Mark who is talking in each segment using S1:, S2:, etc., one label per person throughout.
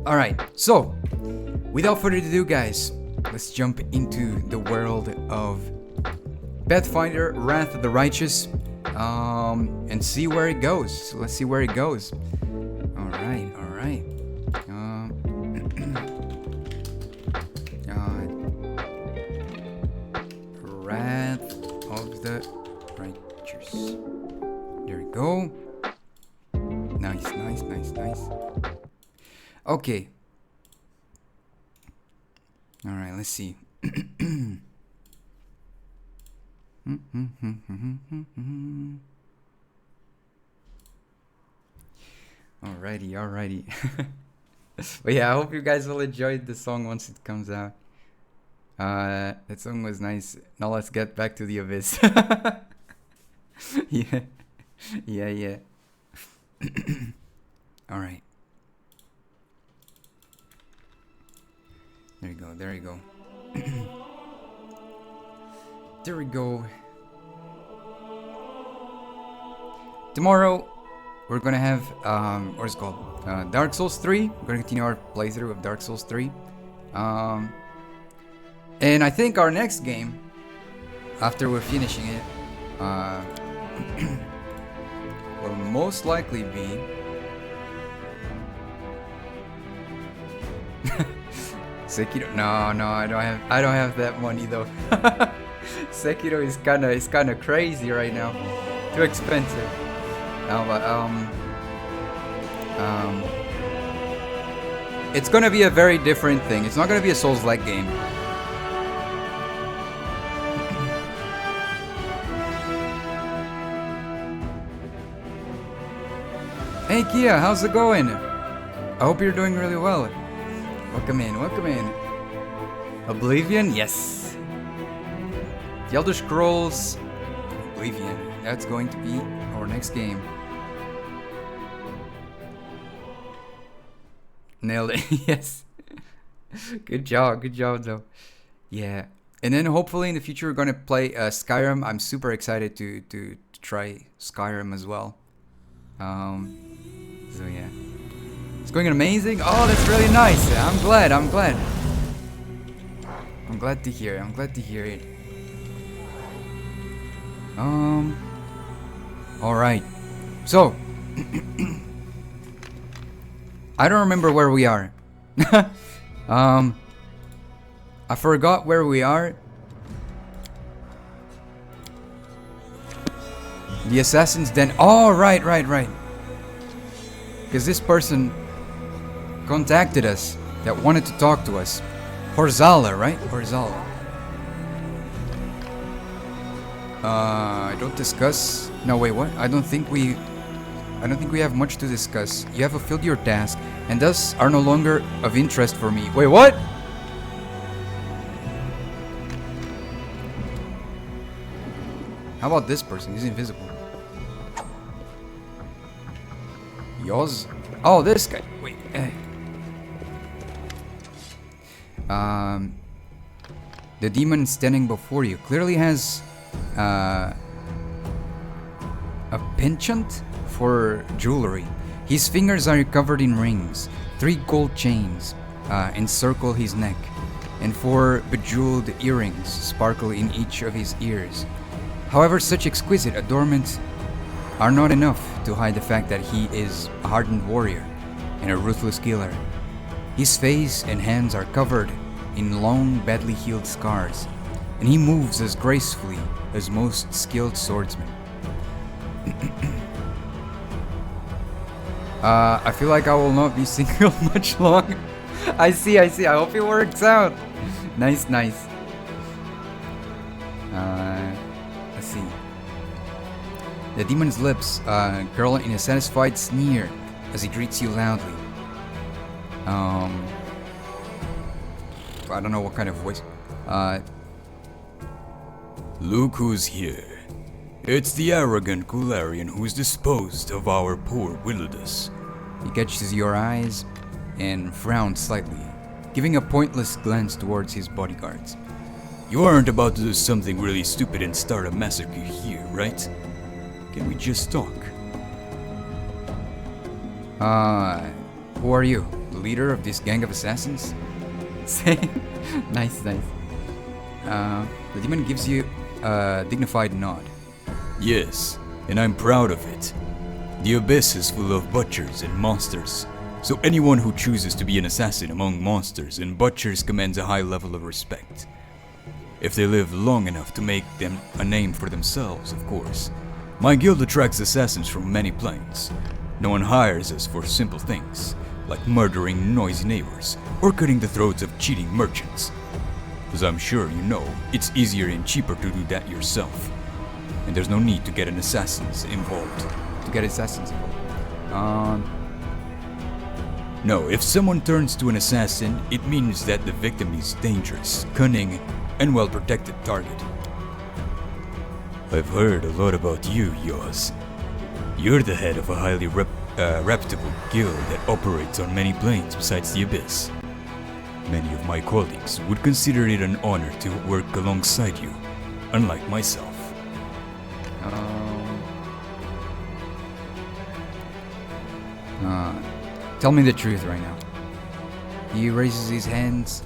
S1: Alright, so without further ado, guys, let's jump into the world of Pathfinder Wrath of the Righteous and see where it goes. So let's see where it goes. Alright. Wrath of the Righteous. There we go. Nice. Okay. Alright, let's see. Alrighty. But yeah, I hope you guys will enjoy the song once it comes out. That song was nice. Now let's get back to the abyss. Yeah. Alright. There you go. There we go. Tomorrow we're gonna have what's it called? Dark Souls 3. We're gonna continue our playthrough of Dark Souls 3. And I think our next game, after we're finishing it, will most likely be Sekiro. No, I don't have that money though. Sekiro is kinda crazy right now. Too expensive. No, but it's gonna be a very different thing. It's not gonna be a Souls-like game. Hey Kia, how's it going? I hope you're doing really well. Welcome in. Oblivion, yes. The Elder Scrolls Oblivion. That's going to be our next game. Nailed it. Yes. Good job though. Yeah. And then hopefully in the future we're gonna play Skyrim. I'm super excited to try Skyrim as well. So yeah. It's going amazing. Oh, that's really nice. I'm glad to hear it. Alright. So I don't remember where we are. I forgot where we are. The Assassin's Den. Oh, right. Because this person contacted us that wanted to talk to us. Horzala, right? Horzala. I don't discuss. No, wait, what? I don't think we have much to discuss. You have fulfilled your task and thus are no longer of interest for me. Wait, what? How about this person? He's invisible. Yoz? Oh, this guy. Wait. The demon standing before you clearly has a penchant for jewelry. His fingers are covered in rings. 3 gold chains encircle his neck, and 4 bejeweled earrings sparkle in each of his ears. However, such exquisite adornments are not enough to hide the fact that he is a hardened warrior and a ruthless killer. His face and hands are covered in long, badly healed scars, and he moves as gracefully as most skilled swordsmen. I feel like I will not be single much longer. I see. I hope it works out. Nice. Let's see. The demon's lips curl in a satisfied sneer as he greets you loudly. I don't know what kind of voice.
S2: Look who's here. It's the arrogant Golarion who's disposed of our poor Wildus.
S1: He catches your eyes and frowns slightly, giving a pointless glance towards his bodyguards.
S2: You aren't about to do something really stupid and start a massacre here, right? Can we just talk?
S1: Who are you? leader of this gang of assassins? Nice. The demon gives you a dignified nod.
S2: Yes, and I'm proud of it. The Abyss is full of butchers and monsters, so anyone who chooses to be an assassin among monsters and butchers commands a high level of respect. If they live long enough to make them a name for themselves, of course. My guild attracts assassins from many planes. No one hires us for simple things, like murdering noisy neighbors or cutting the throats of cheating merchants. As I'm sure you know, it's easier and cheaper to do that yourself. And there's no need to get an assassins involved. No, if someone turns to an assassin, it means that the victim is dangerous, cunning, and well-protected target. I've heard a lot about you, Yoz. You're the head of a highly reputable guild that operates on many planes besides the Abyss. Many of my colleagues would consider it an honor to work alongside you, unlike myself.
S1: Tell me the truth right now. He raises his hands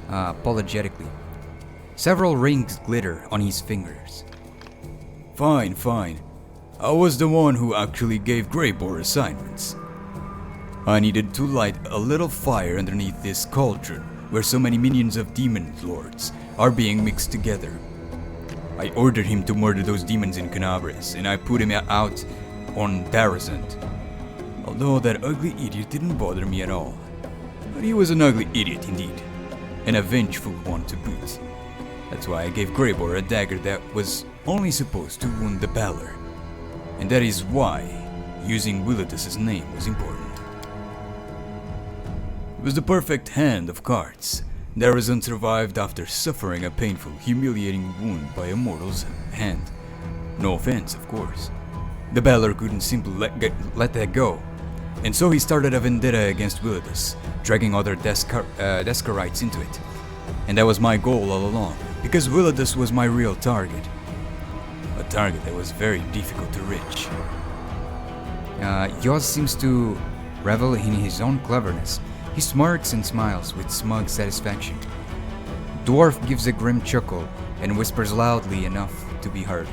S1: apologetically. Several rings glitter on his fingers.
S2: Fine. I was the one who actually gave Greybor assignments. I needed to light a little fire underneath this cauldron where so many minions of demon lords are being mixed together. I ordered him to murder those demons in Canabres, and I put him out on Darazant. Although that ugly idiot didn't bother me at all. But he was an ugly idiot indeed, and a vengeful one to boot. That's why I gave Greybor a dagger that was only supposed to wound the Balor. And that is why using Willidus' name was important. It was the perfect hand of cards. Darazant survived after suffering a painful, humiliating wound by a mortal's hand. No offense, of course. The Balor couldn't simply let that go. And so he started a vendetta against Willidus, dragging other Deskarites into it. And that was my goal all along, because Willidus was my real target. A target that was very difficult to reach.
S1: Yoz seems to revel in his own cleverness. He smirks and smiles with smug satisfaction. Dwarf gives a grim chuckle and whispers loudly enough to be heard.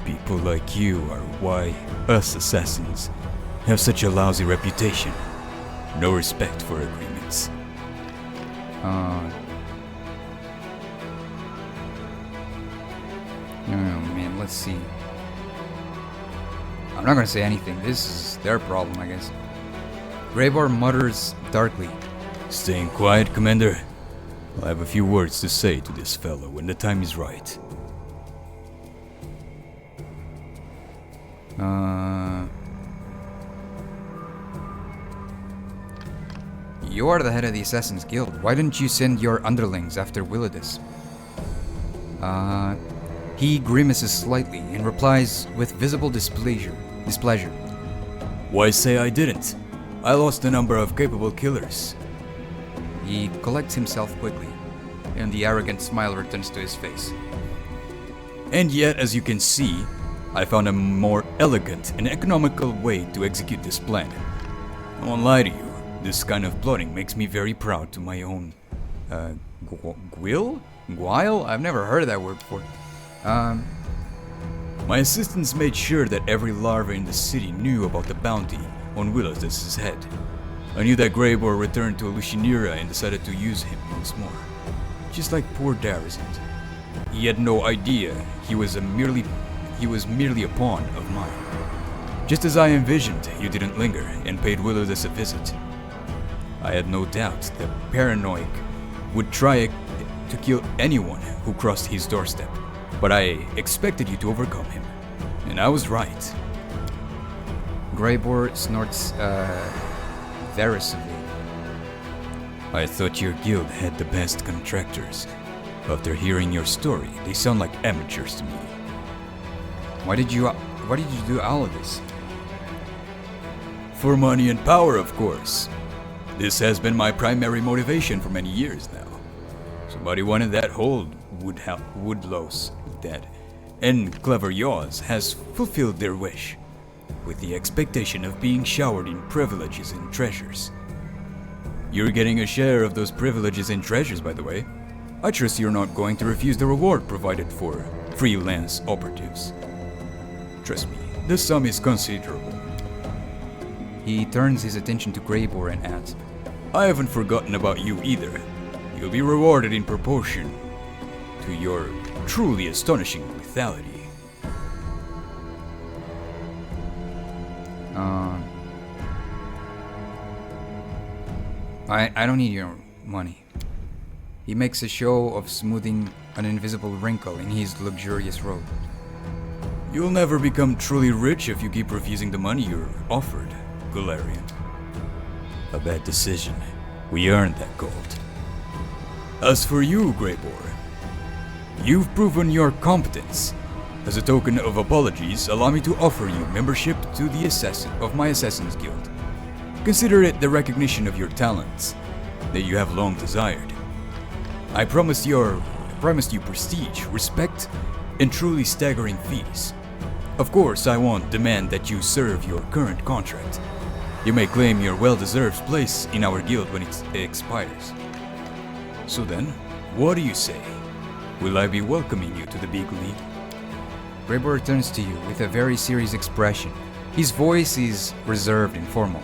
S2: People like you are why us assassins have such a lousy reputation. No respect for agreements.
S1: Oh man, let's see. I'm not gonna say anything. This is their problem, I guess. Greybor mutters darkly.
S2: Staying quiet, Commander? I have a few words to say to this fellow when the time is right.
S1: You are the head of the Assassin's Guild. Why didn't you send your underlings after Willidus? He grimaces slightly and replies with visible displeasure.
S2: Why say I didn't? I lost a number of capable killers.
S1: He collects himself quickly, and the arrogant smile returns to his face.
S2: And yet, as you can see, I found a more elegant and economical way to execute this plan. I won't lie to you, this kind of plotting makes me very proud to my own...
S1: Guile? I've never heard of that word before.
S2: My assistants made sure that every larva in the city knew about the bounty on Willidus' head. I knew that Greybor returned to Alushinira and decided to use him once more. Just like poor Darazant. He had no idea he was merely a pawn of mine. Just as I envisioned, you didn't linger and paid Willidus a visit. I had no doubt that Paranoic would try to kill anyone who crossed his doorstep, but I expected you to overcome him, and I was right.
S1: Greybor snorts derisively.
S2: I thought your guild had the best contractors. After hearing your story, they sound like amateurs to me.
S1: Why did you do all of this?
S2: For money and power, of course. This has been my primary motivation for many years now. Somebody wanted that whole Woodlouse dead, and clever Yaws has fulfilled their wish, with the expectation of being showered in privileges and treasures. You're getting a share of those privileges and treasures, by the way. I trust you're not going to refuse the reward provided for freelance operatives. Trust me, the sum is considerable.
S1: He turns his attention to Greybor and adds,
S2: I haven't forgotten about you either. You'll be rewarded in proportion to your truly astonishing lethality.
S1: I don't need your money. He makes a show of smoothing an invisible wrinkle in his luxurious robe.
S2: You'll never become truly rich if you keep refusing the money you're offered, Golarion. A bad decision. We earned that gold. As for you, Greybor, you've proven your competence. As a token of apologies, allow me to offer you membership to my Assassin's Guild. Consider it the recognition of your talents that you have long desired. I promised you prestige, respect, and truly staggering fees. Of course, I won't demand that you serve your current contract. You may claim your well-deserved place in our guild when it expires. So then, what do you say? Will I be welcoming you to the big league?
S1: Greybor turns to you with a very serious expression. His voice is reserved and formal.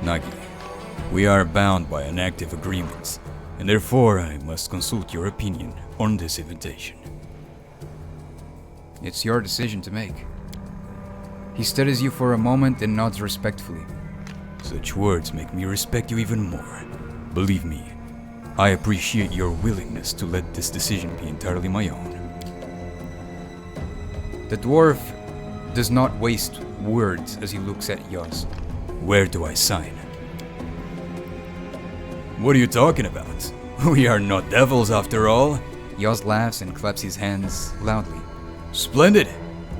S2: Nagi, we are bound by inactive agreements, and therefore I must consult your opinion on this invitation.
S1: It's your decision to make. He studies you for a moment and nods respectfully.
S2: Such words make me respect you even more. Believe me, I appreciate your willingness to let this decision be entirely my own.
S1: The dwarf does not waste words as he looks at Yoz.
S2: Where do I sign? What are you talking about? We are not devils after all.
S1: Yoz laughs and claps his hands loudly.
S2: Splendid!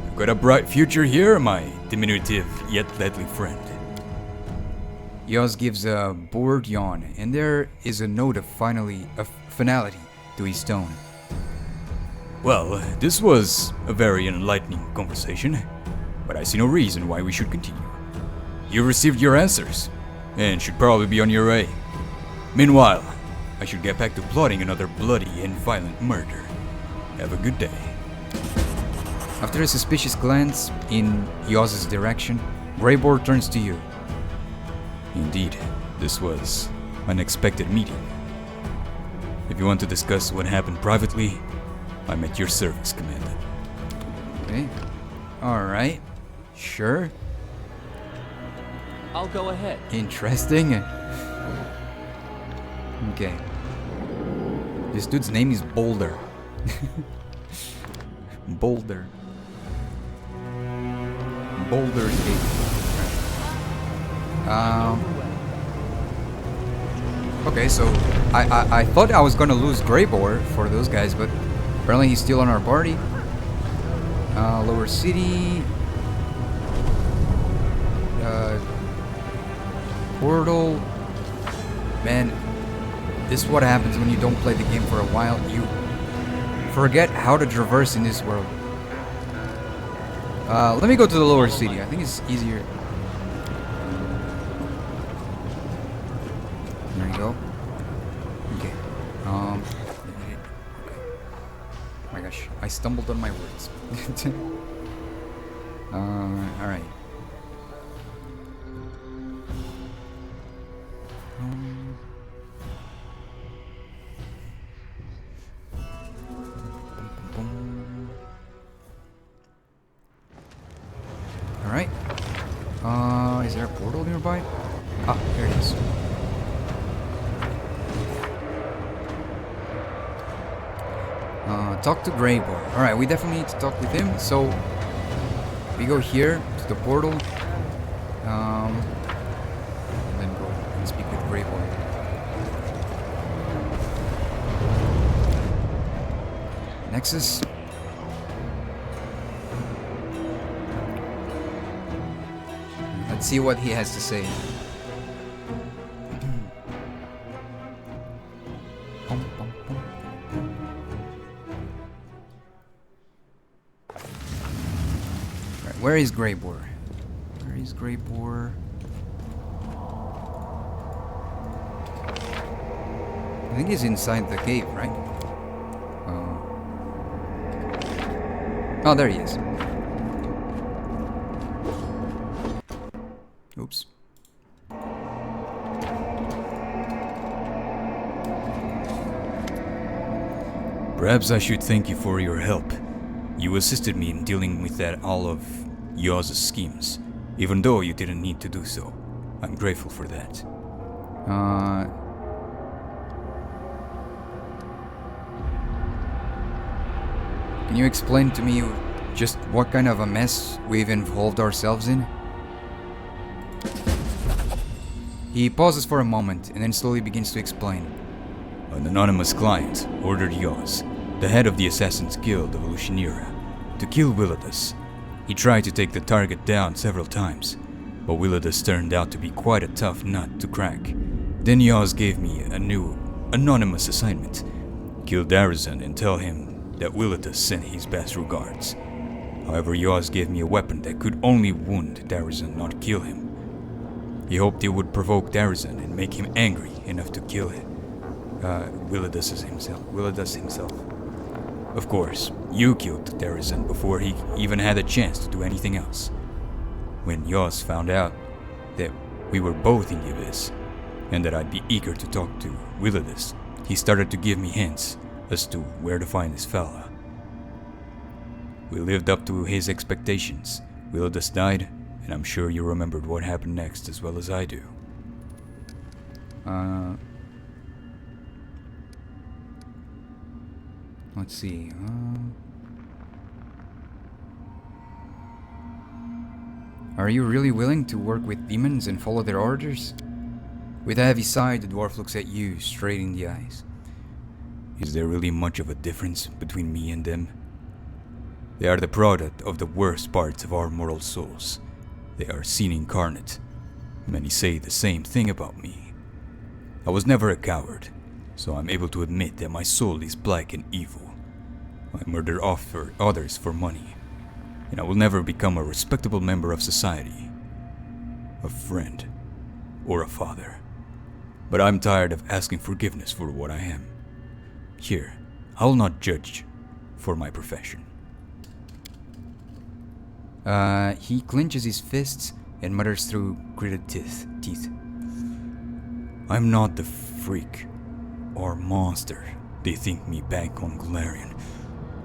S2: You've got a bright future here, my diminutive yet deadly friend.
S1: Yoz gives a bored yawn, and there is a note of finality to his tone.
S2: Well, this was a very enlightening conversation, but I see no reason why we should continue. You received your answers, and should probably be on your way. Meanwhile, I should get back to plotting another bloody and violent murder. Have a good day.
S1: After a suspicious glance in Yoz's direction, Greybor turns to you.
S2: Indeed, this was an unexpected meeting. If you want to discuss what happened privately, I'm at your service, Commander.
S1: Okay. Alright. Sure.
S3: I'll go ahead.
S1: Interesting. Okay. This dude's name is Boulder. Boulder. Boulder Gate. Okay, so I thought I was gonna lose Greybor for those guys, but apparently he's still on our party. Lower City. Portal. Man, this is what happens when you don't play the game for a while. You forget how to traverse in this world. Let me go to the lower city. I think it's easier. There you go. Okay. Oh my gosh, I stumbled on my words. Alright. Alright. Is there a portal nearby? Ah, there it is. Talk to Greybor. Alright, we definitely need to talk with him, so we go here to the portal. And then go and speak with Greybor. Nexus. Let's see what he has to say. Right, where is Greybor? Where is Greybor? think he's inside the cave, right? Oh, there he is. Oops.
S2: Perhaps I should thank you for your help. You assisted me in dealing with all of Yaw's schemes, even though you didn't need to do so. I'm grateful for that.
S1: Can you explain to me just what kind of a mess we've involved ourselves in? He pauses for a moment and then slowly begins to explain.
S2: An anonymous client ordered Yaws, the head of the Assassin's Guild of Lucianira, to kill Willidus. He tried to take the target down several times, but Willidus turned out to be quite a tough nut to crack. Then Yaws gave me a new, anonymous assignment. Kill Darazan and tell him that Willidus sent his best regards. However, Yaws gave me a weapon that could only wound Darazan, not kill him. He hoped it would provoke Darazan and make him angry enough to kill him. Willidus himself. Of course, you killed Darazan before he even had a chance to do anything else. When Yaws found out that we were both in the Abyss, and that I'd be eager to talk to Willidus, he started to give me hints as to where to find this fella. We lived up to his expectations. Willidus died, and I'm sure you remembered what happened next as well as I do.
S1: Let's see. Are you really willing to work with demons and follow their orders? With a heavy sigh, the dwarf looks at you straight in the eyes.
S2: Is there really much of a difference between me and them? They are the product of the worst parts of our mortal souls. They are sin incarnate. Many say the same thing about me. I was never a coward, so I'm able to admit that my soul is black and evil. I murder others for money, and I will never become a respectable member of society, a friend, or a father. But I'm tired of asking forgiveness for what I am. Here, I'll not judge for my profession.
S1: He clenches his fists and mutters through gritted teeth.
S2: I'm not the freak or monster they think me back on Golarion.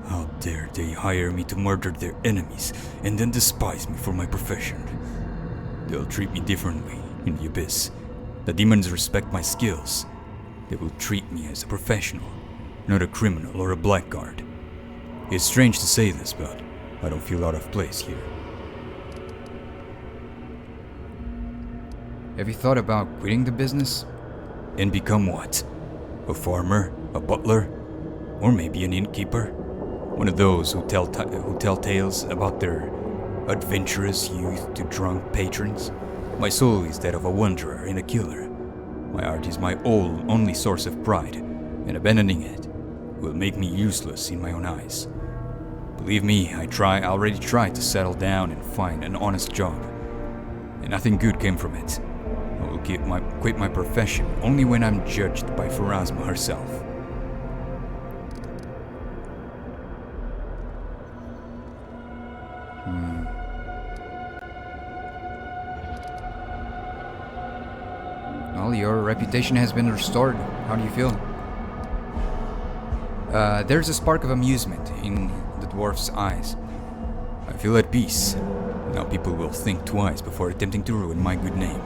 S2: How dare they hire me to murder their enemies and then despise me for my profession? They'll treat me differently in the Abyss. The demons respect my skills. They will treat me as a professional, not a criminal or a blackguard. It's strange to say this, but I don't feel out of place here.
S1: Have you thought about quitting the business?
S2: And become what? A farmer? A butler? Or maybe an innkeeper? One of those who tell tales about their adventurous youth to drunk patrons? My soul is that of a wanderer and a killer. My art is my only source of pride, and abandoning it will make me useless in my own eyes. Believe me, I already tried to settle down and find an honest job, and nothing good came from it. I will quit my profession only when I'm judged by Pharasma herself.
S1: Well, your reputation has been restored. How do you feel? There's a spark of amusement in the dwarf's eyes.
S2: I feel at peace. Now people will think twice before attempting to ruin my good name.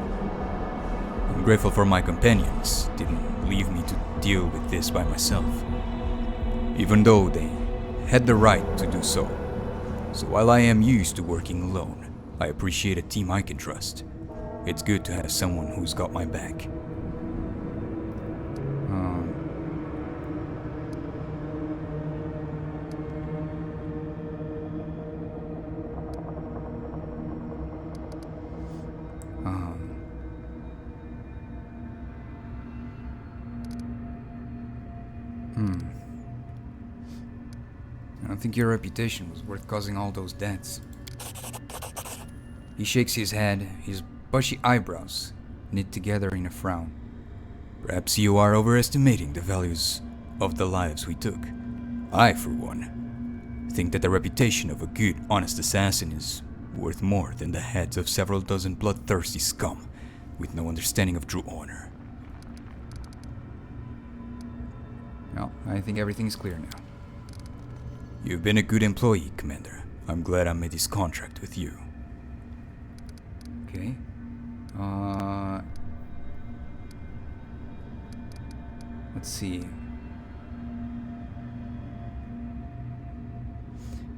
S2: I'm grateful for my companions didn't leave me to deal with this by myself, even though they had the right to do so. So while I am used to working alone, I appreciate a team I can trust. It's good to have someone who's got my back.
S1: I don't think your reputation was worth causing all those deaths. He shakes his head, his bushy eyebrows knit together in a frown.
S2: Perhaps you are overestimating the values of the lives we took. I, for one, think that the reputation of a good, honest assassin is worth more than the heads of several dozen bloodthirsty scum with no understanding of true honor.
S1: Well, I think everything's clear now.
S2: You've been a good employee, Commander. I'm glad I made this contract with you.
S1: Okay. Let's see.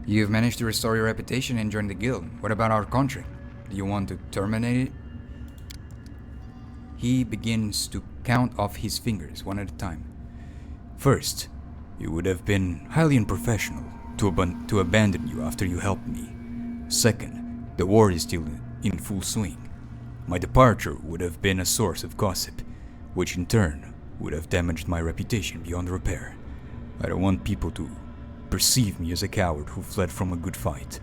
S1: You've managed to restore your reputation and join the guild. What about our contract? Do you want to terminate it? He begins to count off his fingers one at a time.
S2: First, it would have been highly unprofessional to abandon you after you helped me. Second, the war is still in full swing. My departure would have been a source of gossip, which in turn would have damaged my reputation beyond repair. I don't want people to perceive me as a coward who fled from a good fight.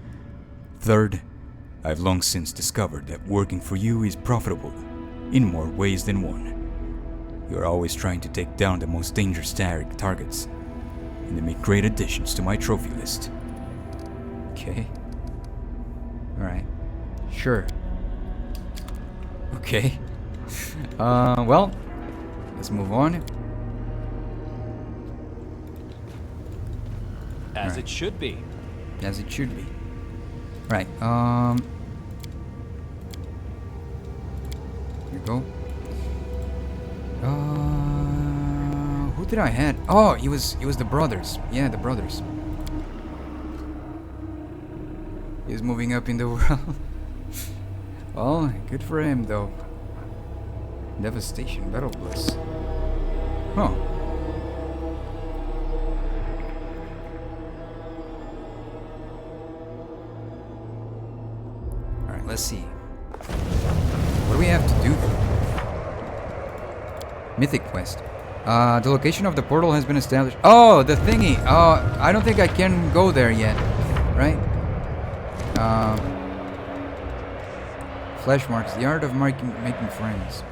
S2: Third, I've long since discovered that working for you is profitable in more ways than one. You're always trying to take down the most dangerous targets, and they make great additions to my trophy list.
S1: Okay. Alright. Sure. Okay. Well, let's move on.
S3: As
S1: Right.
S3: it should be.
S1: As it should be. Right, here we go. Who did I had? Oh, it was the brothers. Yeah, the brothers. He's moving up in the world. Well, good for him though. Devastation, Battle Bliss. Huh. Alright, let's see. What do we have to do? Mythic quest. The location of the portal has been established. Oh, the thingy. Oh, I don't think I can go there yet. Right? Flash marks. The art of making friends.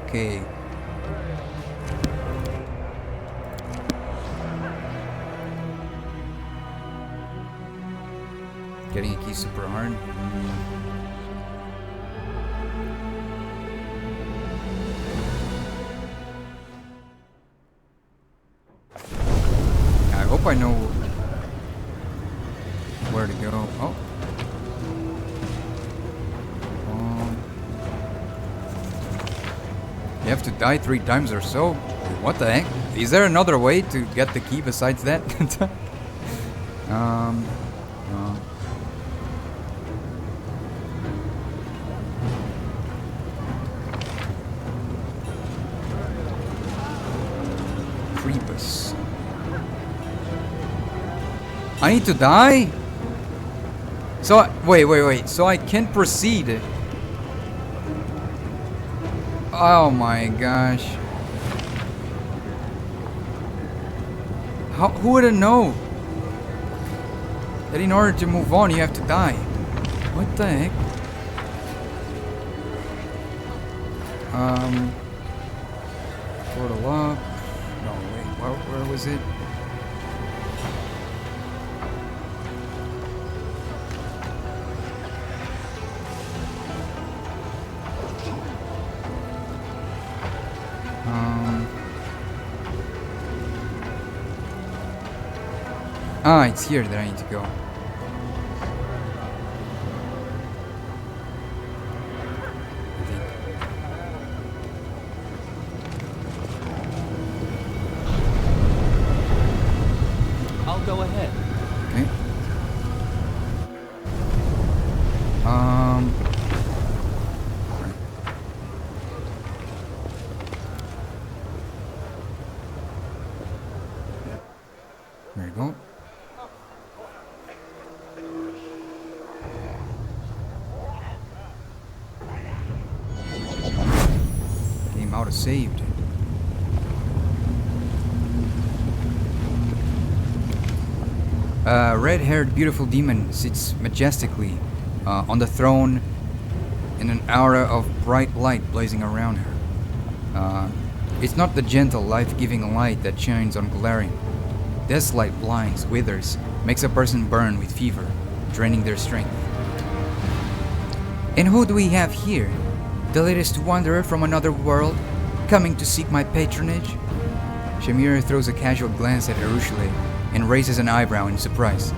S1: Okay. Getting a key super hard. I hope I know where to go. Oh. You have to die 3 times or so. What the heck? Is there another way to get the key besides that? Creepus. I need to die? So, wait. So I can't proceed. Oh my gosh. Who would have known that in order to move on you have to die? What the heck? Portal up. No, wait, where was it? It's here that I need to go. I think.
S3: I'll go ahead.
S1: Okay. There you go. Game auto saved. A red-haired beautiful demon sits majestically on the throne in an aura of bright light blazing around her. It's not the gentle, life-giving light that shines on Golarion. This light blinds, withers, makes a person burn with fever, draining their strength. And who do we have here? The latest wanderer from another world, coming to seek my patronage? Shamira throws a casual glance at Arushale and raises an eyebrow in surprise.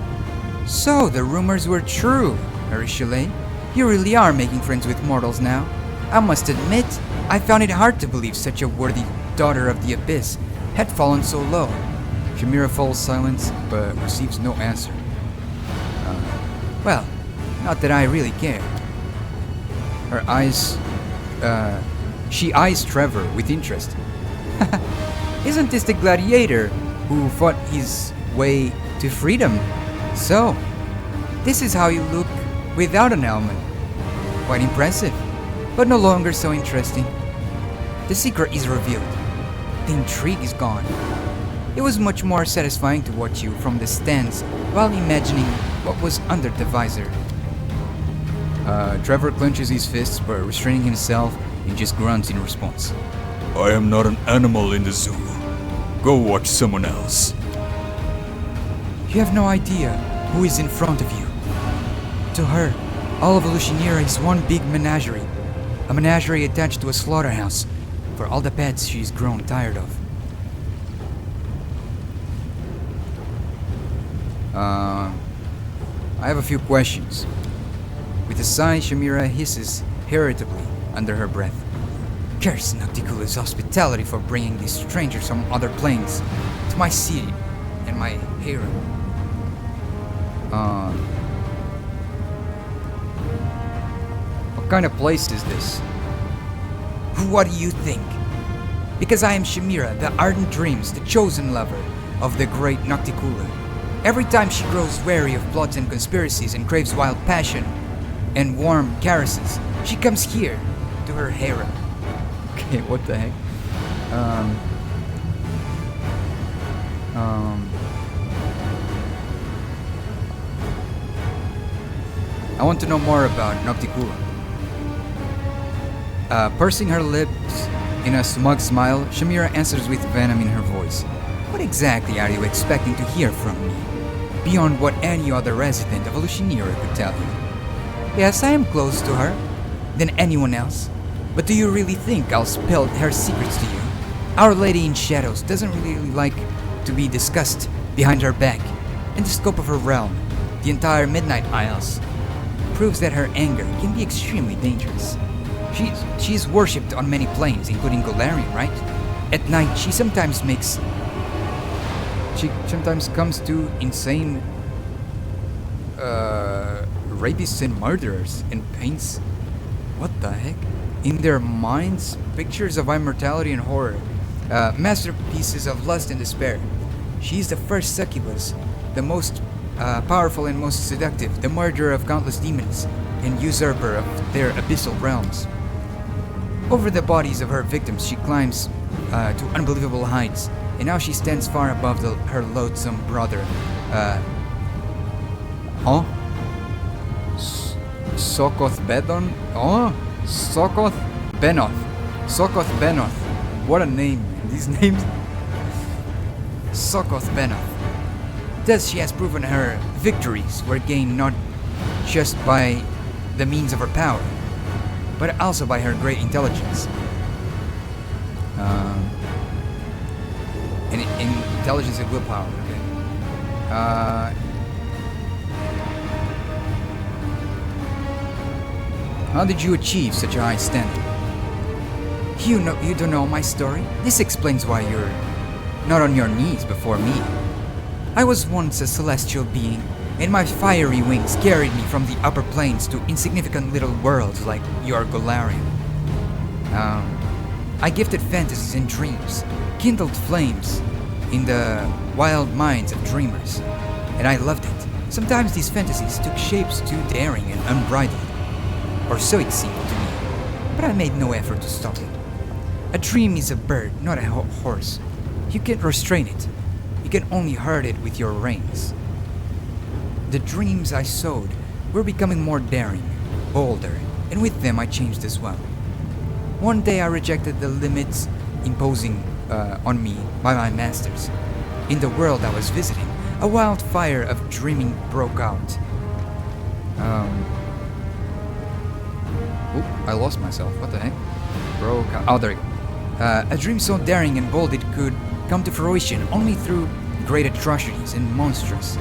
S1: So, the rumors were true, Arushale. You really are making friends with mortals now. I must admit, I found it hard to believe such a worthy daughter of the Abyss had fallen so low. Shamira falls silent, but receives no answer. Well, not that I really care. Her eyes, she eyes Trevor with interest. Isn't this the gladiator who fought his way to freedom? So, this is how you look without an helmet. Quite impressive, but no longer so interesting. The secret is revealed. The intrigue is gone. It was much more satisfying to watch you from the stands while imagining what was under the visor. Trevor clenches his fists, but restraining himself and just grunts in response.
S2: I am not an animal in the zoo. Go watch someone else.
S1: You have no idea who is in front of you. To her, all of Evolutionera is one big menagerie. A menagerie attached to a slaughterhouse for all the pets she's grown tired of. I have a few questions. With a sigh, Shamira hisses irritably under her breath. Curse Nocticula's hospitality for bringing these strangers from other planes to my city and my harem. What kind of place is this? What do you think? Because I am Shamira, the ardent dreams, the chosen lover of the great Nocticula. Every time she grows weary of plots and conspiracies and craves wild passion and warm caresses, she comes here to her harem. Okay, what the heck? I want to know more about Nocticula. Pursing her lips in a smug smile, Shamira answers with venom in her voice. What exactly are you expecting to hear from me? Beyond what any other resident of Evolutionera could tell you. Yes, I am close to her than anyone else. But do you really think I'll spill her secrets to you? Our Lady in Shadows doesn't really like to be discussed behind her back. In the scope of her realm, the entire Midnight Isles proves that her anger can be extremely dangerous. She's worshipped on many planes, including Golarion, right? At night, she sometimes comes to insane rapists and murderers and paints, what the heck, in their minds, pictures of immortality and horror, masterpieces of lust and despair. She's the first succubus, the most powerful and most seductive, the murderer of countless demons, and usurper of their abyssal realms. Over the bodies of her victims, she climbs to unbelievable heights, and now she stands far above her loathsome brother. Sokoth Bedon? Oh, Sokoth Benoth. Sokoth Benoth. What a name. These names. Sokoth Benoth. Thus she has proven her victories were gained not just by the means of her power, but also by her great intelligence. And intelligence and willpower, okay. How did you achieve such a high standing? You don't know my story? This explains why you're not on your knees before me. I was once a celestial being, and my fiery wings carried me from the upper planes to insignificant little worlds like your Golarion. I gifted fantasies and dreams, kindled flames in the wild minds of dreamers, and I loved it. Sometimes these fantasies took shapes too daring and unbridled, or so it seemed to me, but I made no effort to stop it. A dream is a bird, not a horse. You can't restrain it. You can only herd it with your reins. the dreams I sowed were becoming more daring, bolder, and with them I changed as well. One day I rejected the limits imposing on me by my masters. In the world I was visiting, a wildfire of dreaming broke out. I lost myself. What the heck? Broke out. Oh, there you go. A dream so daring and bold it could come to fruition only through great atrocities and monstrous,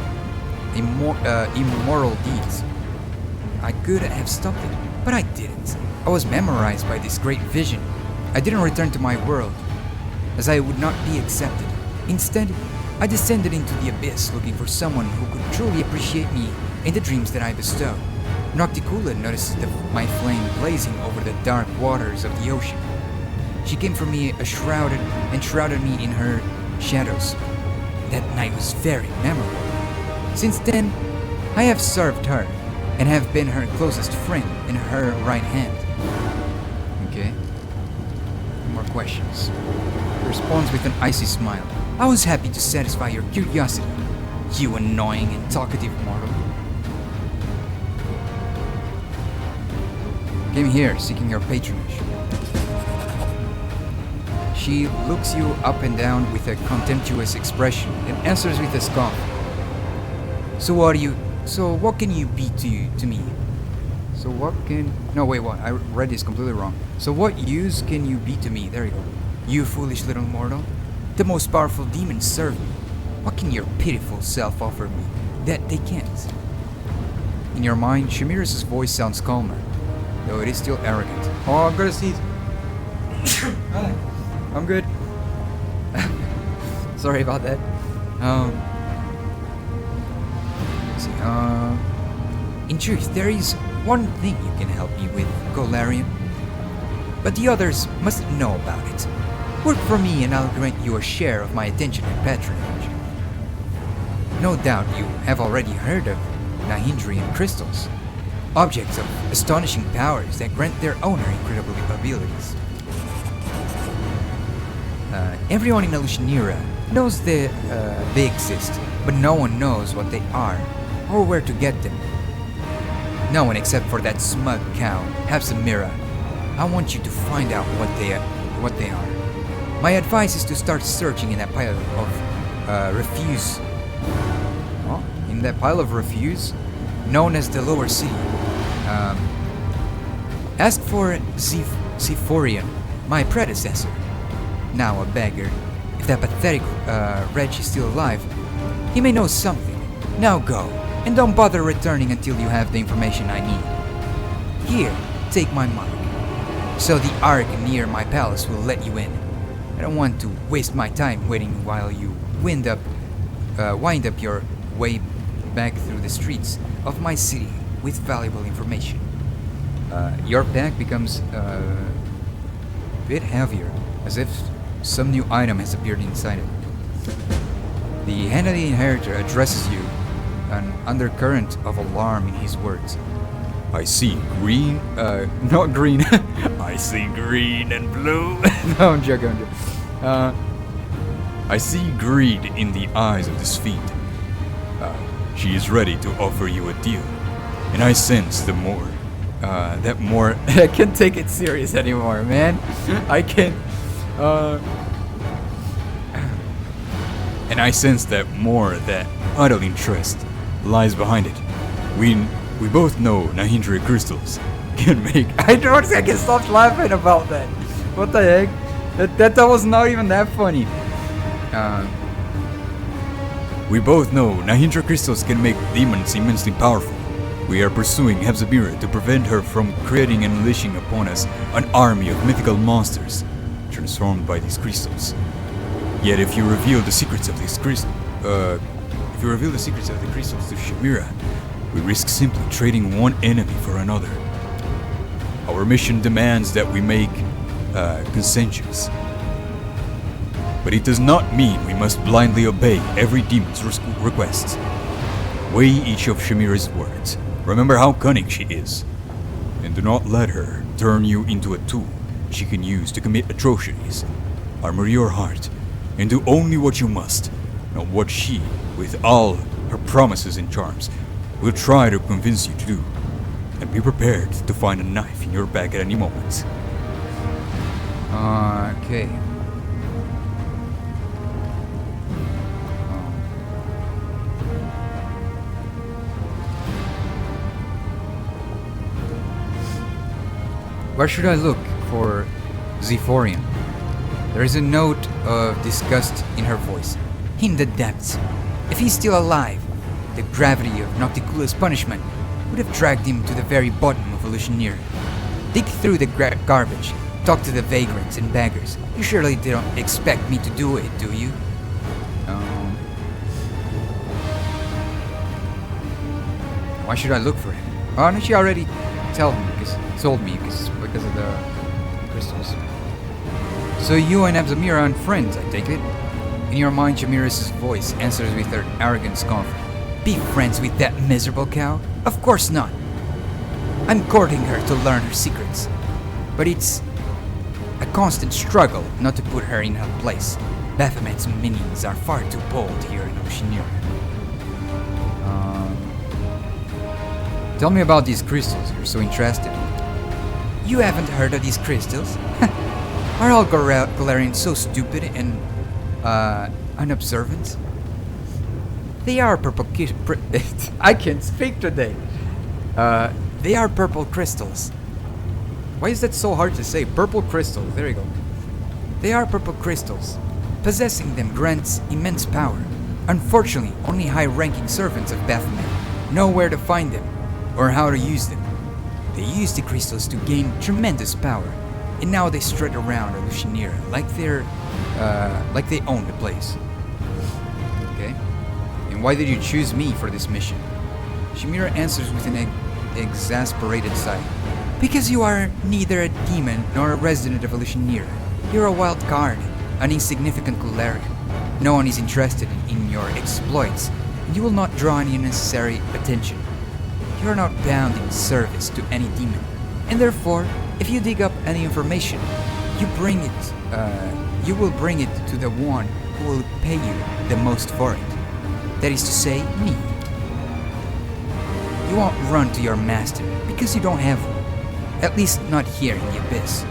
S1: immoral deeds. I could have stopped it, but I didn't. I was memorized by this great vision. I didn't return to my world, as I would not be accepted. Instead, I descended into the abyss looking for someone who could truly appreciate me and the dreams that I bestow. Nocticula noticed my flame blazing over the dark waters of the ocean. She came for me shrouded me in her shadows. That night was very memorable. Since then, I have served her and have been her closest friend and her right hand. Okay. More questions. He responds with an icy smile. I was happy to satisfy your curiosity, you annoying and talkative mortal. Came here seeking your patronage. She looks you up and down with a contemptuous expression and answers with a scoff. So what can you be to me? What? I read this completely wrong. So what use can you be to me? There you go. You foolish little mortal. The most powerful demons serve me. What can your pitiful self offer me that they can't? In your mind, Shamiris' voice sounds calmer, though it is still arrogant. Oh, I've got a seat. I'm good. Sorry about that. Let's see. In truth, there is one thing you can help me with, Golarion. But the others must know about it. Work for me and I'll grant you a share of my attention and patronage. No doubt you have already heard of Nahindrian crystals, objects of astonishing powers that grant their owner incredible abilities. Everyone in Alushanira knows they exist, but no one knows what they are or where to get them. No one except for that smug cow, Hapsamira. I want you to find out what they are. My advice is to start searching in that pile of refuse. Oh, in that pile of refuse, known as the Lower City. Ask for Zephorian, my predecessor. Now a beggar. If that pathetic wretch is still alive, he may know something. Now go, and don't bother returning until you have the information I need. Here, take my mark. So the ark near my palace will let you in. I don't want to waste my time waiting while you wind up your way back through the streets of my city with valuable information. Your pack becomes a bit heavier, as if some new item has appeared inside it. The hand of the inheritor addresses you, an undercurrent of alarm in his words.
S2: I see green,
S1: Not green.
S2: I see green and blue.
S1: No, I'm joking.
S2: I see greed in the eyes of this fiend. She is ready to offer you a deal, and I sense that more.
S1: I can't take it serious anymore, man. I can't.
S2: And I sense that idle interest lies behind it. We both know Nahindra crystals can make.
S1: I can stop laughing about that. What the heck? That was not even that funny.
S2: We both know Nahindra crystals can make demons immensely powerful. We are pursuing Hepzibira to prevent her from creating and unleashing upon us an army of mythical monsters transformed by these crystals. Yet if you reveal the secrets of these crystals, to Shamira, we risk simply trading one enemy for another. Our mission demands that we make concessions. But it does not mean we must blindly obey every demon's request. Weigh each of Shamira's words. Remember how cunning she is. And do not let her turn you into a tool she can use to commit atrocities. Armor your heart, and do only what you must, not what she, with all her promises and charms, We'll try to convince you to do. And be prepared to find a knife in your bag at any moment.
S1: Okay. Where should I look for Zephorian? There is a note of disgust in her voice. In the depths. If he's still alive, the gravity of Nocticula's punishment would have dragged him to the very bottom of Illusioneer. Dig through the garbage, talk to the vagrants and beggars. You surely don't expect me to do it, do you? Why should I look for him? Oh, no, she already told me because of the crystals. So you and Abzamira are friends, I take it? In your mind, Shamira's voice answers with her arrogant scorn. Be friends with that miserable cow? Of course not. I'm courting her to learn her secrets. But it's a constant struggle not to put her in her place. Baphomet's minions are far too bold here in Illusioneer. Tell me about these crystals you're so interested in. You haven't heard of these crystals? Are all Golarions so stupid and unobservant? They are purple I can't speak today. They are purple crystals. Why is that so hard to say? Purple crystals. There you go. They are purple crystals. Possessing them grants immense power. Unfortunately, only high-ranking servants of Baphomet know where to find them or how to use them. They use the crystals to gain tremendous power, and now they strut around Illusioneer like they own the place. Okay. And why did you choose me for this mission? Shamira answers with an exasperated sigh. Because you are neither a demon nor a resident of Illusioneer. You're a wild card, an insignificant Golarion. No one is interested in your exploits, and you will not draw any unnecessary attention. You are not bound in service to any demon, and therefore, if you dig up any information, you will bring it to the one who will pay you the most for it. That is to say, me. You won't run to your master because you don't have one. At least not here in the Abyss.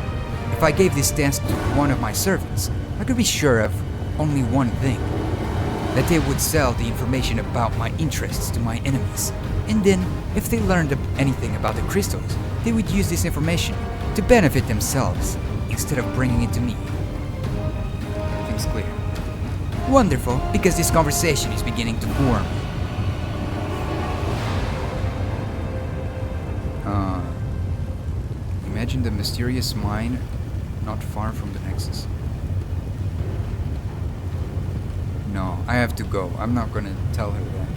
S1: If I gave this task to one of my servants, I could be sure of only one thing. That they would sell the information about my interests to my enemies. And then, if they learned anything about the crystals, they would use this information to benefit themselves, instead of bringing it to me. Everything's clear. Wonderful, because this conversation is beginning to bore me. Imagine the mysterious mine not far from the Nexus. No, I have to go. I'm not gonna tell her that.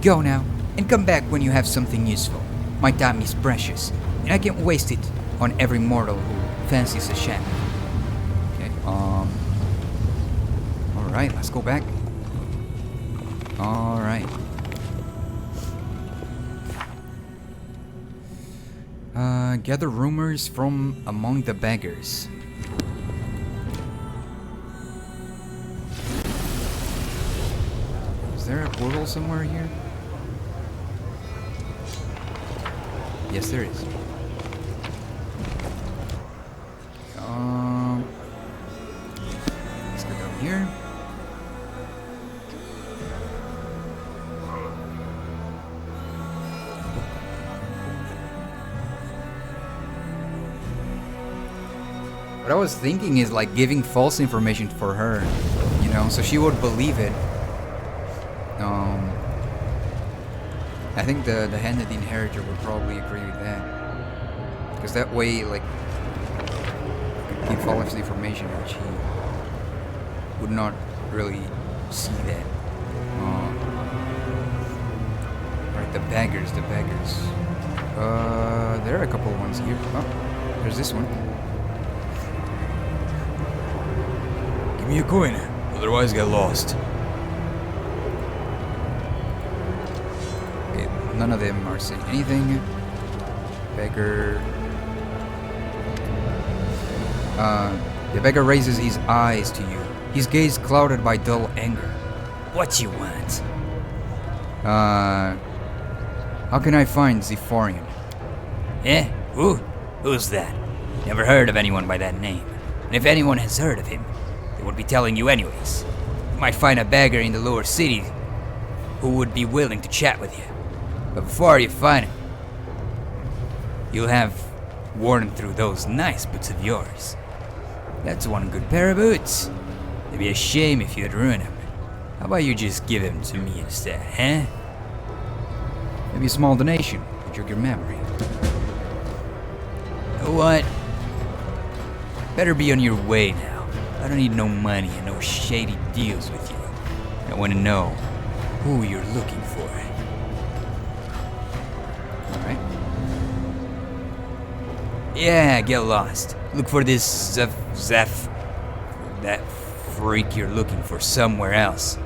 S1: Go now, and come back when you have something useful. My time is precious, and I can't waste it on every mortal who fancies a sham. Okay, alright, let's go back. Alright. Gather rumors from among the beggars. Is there a portal somewhere here? Yes, there is. Let's go down here. What I was thinking is like giving false information for her, you know, so she would believe it. I think the hand of the inheritor would probably agree with that, because that way, like, you could give false information and she would not really see that. Right, the beggars. There are a couple of ones here. Oh, there's this one.
S2: Give me a coin, otherwise get lost.
S1: Okay, none of them are saying anything. Beggar. The beggar raises his eyes to you, his gaze clouded by dull anger. What you want? How can I find Zephyrian?
S4: Eh? Who's that? Never heard of anyone by that name. And if anyone has heard of him, they would be telling you anyways. You might find a beggar in the lower city who would be willing to chat with you. But before you find him, you'll have worn through those nice boots of yours. That's one good pair of boots. It'd be a shame if you'd ruin him. How about you just give him to me instead, huh?
S1: Maybe a small donation to jog your memory.
S4: You know what? Better be on your way now. I don't need no money and no shady deals with you. I want to know who you're looking for.
S1: Alright.
S4: Yeah, get lost. Look for this Zeph. That freak you're looking for somewhere else.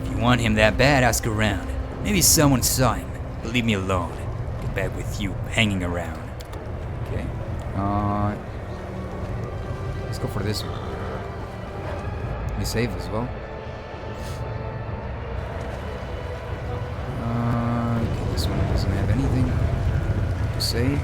S4: If you want him that bad, ask around. Maybe someone saw him, but leave me alone. Get back with you hanging around.
S1: Okay. Let's go for this one. Let me save as well. Okay, this one doesn't have anything to save.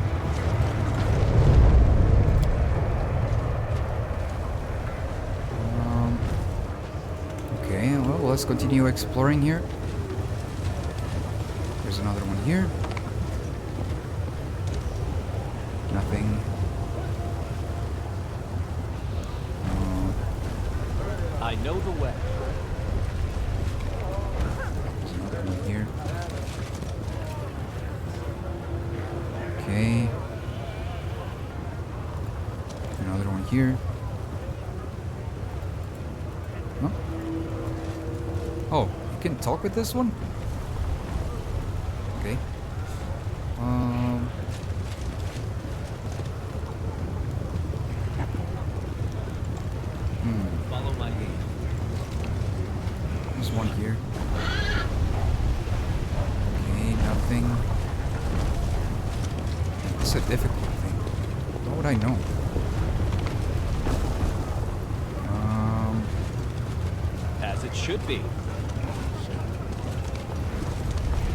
S1: Okay, well, let's continue exploring here. There's another one here. Nothing.
S3: I know the way.
S1: There's another one here. Okay. Another one here. No? Oh, you can talk with this one? Okay.
S3: Follow my lead.
S1: There's one here. Okay, nothing. It's a difficult thing. How would I know?
S3: As it should be.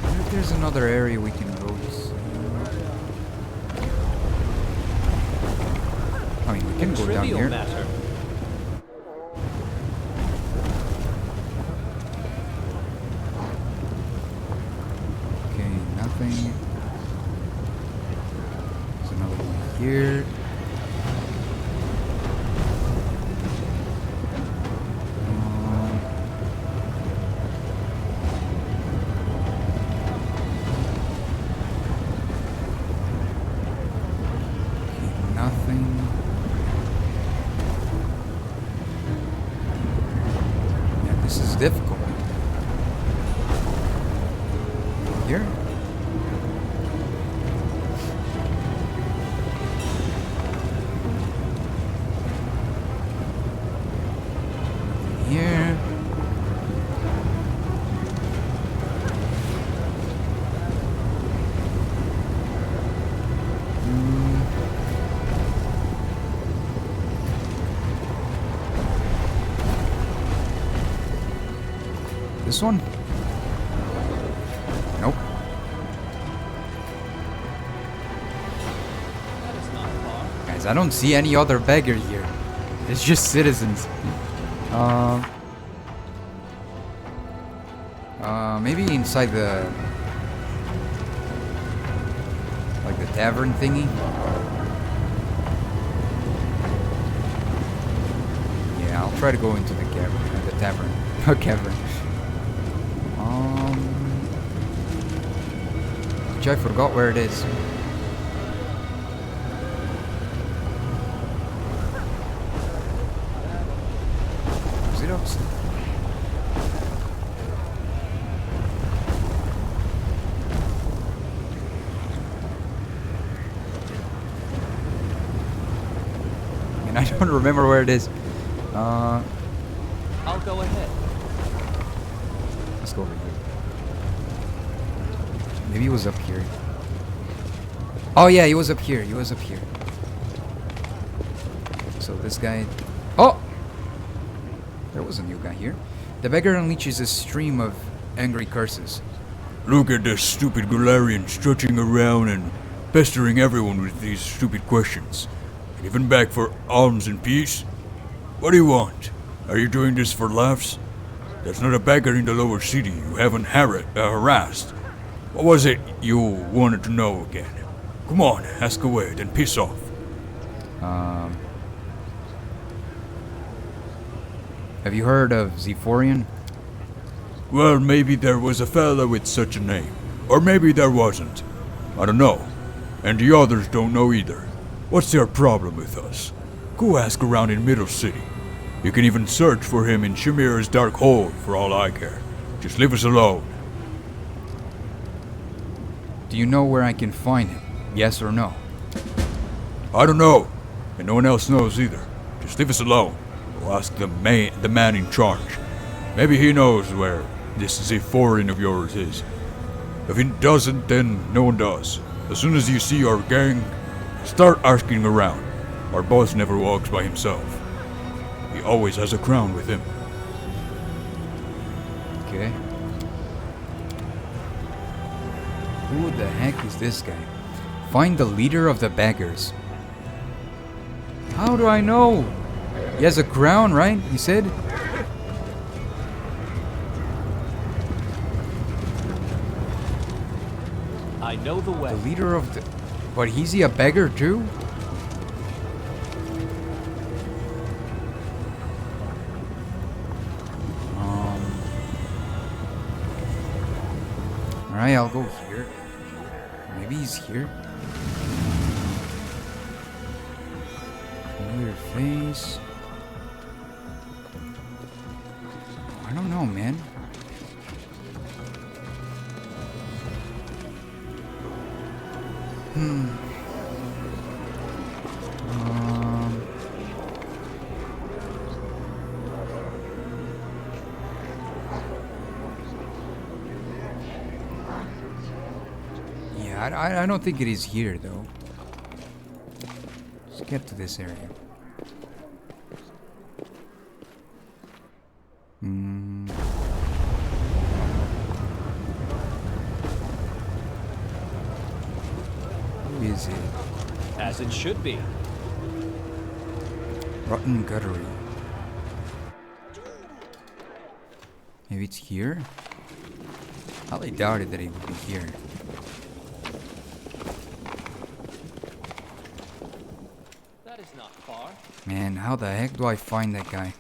S1: I wonder if there's another area we can go to. I mean, we can go down
S3: Trivial
S1: here.
S3: matter.
S1: Okay, nothing. There's another one here. Nothing. Yeah, this is difficult. Here? Here. This one? Nope.
S3: That is not far.
S1: Guys, I don't see any other beggar here. It's just citizens. Maybe inside the... like the tavern thingy? Yeah, I'll try to go into the cavern, the tavern. Cavern. Which I forgot where it is. Is it upstairs? And I don't remember where it is.
S3: I'll go ahead.
S1: Let's go over here. Maybe he was up here. Oh yeah, he was up here. He was up here. So this guy... Oh! There was a new guy here. The beggar unleashes a stream of angry curses.
S2: Look at this stupid Golarion strutting around and pestering everyone with these stupid questions. Even back for alms and peace? What do you want? Are you doing this for laughs? There's not a beggar in the lower city you haven't harassed. What was it you wanted to know again? Come on, ask away, then piss off.
S1: Have you heard of Zephorian?
S2: Well, maybe there was a fella with such a name. Or maybe there wasn't. I don't know. And the others don't know either. What's their problem with us? Go ask around in Middle City. You can even search for him in Shimira's dark hole for all I care. Just leave us alone.
S1: Do you know where I can find him? Yes or no?
S2: I don't know. And no one else knows either. Just leave us alone. We'll ask the man in charge. Maybe he knows where this Zephorian of yours is. If he doesn't, then no one does. As soon as you see our gang, start asking around. Our boss never walks by himself. He always has a crown with him.
S1: Okay. Who the heck is this guy? Find the leader of the beggars. How do I know? He has a crown, right? He said?
S3: I know the way.
S1: The leader of the... But is he a beggar too? Alright, I'll go here. Maybe he's here. Familiar face. I don't know, man. Yeah, I don't think it is here, though. Let's get to this area. Who is it?
S3: As it should be.
S1: Rotten Guttery. Maybe it's here? I highly doubted that he would be here.
S3: That is not far.
S1: Man, how the heck do I find that guy?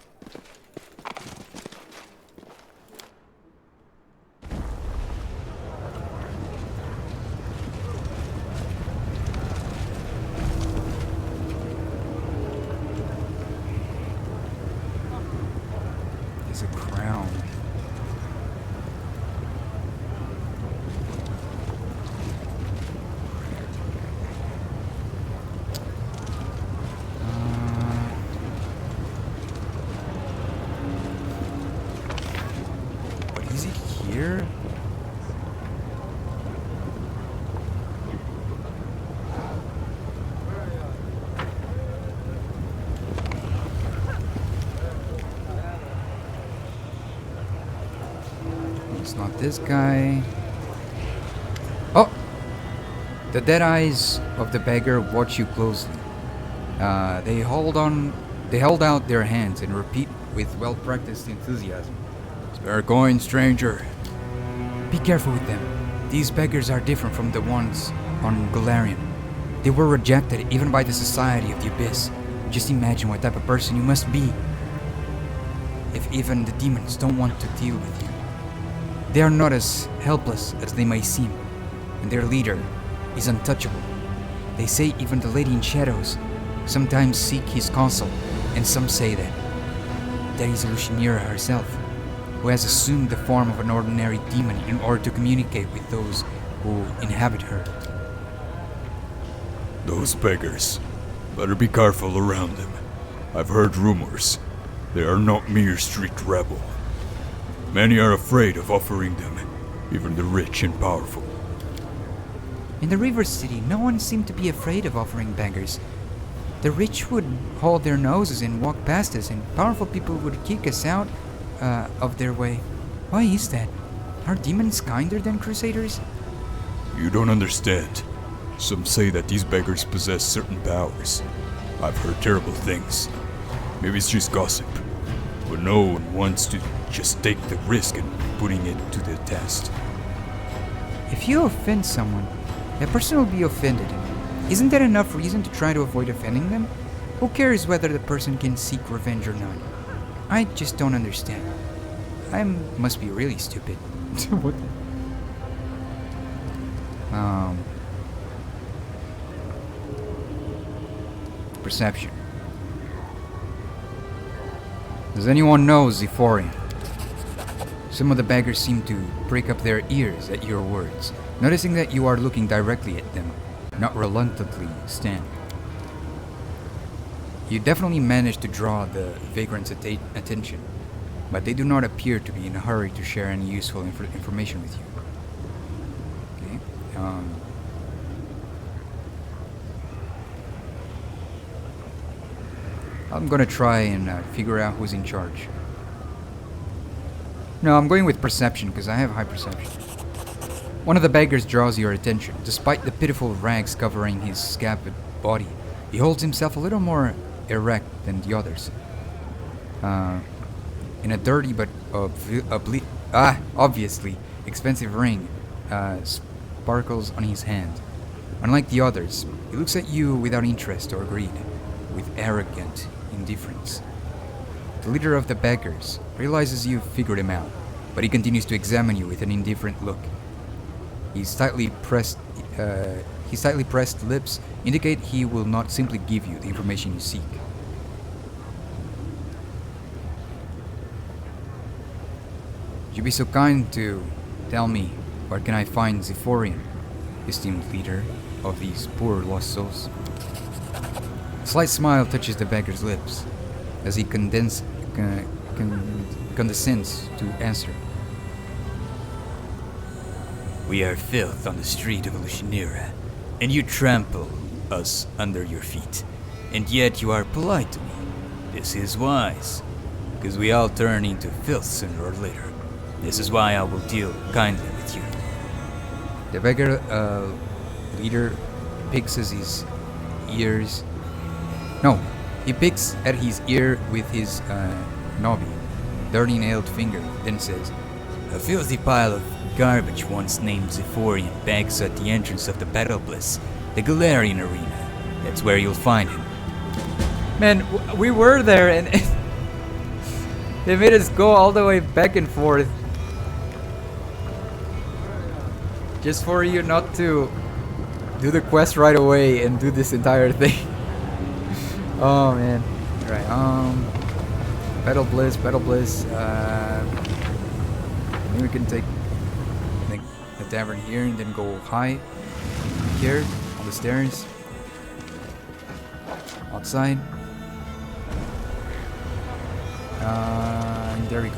S1: There's a crown. But is he here? It's not this guy. Oh! The dead eyes of the beggar watch you closely. They held out their hands and repeat with well-practiced enthusiasm. Spare coin, stranger. Be careful with them. These beggars are different from the ones on Golarion. They were rejected even by the Society of the Abyss. Just imagine what type of person you must be if even the demons don't want to deal with you. They are not as helpless as they may seem, and their leader is untouchable. They say even the Lady in Shadows sometimes seek his counsel, and some say that is Lucianira herself, who has assumed the form of an ordinary demon in order to communicate with those who inhabit her.
S2: Those beggars. Better be careful around them. I've heard rumors. They are not mere street rabble. Many are afraid of offering them, even the rich and powerful.
S1: In the River City, no one seemed to be afraid of offering beggars. The rich would hold their noses and walk past us, and powerful people would kick us out of their way. Why is that? Are demons kinder than crusaders?
S2: You don't understand. Some say that these beggars possess certain powers. I've heard terrible things. Maybe it's just gossip. But no one wants to just take the risk in putting it to the test.
S1: If you offend someone, that person will be offended. Isn't that enough reason to try to avoid offending them? Who cares whether the person can seek revenge or not? I just don't understand. I must be really stupid. What? Perception. Does anyone know Zephorian? Some of the beggars seem to prick up their ears at your words, noticing that you are looking directly at them, not reluctantly standing. You definitely managed to draw the vagrants' attention, but they do not appear to be in a hurry to share any useful information with you. Okay. I'm gonna try and figure out who's in charge. No, I'm going with perception because I have high perception. One of the beggars draws your attention. Despite the pitiful rags covering his scabbed body, he holds himself a little more erect than the others. In a dirty but obviously expensive ring sparkles on his hand. Unlike the others, he looks at you without interest or greed, with arrogant indifference. The leader of the beggars realizes you've figured him out, but he continues to examine you with an indifferent look. His slightly pressed lips indicate he will not simply give you the information you seek. Would you be so kind to tell me where can I find Zephorian, esteemed leader of these poor lost souls? A slight smile touches the beggar's lips as he condescends to answer.
S4: We are filth on the street of Lucianira, and you trample us under your feet, and yet you are polite to me. This is wise, because we all turn into filth sooner or later. This is why I will deal kindly with you.
S1: The beggar leader picks at his ears. No, he picks at his ear with his knobby, dirty nailed finger, then says,
S4: A filthy pile of garbage once named Zephorian begs at the entrance of the Battle Bliss, the Golarion arena. That's where you'll find him.
S1: Man, we were there and they made us go all the way back and forth. Just for you not to do the quest right away and do this entire thing. Oh man. Right, Battle Bliss. Maybe we can take the tavern here and then go high here on the stairs. Outside. And there we go.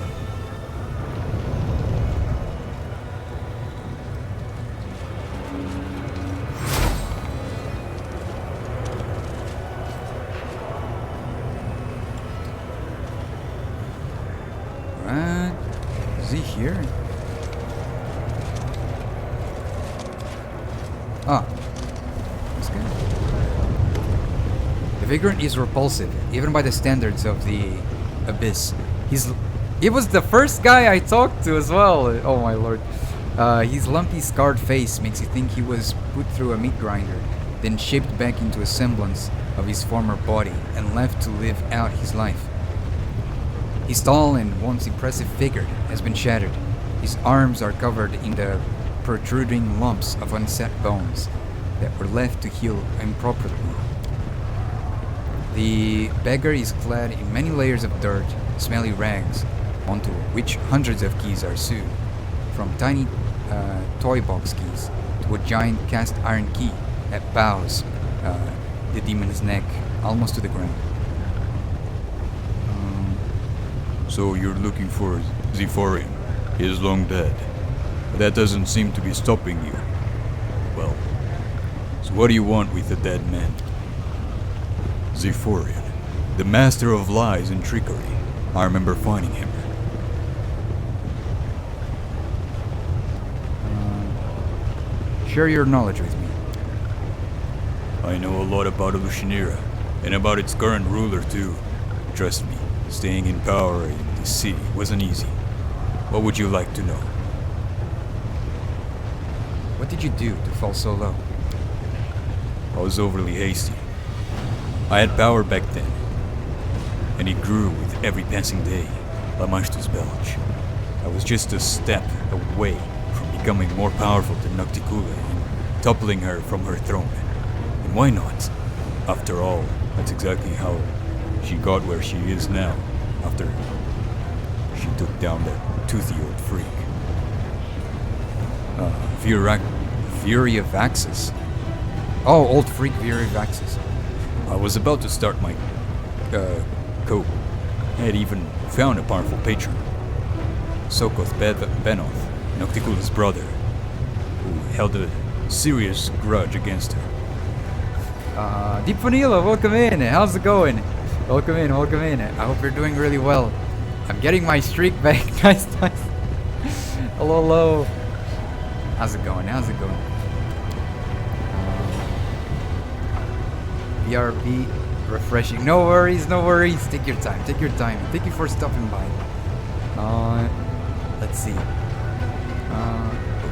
S1: Is he here? Ah, that's good. The Vagrant is repulsive, even by the standards of the Abyss. He was the first guy I talked to as well. Oh my lord. His lumpy, scarred face makes you think he was put through a meat grinder, then shaped back into a semblance of his former body and left to live out his life. His tall and once impressive figure has been shattered. His arms are covered in the protruding lumps of unset bones that were left to heal improperly. The beggar is clad in many layers of dirt, smelly rags, onto which hundreds of keys are sewed, from tiny toy box keys to a giant cast iron key that bows the demon's neck almost to the ground.
S2: So you're looking for Zephorian. He is long dead. But that doesn't seem to be stopping you. Well, so what do you want with the dead man? Zephorian, the master of lies and trickery. I remember finding him.
S1: Share your knowledge with me.
S2: I know a lot about Lucianira, and about its current ruler too. Trust me, staying in power in this city wasn't easy. What would you like to know?
S1: What did you do to fall so low?
S2: I was overly hasty. I had power back then, and it grew with every passing day, like Mashtu's belch. I was just a step away from becoming more powerful than Nocticula and toppling her from her throne. And why not? After all, that's exactly how she got where she is now, after she took down that toothy old freak.
S1: Fury of Axis. Oh, old freak Fury of Axis.
S2: I was about to start my code. I had even found a powerful patron, Sokoth Benoth, Nocticula's brother, who held a serious grudge against her.
S1: Deep Vanilla, welcome in. How's it going? Welcome in, welcome in. I hope you're doing really well. I'm getting my streak back. Nice. Hello, hello. How's it going? BRB refreshing. No worries. Take your time. Thank you for stopping by. Let's see.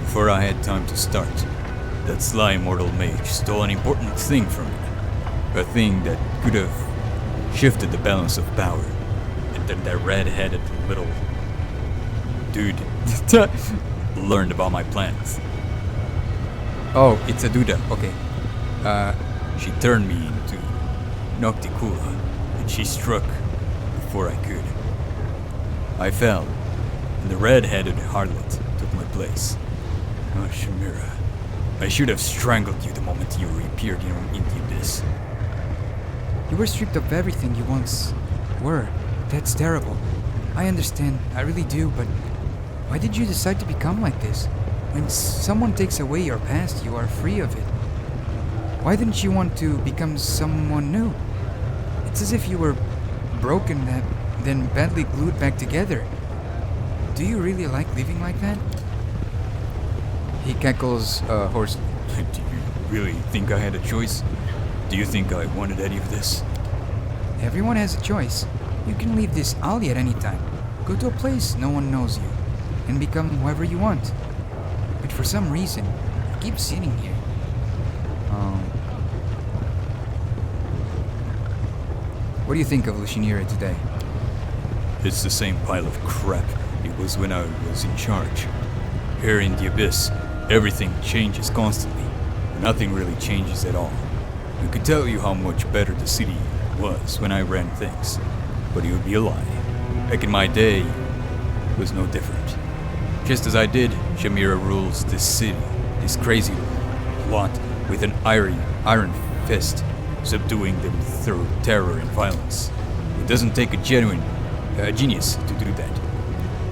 S2: Before I had time to start, that sly immortal mage stole an important thing from me. A thing that could have shifted the balance of power. And then that red-headed little dude learned about my plans.
S1: Oh, it's a Duda. Okay.
S2: She turned me into Nocticula, and she struck before I could. I fell, and the red-headed harlot took my place. Oh, Shamira, I should have strangled you the moment you reappeared in the abyss.
S1: You were stripped of everything you once were. That's terrible. I understand, I really do, but why did you decide to become like this? When someone takes away your past, you are free of it. Why didn't you want to become someone new? It's as if you were broken, then badly glued back together. Do you really like living like that? He cackles hoarsely.
S2: Do you really think I had a choice? Do you think I wanted any of this?
S1: Everyone has a choice. You can leave this alley at any time. Go to a place no one knows you, and become whoever you want. But for some reason, you keep sitting here. What do you think of Lucianira today?
S2: It's the same pile of crap it was when I was in charge. Here in the Abyss, everything changes constantly. Nothing really changes at all. I could tell you how much better the city was when I ran things, but it would be a lie. Back in my day, it was no different. Just as I did, Shamira rules this city, this crazy lot, with an iron fist, subduing them through terror and violence. It doesn't take a genuine genius to do that.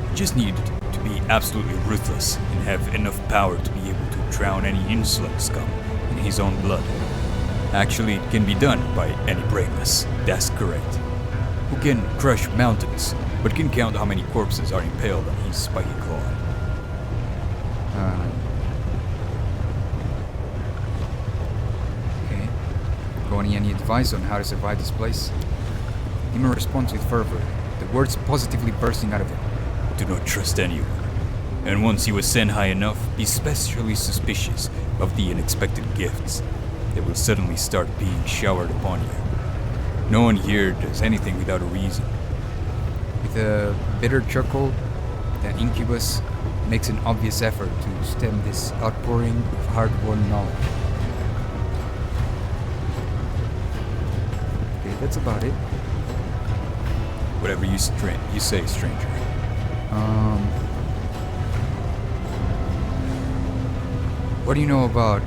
S2: You just need to be absolutely ruthless and have enough power to be able to drown any insolent scum in his own blood. Actually, it can be done by any brainless, that's correct. Who can crush mountains, but can count how many corpses are impaled on his spiky claw.
S1: Okay. Any advice on how to survive this place? Hima responds with fervor, the words positively bursting out of him.
S2: Do not trust anyone. And once you ascend high enough, be especially suspicious of the unexpected gifts that will suddenly start being showered upon you. No one here does anything without a reason.
S1: With a bitter chuckle, the incubus makes an obvious effort to stem this outpouring of hard-won knowledge. Okay, that's about it.
S2: Whatever you say, stranger.
S1: What do you know about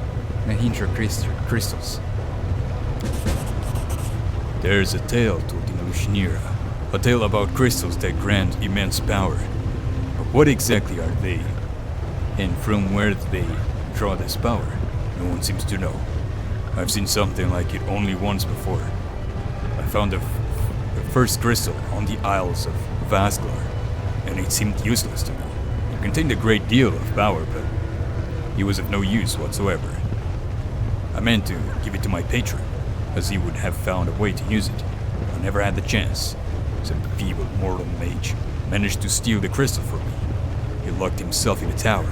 S1: Nahintra crystals?
S2: There's a tale told in Lucianira. A tale about crystals that grant immense power. But what exactly are they? And from where they draw this power? No one seems to know. I've seen something like it only once before. I found the first crystal on the Isles of Vasglar, and it seemed useless to me. It contained a great deal of power, but He was of no use whatsoever. I meant to give it to my patron, as he would have found a way to use it. I never had the chance. Some feeble mortal mage managed to steal the crystal from me. He locked himself in a tower,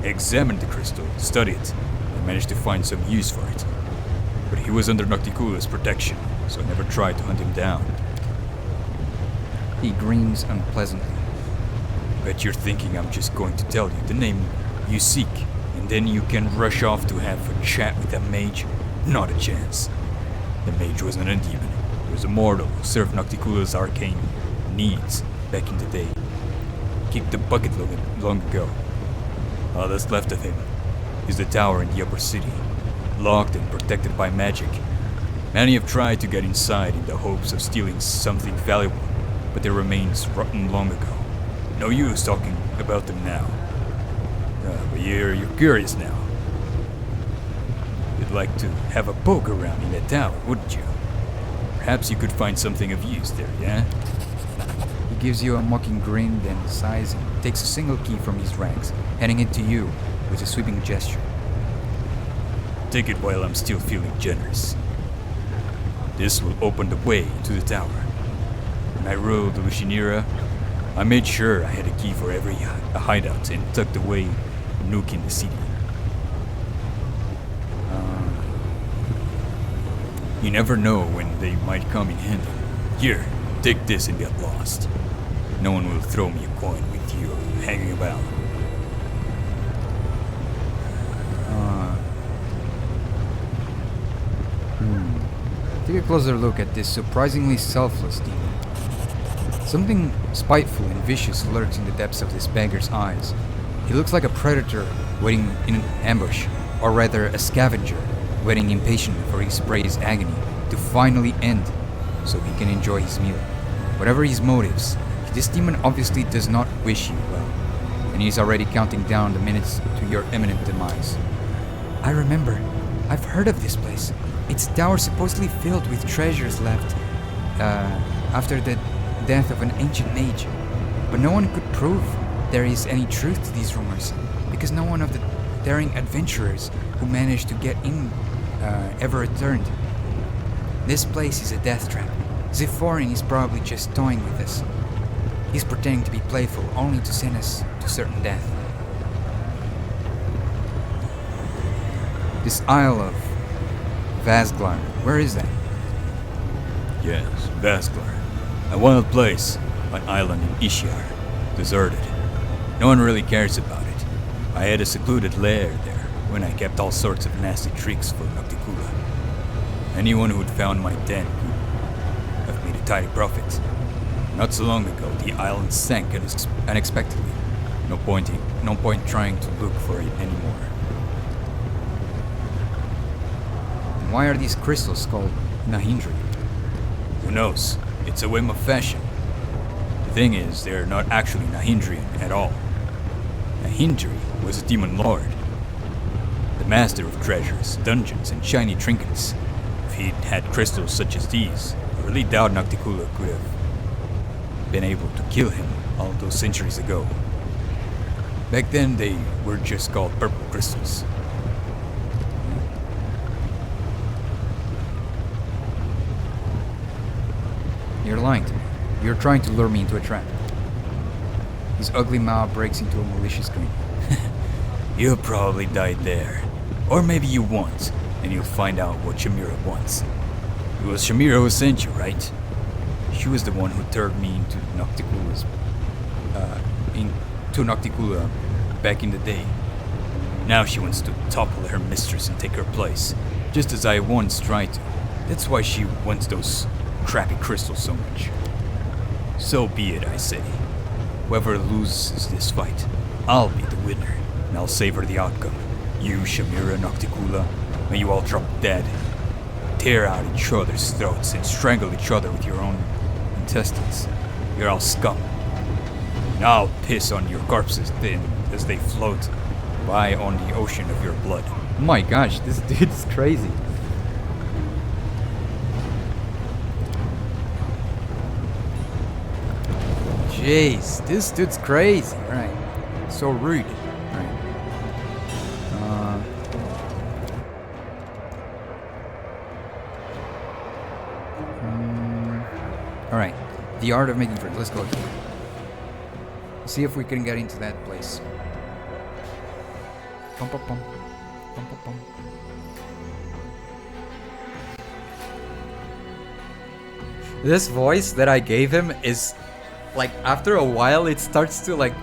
S2: examined the crystal, studied it, and managed to find some use for it. But he was under Nocticula's protection, so I never tried to hunt him down.
S1: He grins unpleasantly.
S2: Bet you're thinking I'm just going to tell you the name you seek, and then you can rush off to have a chat with that mage? Not a chance. The mage wasn't a demon. He was a mortal who served Nocticula's arcane needs back in the day. Kicked the bucket long ago. All that's left of him is the tower in the upper city, locked and protected by magic. Many have tried to get inside in the hopes of stealing something valuable, but their remains rotten long ago. No use talking about them now. But you're curious now. You'd like to have a poke around in that tower, wouldn't you? Perhaps you could find something of use there, yeah?
S1: He gives you a mocking grin, then sighs and takes a single key from his rags, handing it to you with a sweeping gesture.
S2: Take it while I'm still feeling generous. This will open the way into the tower. When I ruled the Lucinera, I made sure I had a key for every hideout and tucked away a nook in the city. You never know when they might come in handy. Here, take this and get lost. No one will throw me a coin with you hanging about.
S1: Take a closer look at this surprisingly selfless demon. Something spiteful and vicious lurks in the depths of this beggar's eyes. He looks like a predator waiting in an ambush, or rather a scavenger waiting impatiently for his prey's agony to finally end so he can enjoy his meal. Whatever his motives, this demon obviously does not wish you well, and he is already counting down the minutes to your imminent demise. I remember. I've heard of this place. Its tower supposedly filled with treasures left after the death of an ancient mage. But no one could prove there is any truth to these rumors, because no one of the daring adventurers who managed to get in ever returned. This place is a death trap. Zephorin is probably just toying with us. He's pretending to be playful only to send us to certain death. This Isle of Vasglar, where is that?
S2: Yes, Vasglar. A wild place, an island in Ishiar, deserted. No one really cares about it. I had a secluded lair there when I kept all sorts of nasty tricks for Nocticula. Anyone who had found my den could have made a tidy profit. Not so long ago, the island sank unexpectedly. No point trying to look for it anymore.
S1: Why are these crystals called Nahindri?
S2: Who knows? It's a whim of fashion. The thing is, they're not actually Nahindrian at all. Nahindri was a demon lord, the master of treasures, dungeons, and shiny trinkets. If he'd had crystals such as these, I really doubt Nocticula could have been able to kill him all those centuries ago. Back then, they were just called purple crystals.
S1: You're lying to me. You're trying to lure me into a trap. His ugly mouth breaks into a malicious grin.
S2: You'll probably die there. Or maybe you won't, and you'll find out what Shamira wants. It was Shamira who sent you, right? She was the one who turned me into Nocticula back in the day. Now she wants to topple her mistress and take her place, just as I once tried to. That's why she wants those crappy crystals so much. So be it, I say. Whoever loses this fight, I'll be the winner, and I'll savor the outcome. You, Shamira, Nocticula, may you all drop dead. Tear out each other's throats and strangle each other with your own intestines. You're all scum. And I'll piss on your corpses then as they float by on the ocean of your blood.
S1: My gosh, this dude's crazy. Jeez, this dude's crazy. Right. So rude. Right. The art of making friends. Let's go here. See if we can get into that place. Pum, pum, pum. Pum, pum, pum. This voice that I gave him is like, after a while it starts to like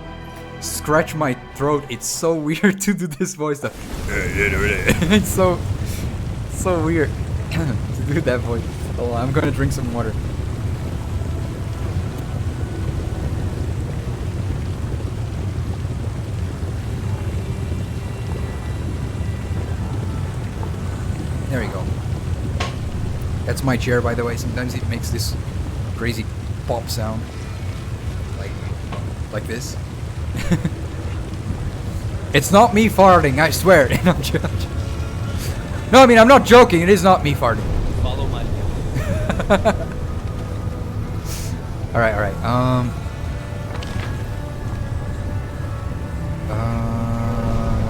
S1: scratch my throat. It's so weird to do this voice stuff. It's so weird to do that voice. Oh, I'm gonna drink some water. There we go. That's my chair, by the way. Sometimes it makes this crazy pop sound. Like this. It's not me farting, I swear. No, I mean, I'm not joking. It is not me farting.
S3: Follow my lead.
S1: Alright.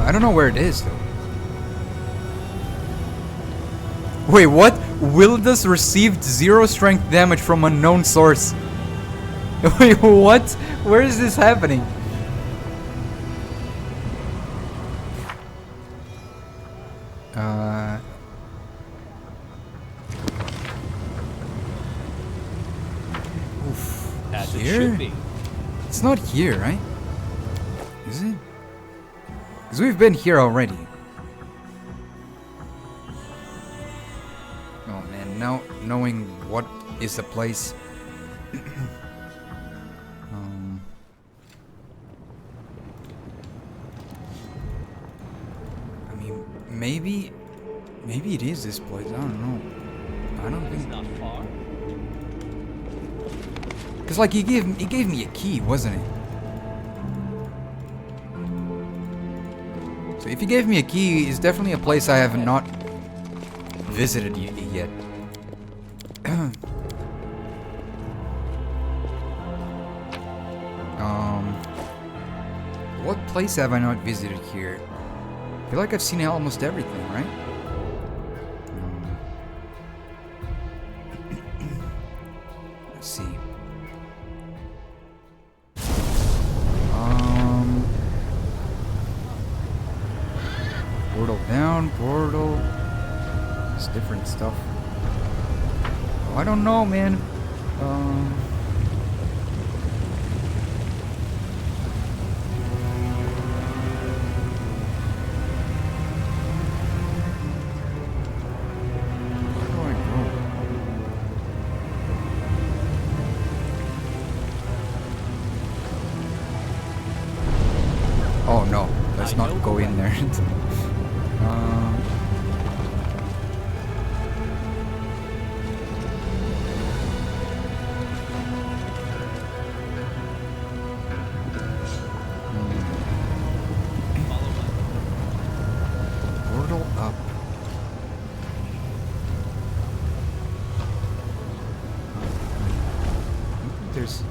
S1: I don't know where it is, though. Wait, what? Wildus received 0 strength damage from unknown source. Wait, what? Where is this happening? Oof.
S3: As it
S1: Here?
S3: should be.
S1: It's not here, right? Is it? Because we've been here already. Oh man, now knowing what is the place. I mean, maybe it is this place. I don't know. I don't
S3: It's
S1: think.
S3: not far.
S1: Cause like he gave me a key, wasn't it? So if he gave me a key, it's definitely a place I have not visited yet. What place have I not visited here? I feel like I've seen almost everything, right? Let's see. Portal down, portal. It's different stuff. Oh, I don't know, man. Where do I go? Oh no, let's not go in there. Portal up. There's.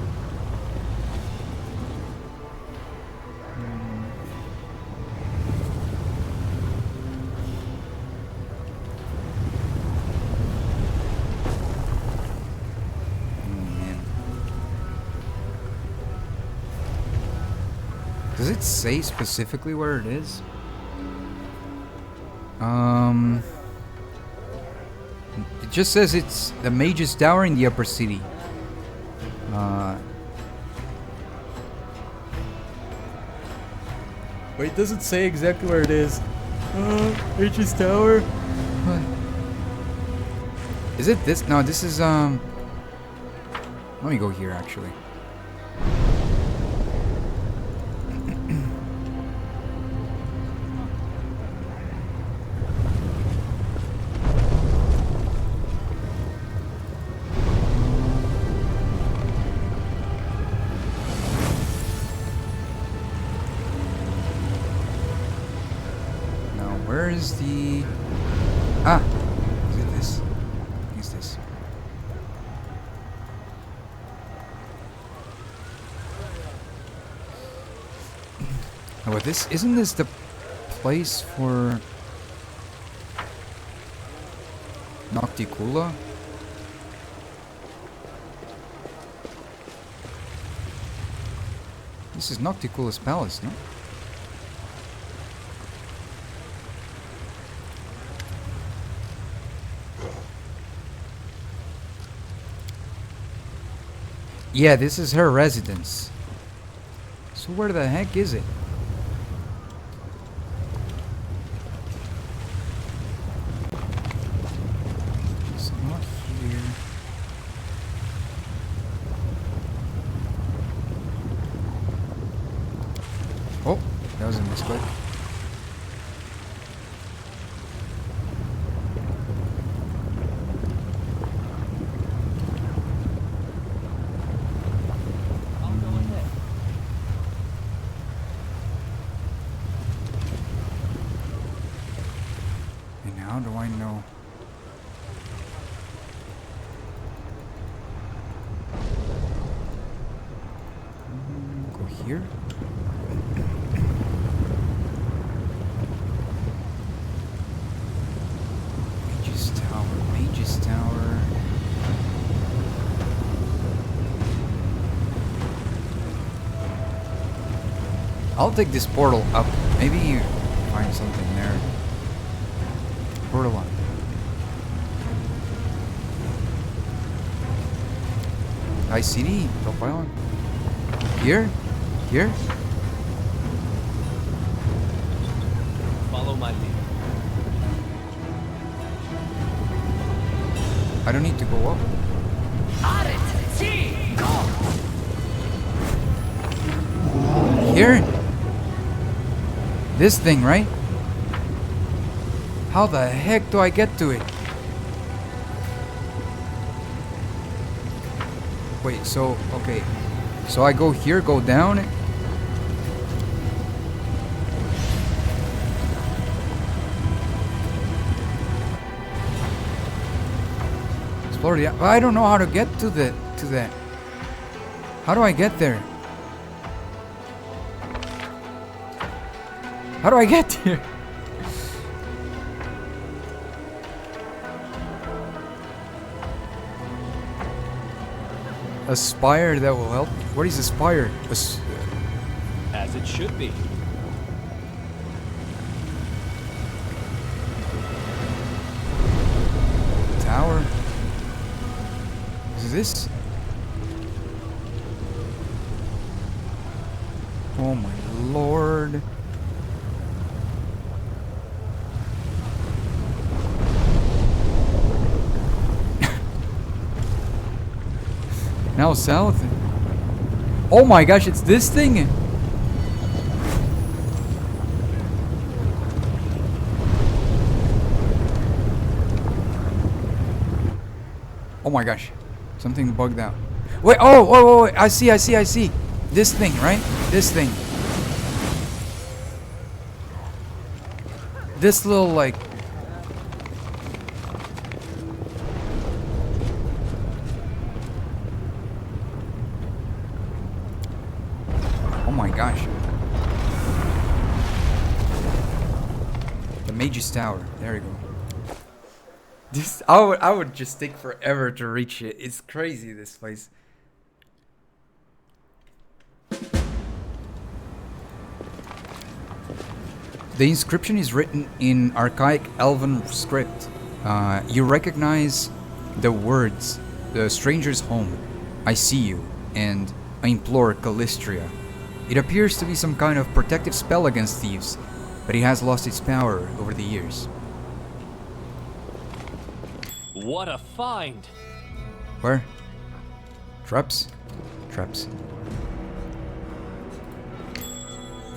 S1: Does it say specifically where it is? It just says it's the Mage's Tower in the Upper City. Wait, it doesn't say exactly where it is. Mage's Tower? What? Is it this? No, this is, let me go here, actually. Where is the... Ah! Is it this? Is this? Oh, but this... Isn't this the place for... Nocticula? This is Nocticula's palace, no? Yeah, this is her residence. So where the heck is it? It's not here. Oh, that was a misclick.
S3: I'll go ahead.
S1: And how do I know? Go here? Mage's Tower, Mage's Tower. I'll take this portal up. Maybe you find something there. Portal on. ICD, top island. Here? Here?
S3: Follow my lead.
S1: I don't need to go up. Here? This thing, right? How the heck do I get to it? Wait, so, okay. So I go here, go down. Explore the... I don't know how to get to that. How do I get there? How do I get here? A spire that will help me. What is a spire?
S3: As it should be.
S1: Tower? Is this? Oh my lord. Now south. Oh my gosh, it's this thing. Oh my gosh. Something bugged out. Wait, wait. I see. This thing, right? This thing. This little, like... Oh my gosh. The Mage's Tower. There you go. This I would just take forever to reach it. It's crazy, this place. The inscription is written in archaic elven script. You recognize the words, "The stranger's home, I see you, and I implore Calistria." It appears to be some kind of protective spell against thieves, but it has lost its power over the years.
S3: What a find!
S1: Where? Traps? Traps.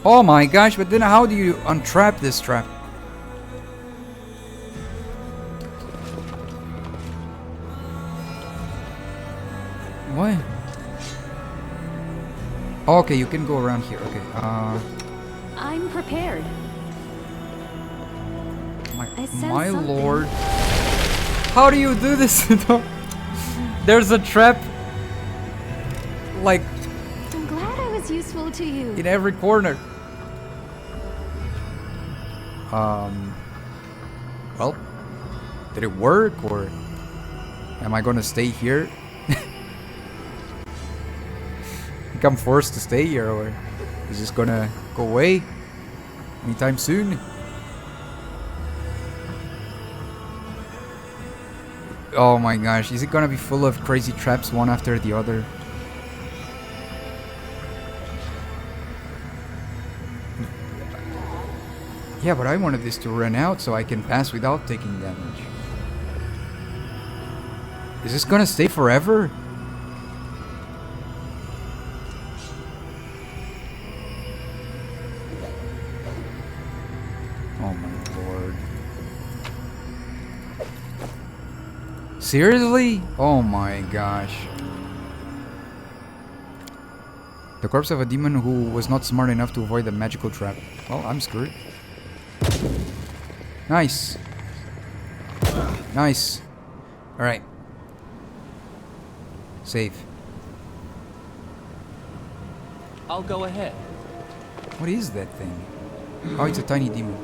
S1: Oh my gosh, but then how do you untrap this trap? What? Oh, okay, you can go around here. Okay,
S5: I'm prepared. I sense
S1: my
S5: something.
S1: lord. How do you do this? There's a trap like
S5: I'm glad I was useful to you.
S1: in every corner. Well, did it work, or am I gonna stay here? think I'm forced to stay here, or is this gonna go away anytime soon? Oh my gosh, is it gonna be full of crazy traps one after the other? Yeah, but I wanted this to run out so I can pass without taking damage. Is this gonna stay forever? Oh my lord. Seriously? Oh my gosh. The corpse of a demon who was not smart enough to avoid the magical trap. Well, I'm screwed. Nice. Nice. Alright. Save.
S3: I'll go ahead.
S1: What is that thing? Oh, it's a tiny demon.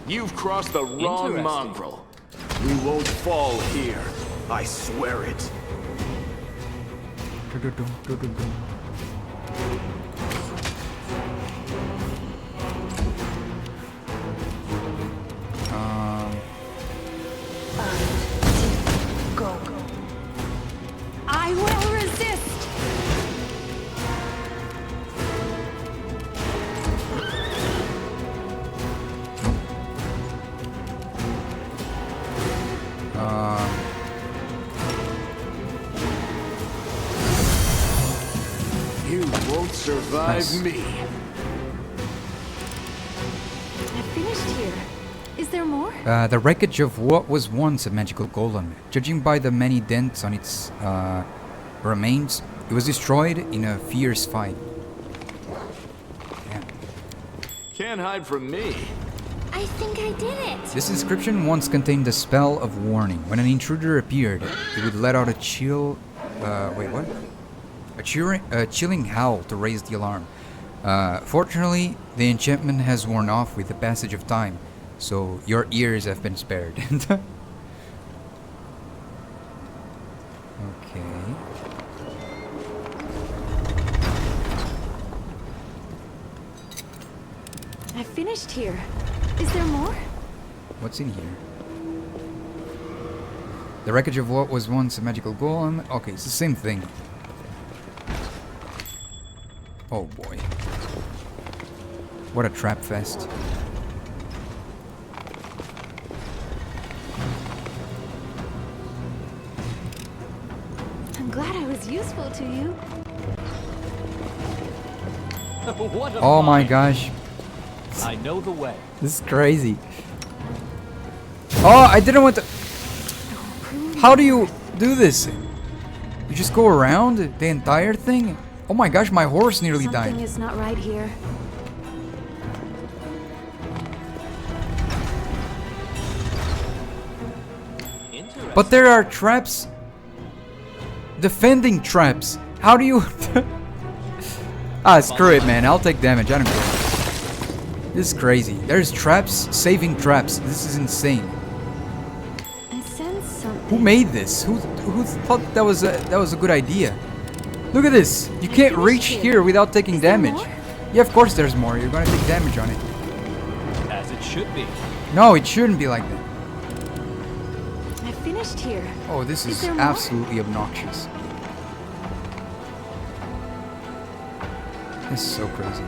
S6: You've crossed the wrong
S3: Interesting.
S6: mongrel. We won't fall here. I swear it.
S5: Go. I will resist.
S6: You won't survive
S1: Nice.
S6: me.
S5: I finished here. Is there more?
S1: The wreckage of what was once a magical golem. Judging by the many dents on its remains, it was destroyed in a fierce fight. Yeah.
S6: Can't hide from me.
S5: I think I did it.
S1: This inscription once contained a spell of warning. When an intruder appeared, it would let out a chill... wait, what? A chilling howl to raise the alarm. Fortunately, the enchantment has worn off with the passage of time, so your ears have been spared. Okay.
S5: I finished here. Is there more?
S1: What's in here? The wreckage of what was once a magical golem. Okay, it's the same thing. Oh boy. What a trap fest.
S5: I'm glad I was useful to you.
S3: What a
S1: Oh my
S3: find.
S1: gosh.
S3: I know the way.
S1: This is crazy. Oh, I didn't want to... How do you do this? You just go around the entire thing? Oh my gosh, my horse nearly
S5: Something
S1: died.
S5: is not right here.
S3: Interesting.
S1: But there are traps. Defending traps. How do you... screw it, man. I'll take damage. I don't care. This is crazy. There's traps saving traps. This is insane.
S5: I sense something.
S1: Who made this? Who thought that was a good idea? Look at this. You can't reach here without taking
S5: Is there
S1: damage.
S5: more?
S1: Yeah, of course there's more. You're gonna take damage on it.
S3: As it should be.
S1: No, it shouldn't be like that.
S5: I finished here.
S1: Oh, this
S5: Is
S1: is
S5: there more?
S1: absolutely obnoxious. This is so crazy.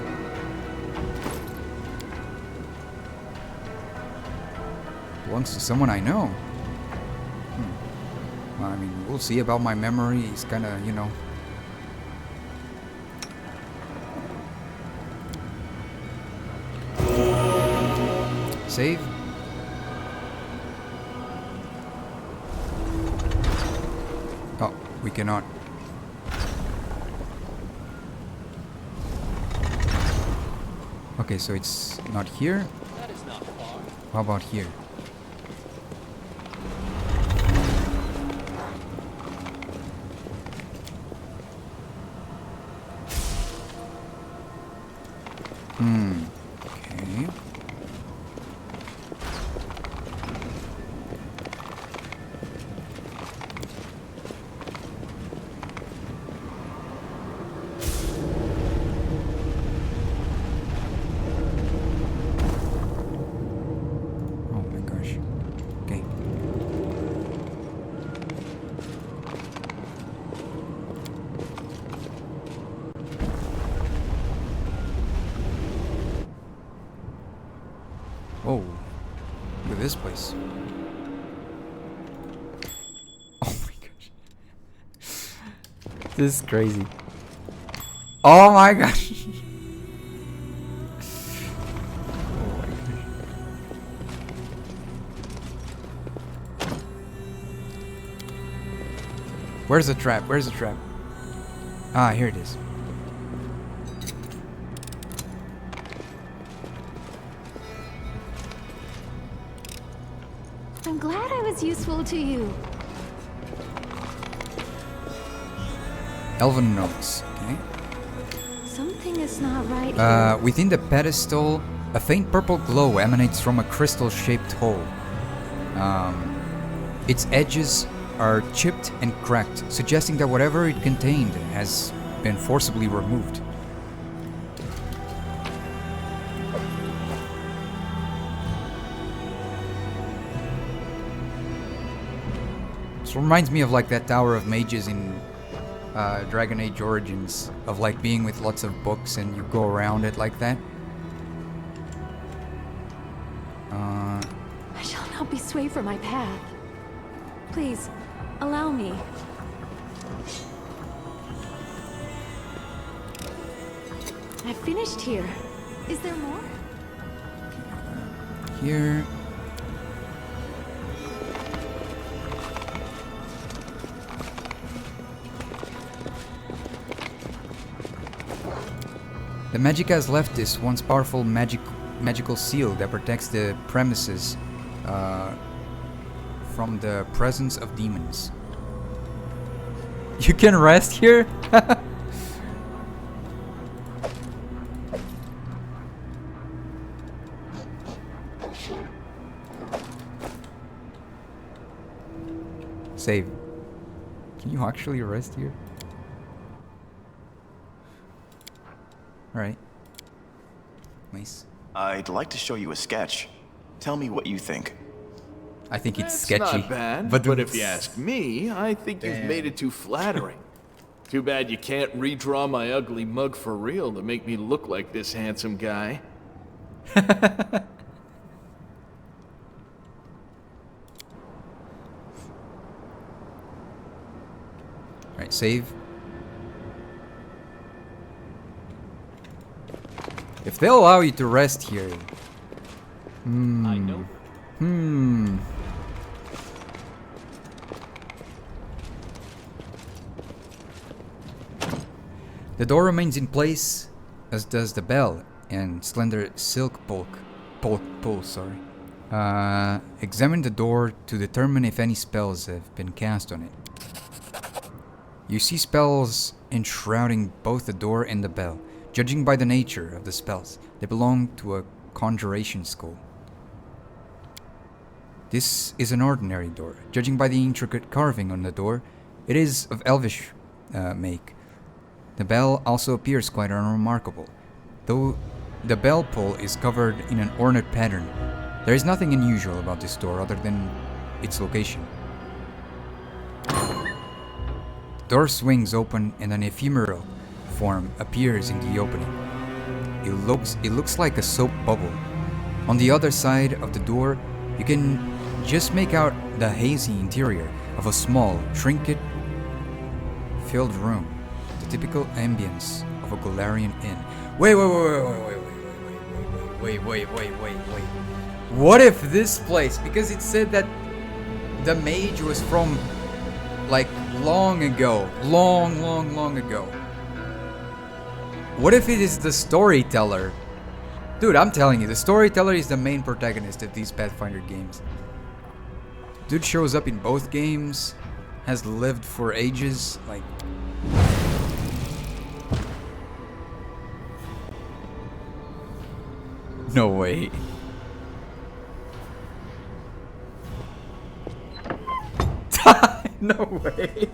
S1: Belongs to someone I know. Well, I mean, we'll see about my memory. He's kind of, you know. Save. Oh, we cannot. Okay, so it's not here.
S3: That is not far.
S1: How about here? Okay. Oh, look at this place. Oh my gosh. This is crazy. Oh my gosh. Oh my gosh. Where's the trap? Where's the trap? Ah, here it is.
S5: I'm glad I was useful to you.
S1: Elven notes. Okay.
S5: Something is not right here.
S1: Within the pedestal, a faint purple glow emanates from a crystal-shaped hole. Its edges are chipped and cracked, suggesting that whatever it contained has been forcibly removed. This reminds me of like that Tower of Mages in Dragon Age Origins, of like being with lots of books and you go around it like that.
S5: I shall not be swayed from my path. Please, allow me. I've finished here. Is there more?
S1: Here. The magic has left this once powerful magical seal that protects the premises from the presence of demons. You can rest here? Save. Can you actually rest here? Alright. Nice.
S7: I'd like to show you a sketch. Tell me what you think.
S1: I think it's
S6: That's
S1: sketchy.
S6: not bad,
S1: but
S6: but if you ask me, I think you've made it too flattering. Too bad you can't redraw my ugly mug for real to make me look like this handsome guy.
S1: Alright, save. If they'll allow you to rest here.
S3: I know.
S1: The door remains in place, as does the bell and slender silk pull. Examine the door to determine if any spells have been cast on it. You see spells enshrouding both the door and the bell. Judging by the nature of the spells, they belong to a conjuration school. This is an ordinary door. Judging by the intricate carving on the door, it is of elvish make. The bell also appears quite unremarkable. Though the bell pull is covered in an ornate pattern, there is nothing unusual about this door other than its location. The door swings open and an ephemeral form appears in the opening. It looks like a soap bubble. On the other side of the door, you can just make out the hazy interior of a small, trinket-filled room. The typical ambience of a Golarion inn. Wait. What if this place, because it said that the mage was from like long ago, long ago. What if it is the storyteller? Dude, I'm telling you, the storyteller is the main protagonist of these Pathfinder games. Dude shows up in both games, has lived for ages, like... No way. No way.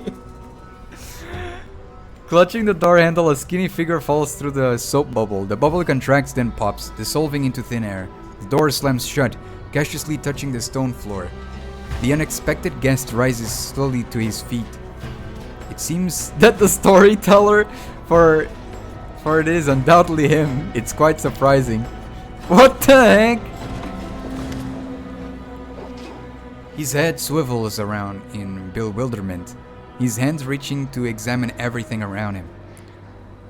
S1: Clutching the door handle, a skinny figure falls through the soap bubble. The bubble contracts, then pops, dissolving into thin air. The door slams shut, cautiously touching the stone floor. The unexpected guest rises slowly to his feet. It seems that the storyteller, for it is undoubtedly him. It's quite surprising. What the heck? His head swivels around in bewilderment, his hands reaching to examine everything around him.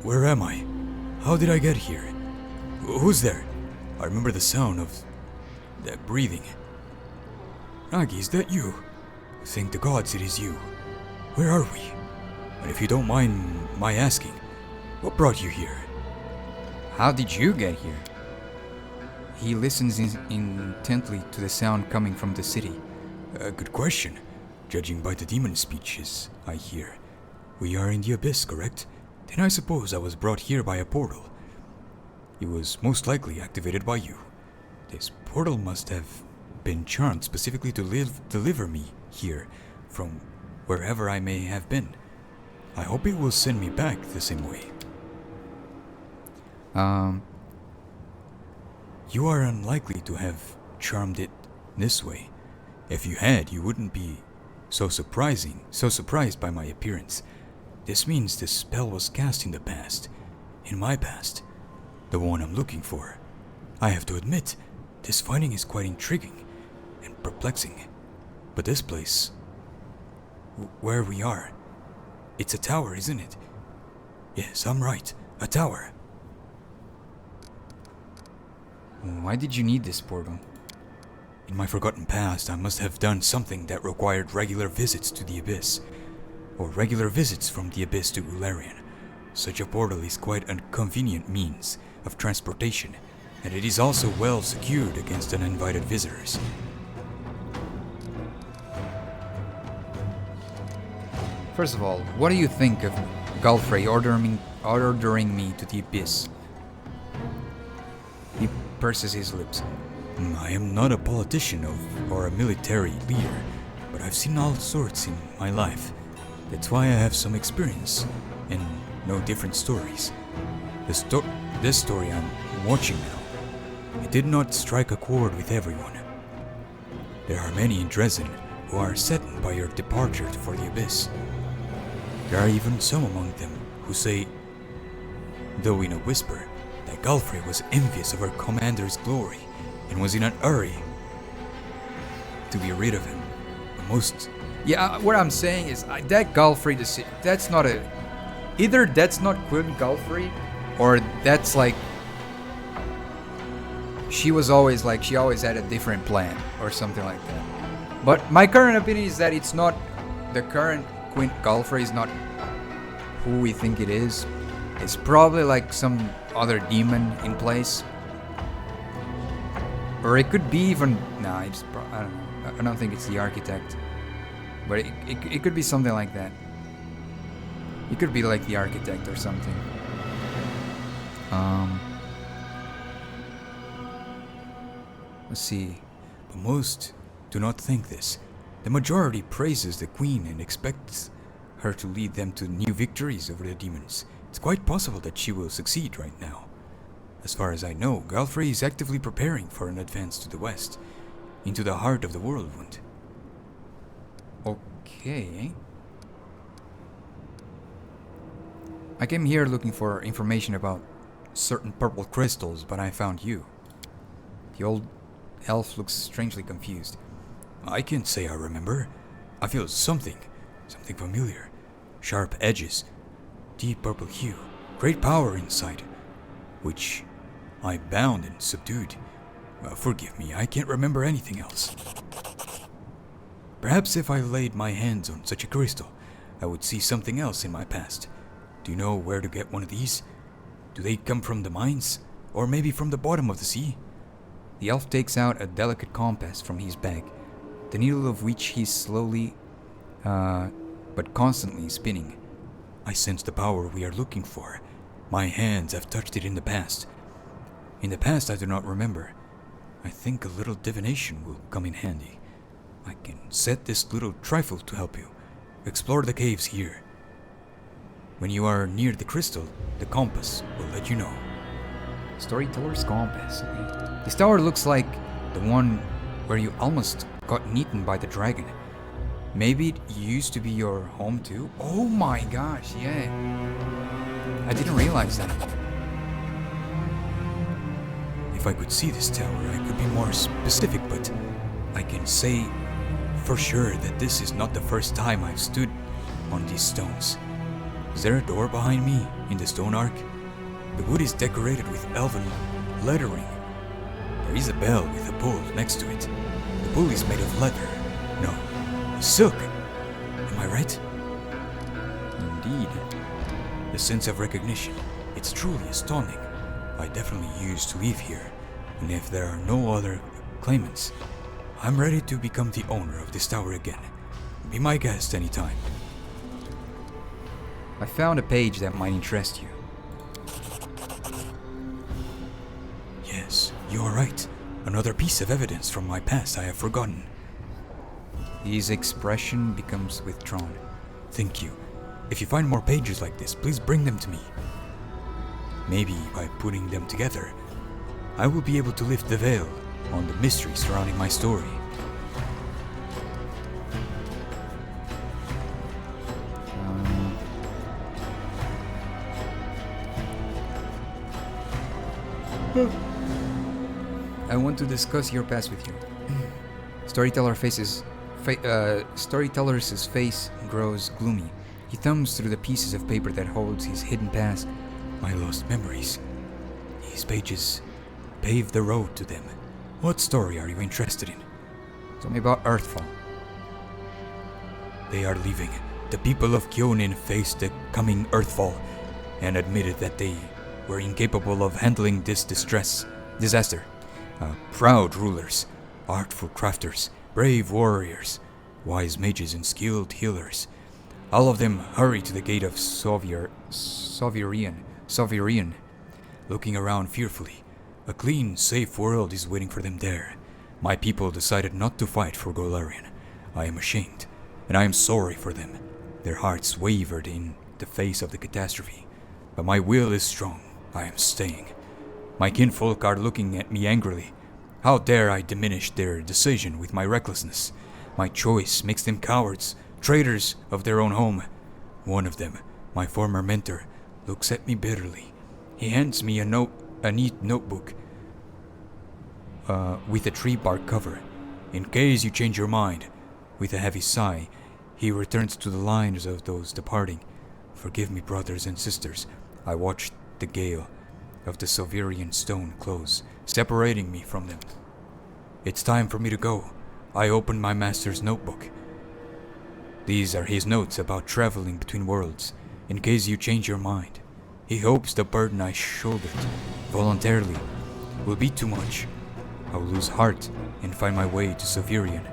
S2: Where am I? How did I get here? Who's there? I remember the sound of that breathing. Nagi, is that you? Thank the gods it is you. Where are we? And if you don't mind my asking, what brought you here?
S1: How did you get here? He listens intently to the sound coming from the city.
S2: Good question. Judging by the demon speeches I hear, we are in the abyss, correct? Then I suppose I was brought here by a portal. It was most likely activated by you. This portal must have been charmed specifically to deliver me here from wherever I may have been. I hope it will send me back the same way. You are unlikely to have charmed it this way. If you had, you wouldn't be so surprised by my appearance. This means the spell was cast in the past. In my past. The one I'm looking for. I have to admit, this finding is quite intriguing and perplexing. But this place, where we are, it's a tower, isn't it? Yes, I'm right. A tower.
S1: Why did you need this portal?
S2: In my forgotten past, I must have done something that required regular visits to the Abyss, or regular visits from the Abyss to Golarion. Such a portal is quite a convenient means of transportation, and it is also well secured against uninvited visitors.
S1: First of all, what do you think of Galfrey ordering me to the Abyss? He purses his lips.
S2: I am not a politician or a military leader, but I've seen all sorts in my life. That's why I have some experience and know different stories. This story I'm watching now, it did not strike a chord with everyone. There are many in Dresden who are saddened by your departure for the Abyss. There are even some among them who say, though in a whisper, that Galfrey was envious of her commander's glory and was in a hurry to be rid of him. But most...
S1: Yeah, what I'm saying is that Galfrey, that's not a... Either that's not Queen Galfrey, or that's like... She always had a different plan, or something like that. But my current opinion is that it's not... The current Queen Galfrey is not who we think it is. It's probably like some other demon in place. Or it could be even... Nah, I don't know. I don't think it's the architect. But it could be something like that. It could be like the architect or something. Let's see.
S2: But most do not think this. The majority praises the queen and expects her to lead them to new victories over the demons. It's quite possible that she will succeed right now. As far as I know, Galfrey is actively preparing for an advance to the west, into the heart of the Worldwound.
S1: Okay. I came here looking for information about certain purple crystals, but I found you. The old elf looks strangely confused.
S2: I can't say I remember. I feel something familiar. Sharp edges, deep purple hue, great power inside, which I bound and subdued. Forgive me, I can't remember anything else. Perhaps if I laid my hands on such a crystal, I would see something else in my past. Do you know where to get one of these? Do they come from the mines? Or maybe from the bottom of the sea?
S1: The elf takes out a delicate compass from his bag, the needle of which he's slowly, but constantly spinning.
S2: I sense the power we are looking for. My hands have touched it in the past. In the past I do not remember. I think a little divination will come in handy. I can set this little trifle to help you. Explore the caves here. When you are near the crystal, the compass will let you know.
S1: Storyteller's compass. This tower looks like the one where you almost got eaten by the dragon. Maybe it used to be your home too? Oh my gosh, yeah. I didn't realize that.
S2: If I could see this tower, I could be more specific, but I can say for sure that this is not the first time I've stood on these stones. Is there a door behind me in the stone arc? The wood is decorated with elven lettering. There is a bell with a bull next to it. The bull is made of leather. No, silk. Am I right? Indeed. The sense of recognition. It's truly stunning. I definitely used to live here, and if there are no other claimants, I'm ready to become the owner of this tower again. Be my guest anytime.
S1: I found a page that might interest you.
S2: Yes, you are right. Another piece of evidence from my past I have forgotten.
S1: His expression becomes withdrawn.
S2: Thank you. If you find more pages like this, please bring them to me. Maybe by putting them together, I will be able to lift the veil on the mystery surrounding my story.
S1: I want to discuss your past with you. Storyteller's face grows gloomy. He thumbs through the pieces of paper that holds his hidden past.
S2: My lost memories. These pages pave the road to them. What story are you interested in?
S1: Tell me about Earthfall.
S2: They are leaving. The people of Kyonin faced the coming Earthfall and admitted that they were incapable of handling this disaster. Proud rulers, artful crafters, brave warriors, wise mages and skilled healers. All of them hurry to the gate of Sovereign, looking around fearfully. A clean, safe world is waiting for them there. My people decided not to fight for Golarion. I am ashamed, and I am sorry for them. Their hearts wavered in the face of the catastrophe. But my will is strong. I am staying. My kinfolk are looking at me angrily. How dare I diminish their decision with my recklessness? My choice makes them cowards, traitors of their own home. One of them, my former mentor, looks at me bitterly. He hands me a neat notebook with a tree bark cover. In case you change your mind. With a heavy sigh, he returns to the lines of those departing. Forgive me, brothers and sisters. I watched the gale of the Silverian stone close, separating me from them. It's time for me to go. I opened my master's notebook. These are his notes about traveling between worlds, in case you change your mind. He hopes the burden I shouldered voluntarily will be too much. I will lose heart and find my way to Silverian.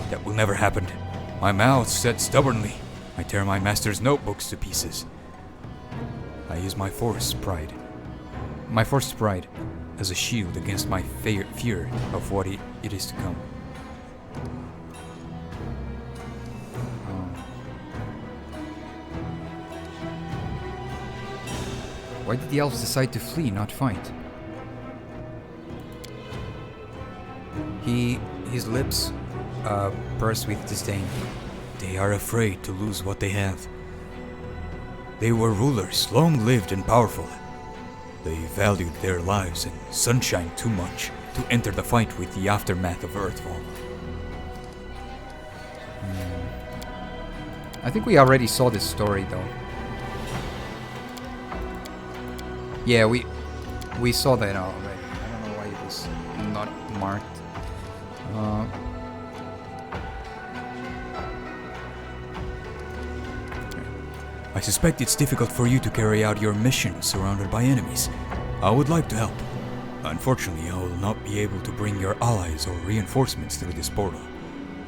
S2: That will never happen. My mouth set stubbornly. I tear my master's notebooks to pieces. I use my forced pride as a shield against my fear of what it is to come.
S1: Why did the elves decide to flee, not fight? His lips burst with disdain.
S2: They are afraid to lose what they have. They were rulers, long-lived and powerful. They valued their lives and sunshine too much to enter the fight with the aftermath of Earthfall.
S1: I think we already saw this story, though. Yeah, we saw that already. I don't know why it was not marked.
S2: I suspect it's difficult for you to carry out your mission surrounded by enemies. I would like to help. Unfortunately, I will not be able to bring your allies or reinforcements through this portal.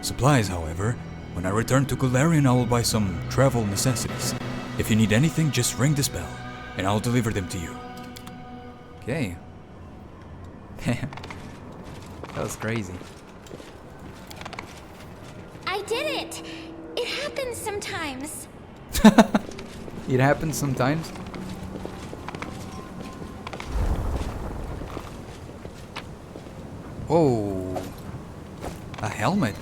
S2: Supplies, however, when I return to Golarion, I will buy some travel necessities. If you need anything, just ring this bell, and I'll deliver them to you.
S1: Okay. That was crazy.
S8: I did it! It happens sometimes.
S1: It happens sometimes. Oh, a helmet.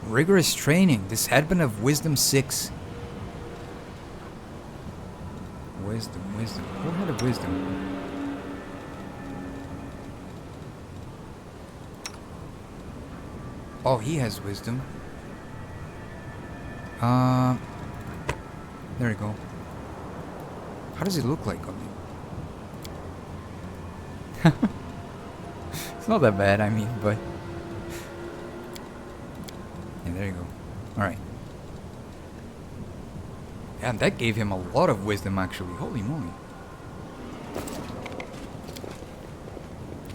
S1: Rigorous training. This headband of Wisdom 6. Wisdom. Who had a wisdom? Oh, he has wisdom. There you go. How does it look like on you? It's not that bad, I mean, but... Yeah, there you go. Alright. Yeah, that gave him a lot of wisdom, actually. Holy moly.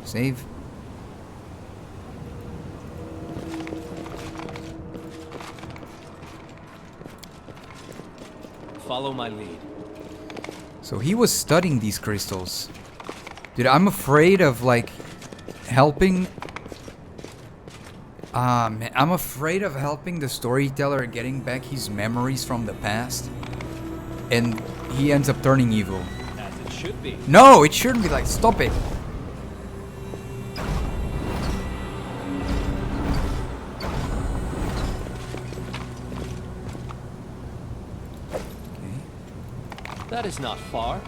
S1: Save.
S3: Follow my lead.
S1: So he was studying these crystals. Dude, I'm afraid of, like, helping... man, I'm afraid of helping the storyteller getting back his memories from the past. And he ends up turning evil.
S3: As it should be.
S1: No, it shouldn't be like, stop it.
S3: That is not far.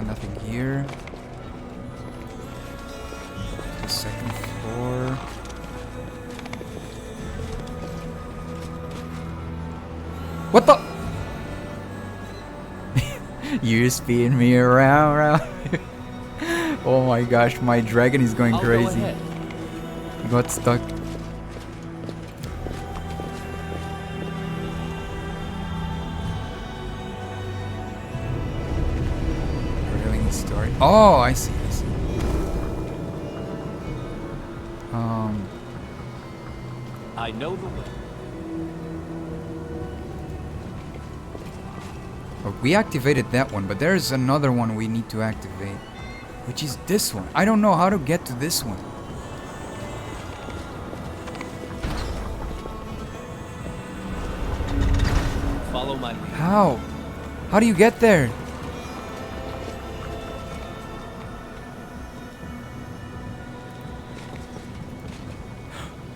S1: Nothing here. The second floor. What the? You spin me around. Oh my gosh, my dragon is going
S3: I'll go
S1: crazy.
S3: ahead.
S1: He got stuck. Story. Oh, I see. I see.
S3: I know the way.
S1: Oh, we activated that one, but there's another one we need to activate, which is this one. I don't know how to get to this one.
S3: Follow my lead.
S1: How? How do you get there?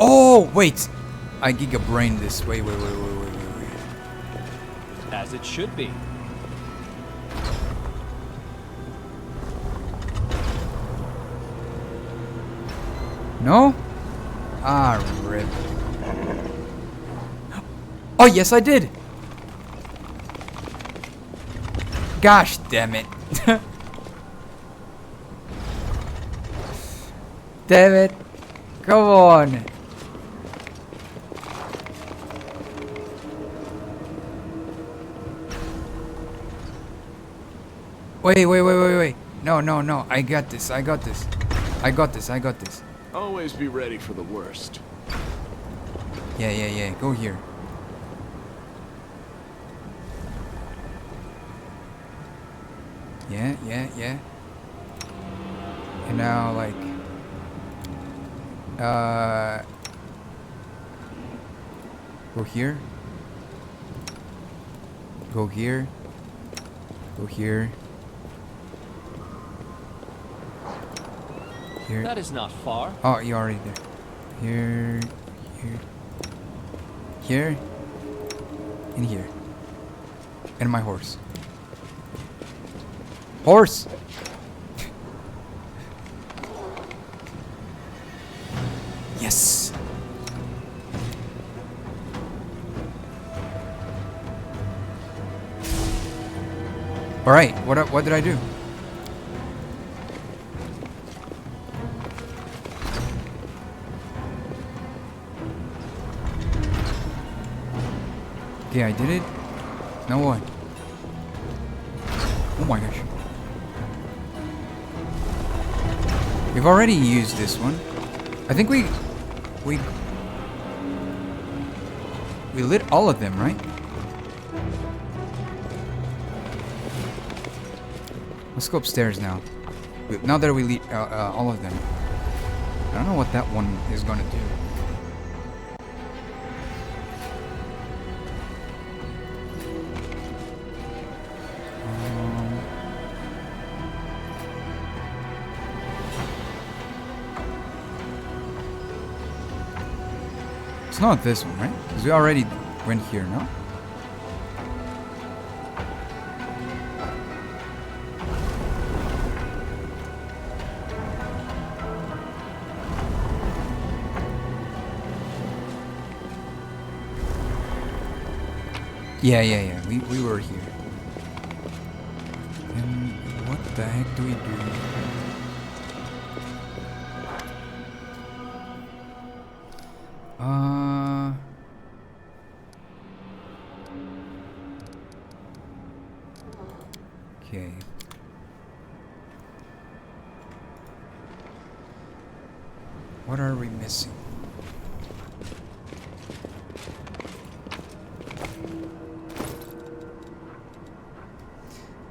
S1: Oh, wait. I giga brain this. Wait.
S3: As it should be.
S1: No? Ah, rip. Oh, yes, I did. Gosh damn it. Damn it. Come on. Wait. No. I got this.
S6: Always be ready for the worst.
S1: Yeah. Go here. Yeah. And now, like... Go here. Go here. Here.
S3: That is not far.
S1: Oh, you're already there. Here. And here. And my horse. Horse! Yes! Alright, what did I do? Okay, I did it. Now what? Oh my gosh. We've already used this one. I think we lit all of them, right? Let's go upstairs now. Now that we lit all of them. I don't know what that one is gonna do. It's not this one, right? Because we already went here, no? Yeah. We were here. And what the heck do we do? Okay. What are we missing?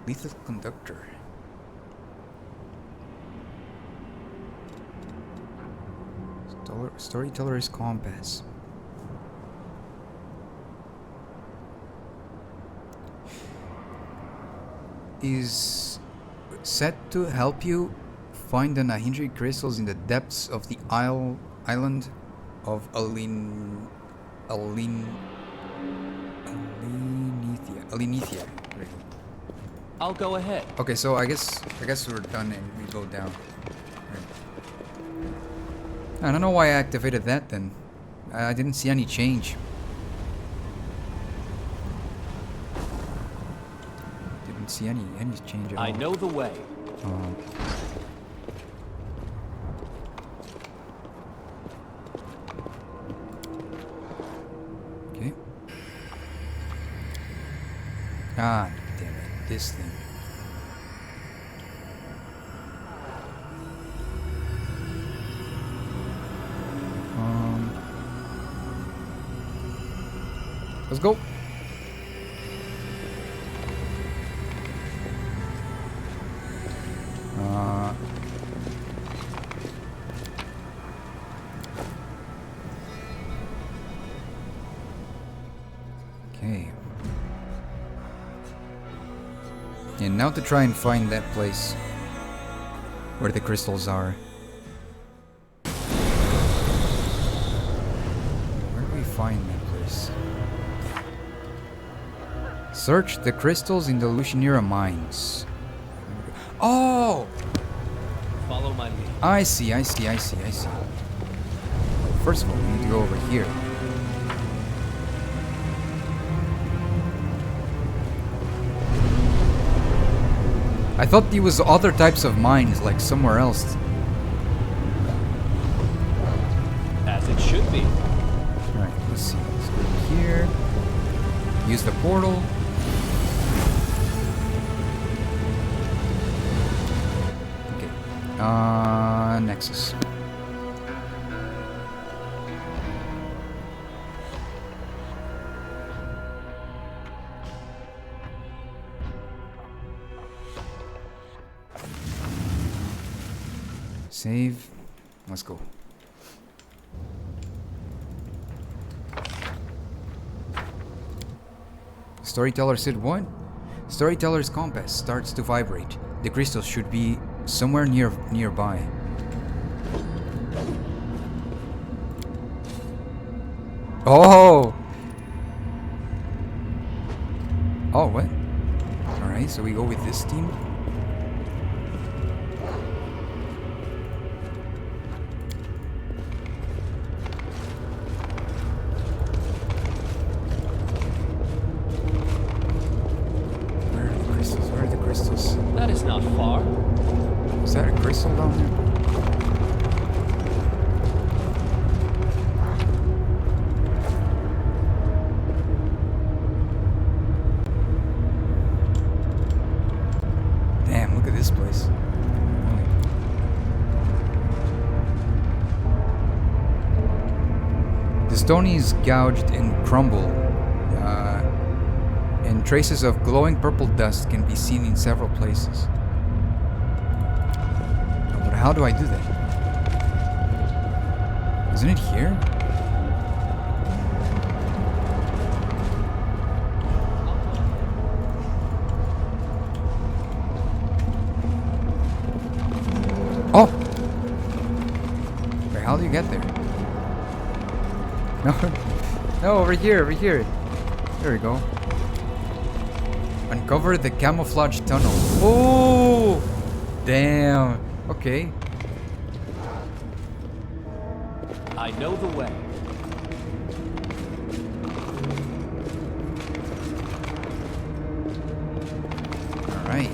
S1: Lethal conductor. Storyteller's compass. Is set to help you find the Nahindri crystals in the depths of the island of Alinithia.
S3: I'll go ahead.
S1: Okay, so I guess we're done and we go down. Right. I don't know why I activated that then. I didn't see any change. Didn't see any change at all.
S3: I know the way.
S1: Okay. Ah, damn it. This thing. Let's go. Okay. And now to try and find that place where the crystals are. Where do we find that place? Search the crystals in the Lucinera mines. Oh!
S3: Follow my lead.
S1: I see. First of all, we need to go over here. I thought there was other types of mines, like somewhere else.
S3: As it should be.
S1: Alright, let's see. Let's go here. Use the portal. Okay. Nexus. Save. Let's go. Storyteller said what? Storyteller's compass starts to vibrate. The crystals should be somewhere nearby. Oh! Oh, what? Alright, so we go with this team. Where are the crystals?
S3: That is not far.
S1: Is that a crystal down there? Damn, look at this place. The stone is gouged and crumbled, and traces of glowing purple dust can be seen in several places. Oh, but how do I do that? Isn't it here? Oh! Wait, how do you get there? No, no, over here. There we go. Uncover the camouflage tunnel. Oh! Damn. Okay.
S3: I know the way.
S1: Right.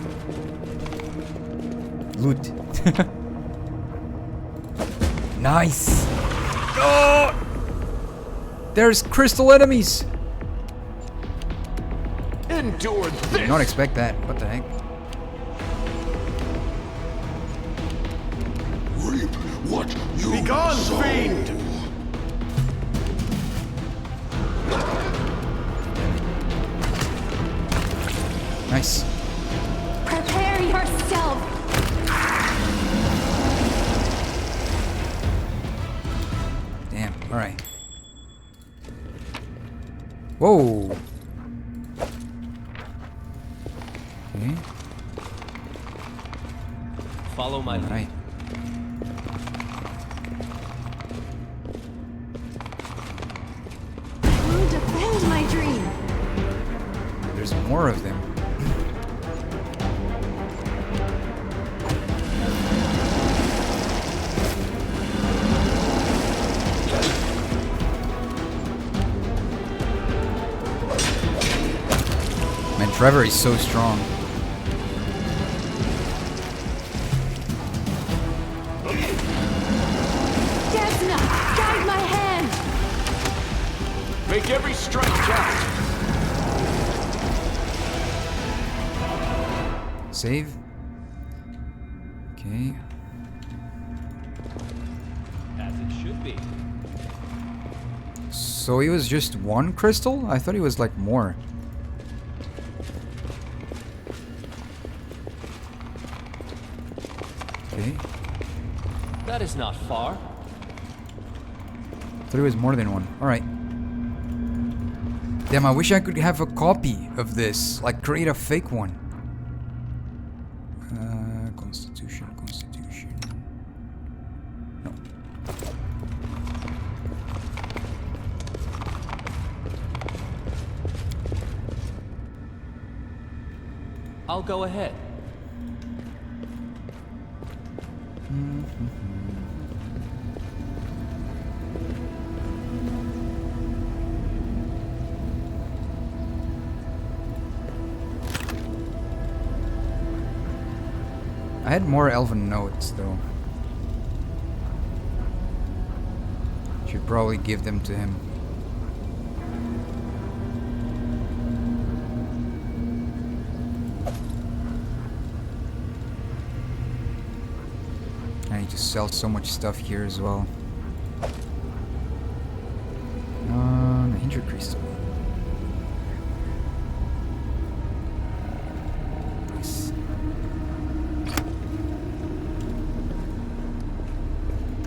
S1: Loot. Nice. Oh! There's crystal enemies.
S6: Endure
S1: Did
S6: this!
S1: not expect that. What the heck?
S9: Reap what you
S6: Begone,
S9: sow.
S6: fiend!
S1: Nice.
S5: Prepare yourself.
S1: Damn. All right. Whoa. Okay.
S3: Follow my lead.
S1: Right.
S5: You defend my dream.
S1: There's more of them. Man, Trevor is so strong.
S5: Desna, guide my hand.
S6: Make every strike count!
S1: Save. Okay.
S3: As it should be.
S1: So it was just one crystal? I thought it was like more. Okay.
S3: That is not far.
S1: Thought it was more than one. Alright. Damn, I wish I could have a copy of this. Like, create a fake one. Constitution. No.
S3: I'll go ahead.
S1: I had more elven notes, though. Should probably give them to him. I need to sell so much stuff here as well. Danger crystal. Nice.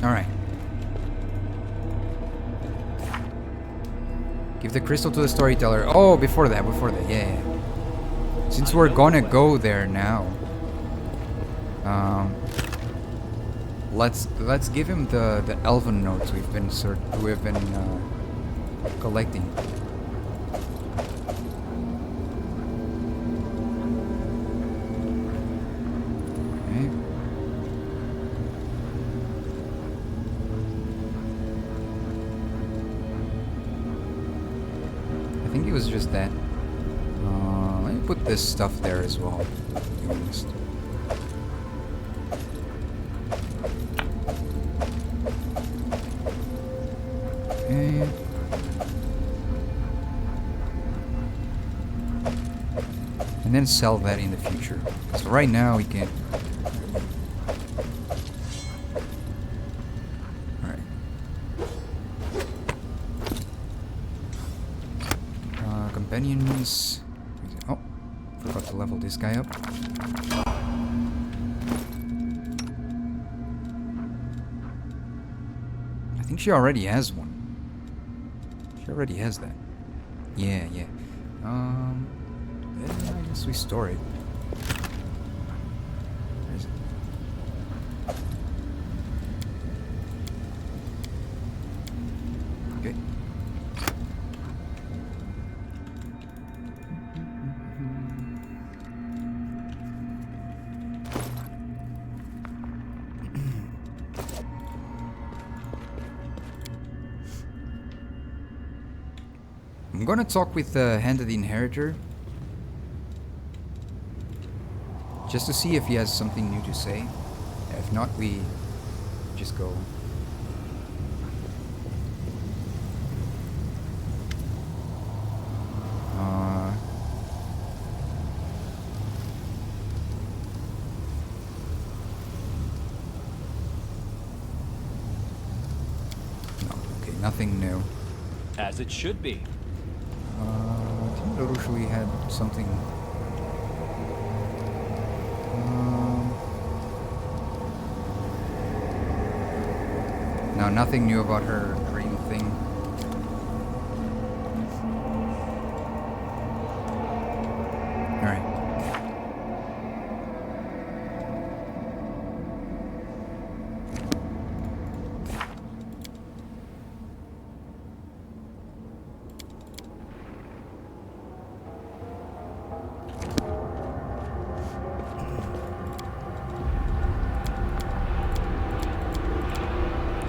S1: Alright. Give the crystal to the storyteller. Oh, before that, yeah. Since we're gonna go there now, let's give him the elven notes we've been collecting. Okay. I think it was just that. Let me put this stuff there as well, to be honest. Okay. And then sell that in the future. So right now we can't. Alright. Companions. Oh, forgot to level this guy up. I think she already has one. She already has that. Yeah. Then I guess we store it. Where is it? Okay. I'm gonna talk with Hand of the Inheritor. just to see if he has something new to say. If not, we just go. No, okay, nothing new.
S3: As it should be.
S1: I think Larushuli had something. No, nothing new about her dream thing. Alright.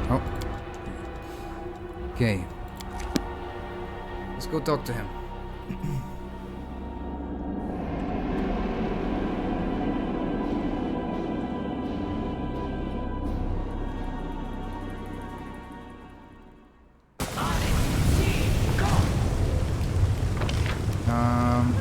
S1: Oh. Okay. Let's go talk to him. Um.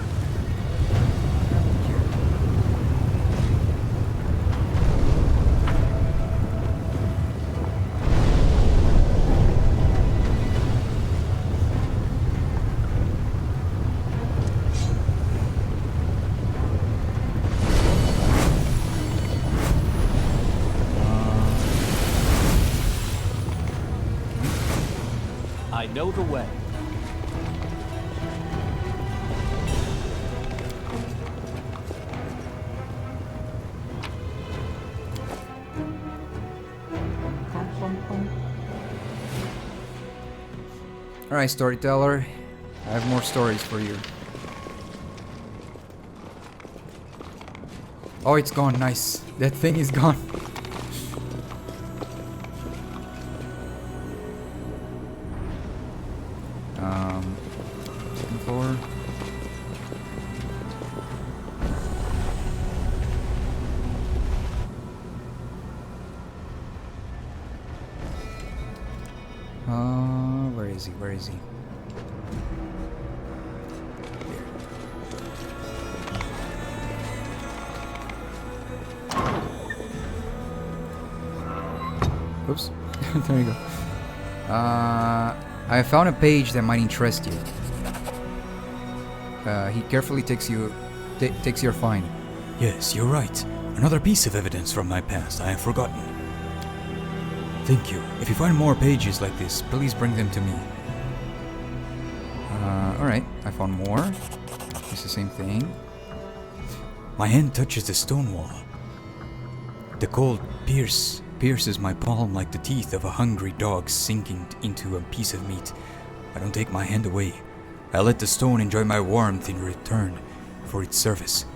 S3: I know the way.
S1: Alright, storyteller. I have more stories for you. Oh, it's gone. Nice. That thing is gone. Second floor. Where is he? Where is he? Oops. There you go. I found a page that might interest you. He carefully takes your find.
S2: Yes, you're right. Another piece of evidence from my past I have forgotten. Thank you. If you find more pages like this,
S1: Please bring them to me. Alright, I found more. It's the same thing.
S2: my hand touches the stone wall. The cold pierces my palm like the teeth of a hungry dog sinking into a piece of meat. I don't take my hand away. I let the stone enjoy my warmth in return for its service.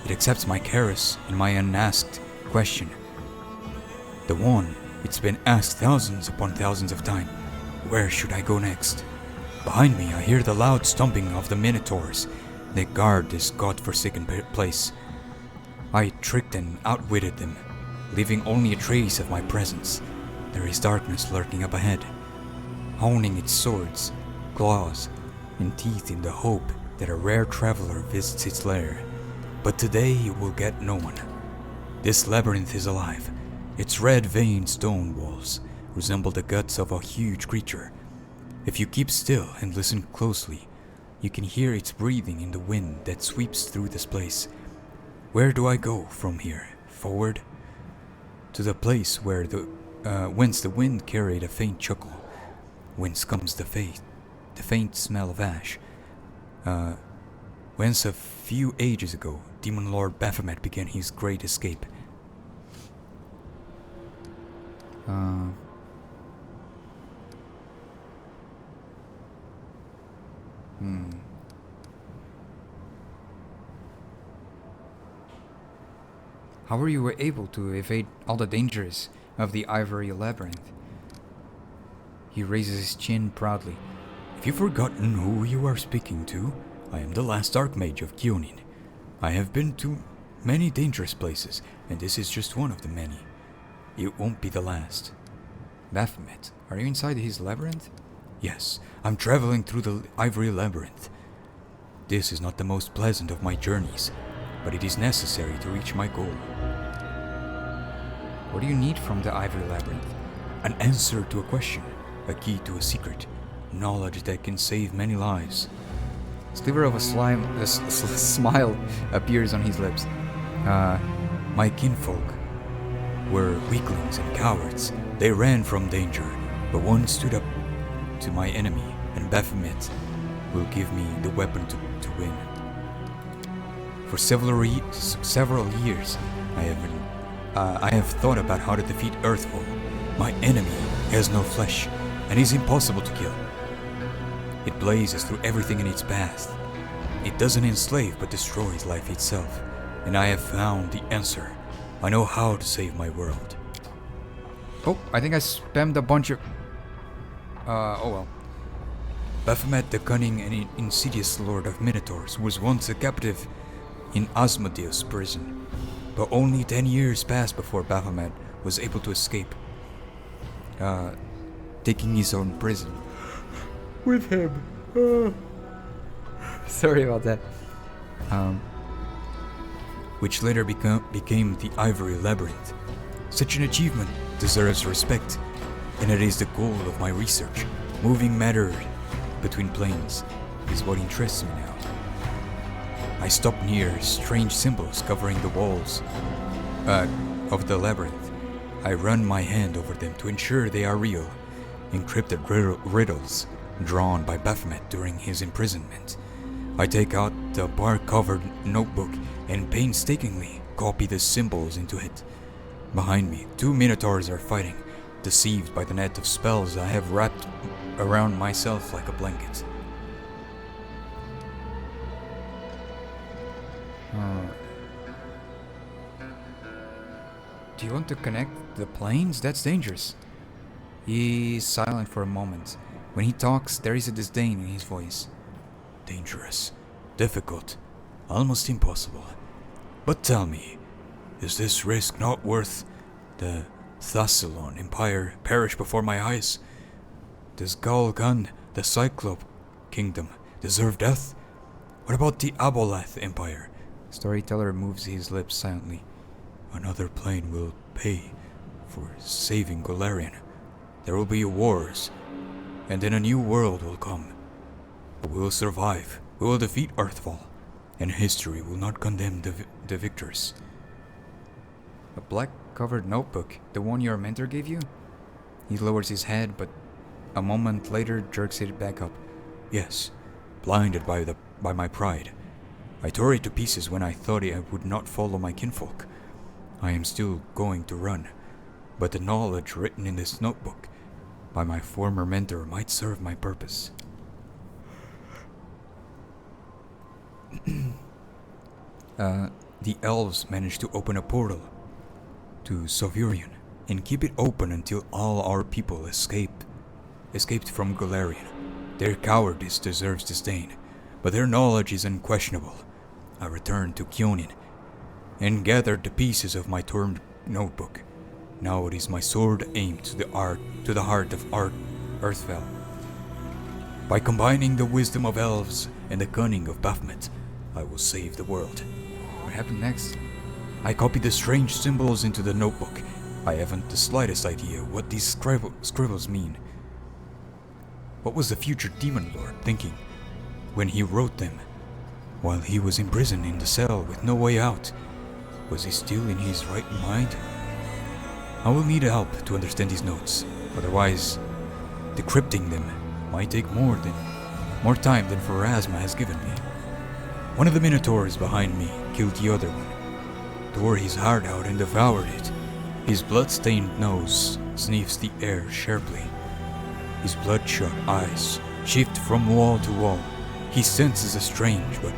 S2: It accepts my caress and my unasked question. The one it's been asked thousands upon thousands of times. Where should I go next? Behind me I hear the loud stomping of the minotaurs that guard this god-forsaken place. I tricked and outwitted them, leaving only a trace of my presence. There is darkness lurking up ahead, honing its swords, claws, and teeth in the hope that a rare traveler visits its lair. But today you will get no one. This labyrinth is alive. Its red-veined stone walls resemble the guts of a huge creature. If you keep still and listen closely, you can hear its breathing in the wind that sweeps through this place. Where do I go from here? Forward? To the place where whence the wind carried a faint chuckle, whence comes the faint smell of ash, whence a few ages ago Demon Lord Baphomet began his great escape.
S1: How were you able to evade all the dangers of the Ivory Labyrinth? He raises his chin proudly.
S2: If you've forgotten who you are speaking to, I am the last Archmage of Kyonin. I have been to many dangerous places, and this is just one of the many. It won't be the last.
S1: Baphomet, are you inside his labyrinth?
S2: Yes, I'm traveling through the Ivory Labyrinth. This is not the most pleasant of my journeys, but it is necessary to reach my goal.
S1: What do you need from the Ivory Labyrinth?
S2: An answer to a question, a key to a secret, knowledge that can save many lives.
S1: Sliver of a smile appears on his lips.
S2: My kinfolk were weaklings and cowards. They ran from danger, but one stood up to my enemy, and Baphomet will give me the weapon to win. For several years, I have thought about how to defeat Earthfall. My enemy has no flesh, and is impossible to kill. It blazes through everything in its path. It doesn't enslave, but destroys life itself. And I have found the answer. I know how to save my world.
S1: Oh, I think I spammed a bunch of... oh well.
S2: Baphomet, the cunning and insidious lord of Minotaurs, was once a captive in Asmodeus' prison. But only 10 years passed before Baphomet was able to escape, taking his own prison with him.
S1: Sorry about that.
S2: Which later became the Ivory Labyrinth. Such an achievement deserves respect, and it is the goal of my research. Moving matter between planes is what interests me now. I stop near strange symbols covering the walls of the labyrinth. I run my hand over them to ensure they are real, encrypted riddles drawn by Baphomet during his imprisonment. I take out the bark-covered notebook and painstakingly copy the symbols into it. Behind me, 2 Minotaurs are fighting, deceived by the net of spells I have wrapped around myself like a blanket.
S1: Do you want to connect the planes? That's dangerous. He is silent for a moment. When he talks, there is a disdain in his voice.
S2: Dangerous, difficult, almost impossible. But tell me, is this risk not worth the Thassalon Empire perish before my eyes? Does Galgan, the Cyclope Kingdom, deserve death? What about the Abolath Empire?
S1: Storyteller moves his lips silently.
S2: Another plane will pay for saving Golarion. There will be wars, and then a new world will come. But we will survive. We will defeat Earthfall, and history will not condemn the victors.
S1: A black-covered notebook, the one your mentor gave you? He lowers his head, but a moment later jerks it back up.
S2: Yes, blinded by my pride. I tore it to pieces when I thought I would not follow my kinfolk. I am still going to run, but the knowledge written in this notebook by my former mentor might serve my purpose. The elves managed to open a portal to Sovurion and keep it open until all our people escaped from Golarion. Their cowardice deserves disdain, but their knowledge is unquestionable. I returned to Kyonin and gathered the pieces of my torn notebook. Now it is my sword aimed to the heart of Earthfell. By combining the wisdom of elves and the cunning of Baphomet, I will save the world.
S1: What happened next?
S2: I copied the strange symbols into the notebook. I haven't the slightest idea what these scribbles mean. What was the future Demon Lord thinking when he wrote them? While he was imprisoned in the cell with no way out, was he still in his right mind? I will need help to understand these notes. Otherwise, decrypting them might take more time than Pharasma has given me. One of the Minotaurs behind me killed the other one, tore his heart out and devoured it. His blood-stained nose sniffs the air sharply. His bloodshot eyes shift from wall to wall. He senses a stranger,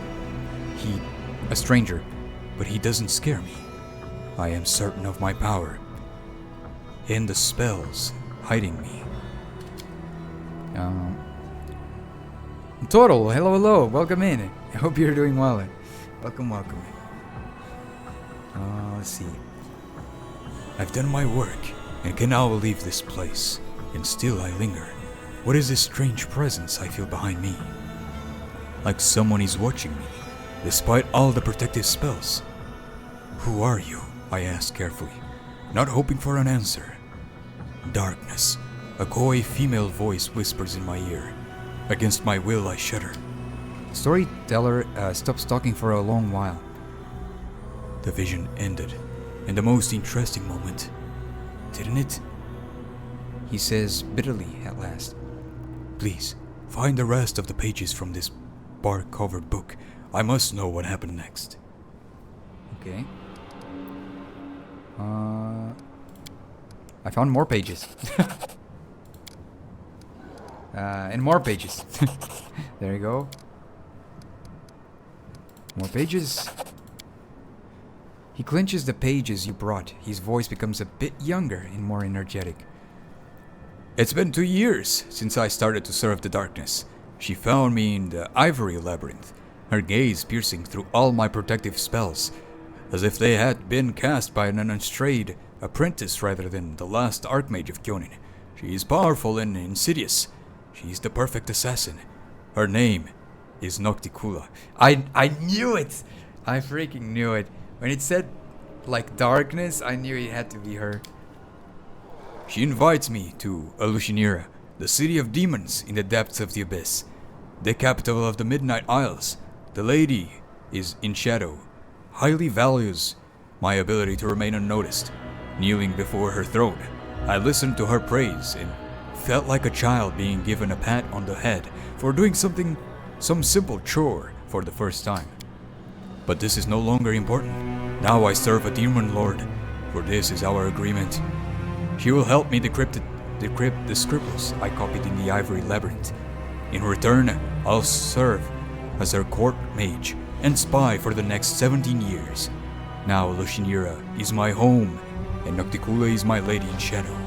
S2: but he doesn't scare me. I am certain of my power and the spells hiding me.
S1: Total, hello, welcome in. I hope you're doing well. Welcome. let's see.
S2: I've done my work and can now leave this place, and still I linger. What is this strange presence I feel behind me? Like someone is watching me, despite all the protective spells. Who are you? I ask carefully, not hoping for an answer. Darkness. A coy female voice whispers in my ear. Against my will, I shudder.
S1: Storyteller stops talking for a long while.
S2: The vision ended, in the most interesting moment, didn't it?
S1: He says bitterly at last.
S2: Please, find the rest of the pages from this bark-covered book. I must know what happened next.
S1: Okay. I found more pages. And more pages. There you go. More pages. He clinches the pages you brought. His voice becomes a bit younger and more energetic.
S2: It's been 2 years since I started to serve the darkness. She found me in the ivory labyrinth, her gaze piercing through all my protective spells, as if they had been cast by an unstrayed apprentice rather than the last Archmage of Kyonin. She is powerful and insidious. She is the perfect assassin. Her name is Nocticula.
S1: I knew it! I freaking knew it. When it said, like, darkness, I knew it had to be her.
S2: She invites me to Alushinira, the city of demons in the depths of the abyss, the capital of the Midnight Isles. The lady is in shadow, highly values my ability to remain unnoticed. Kneeling before her throne, I listened to her praise and felt like a child being given a pat on the head for doing some simple chore for the first time. But this is no longer important. Now I serve a demon lord, for this is our agreement. She will help me decrypt the scribbles I copied in the ivory labyrinth. In return, I'll serve as her court mage and spy for the next 17 years. Now Lushinira is my home, and Nocticula is my lady in shadow.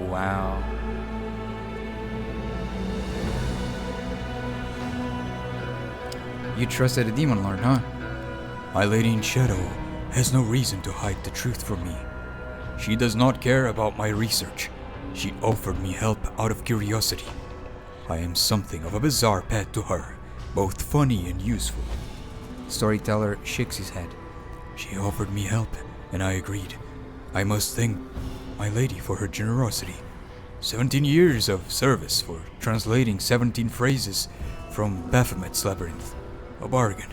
S1: Wow. You trusted a demon lord, huh?
S2: My lady in shadow has no reason to hide the truth from me. She does not care about my research. She offered me help out of curiosity. I am something of a bizarre pet to her, both funny and useful.
S1: Storyteller shakes his head.
S2: She offered me help, and I agreed. I must thank my lady for her generosity. 17 years of service for translating 17 phrases from Baphomet's labyrinth. A bargain.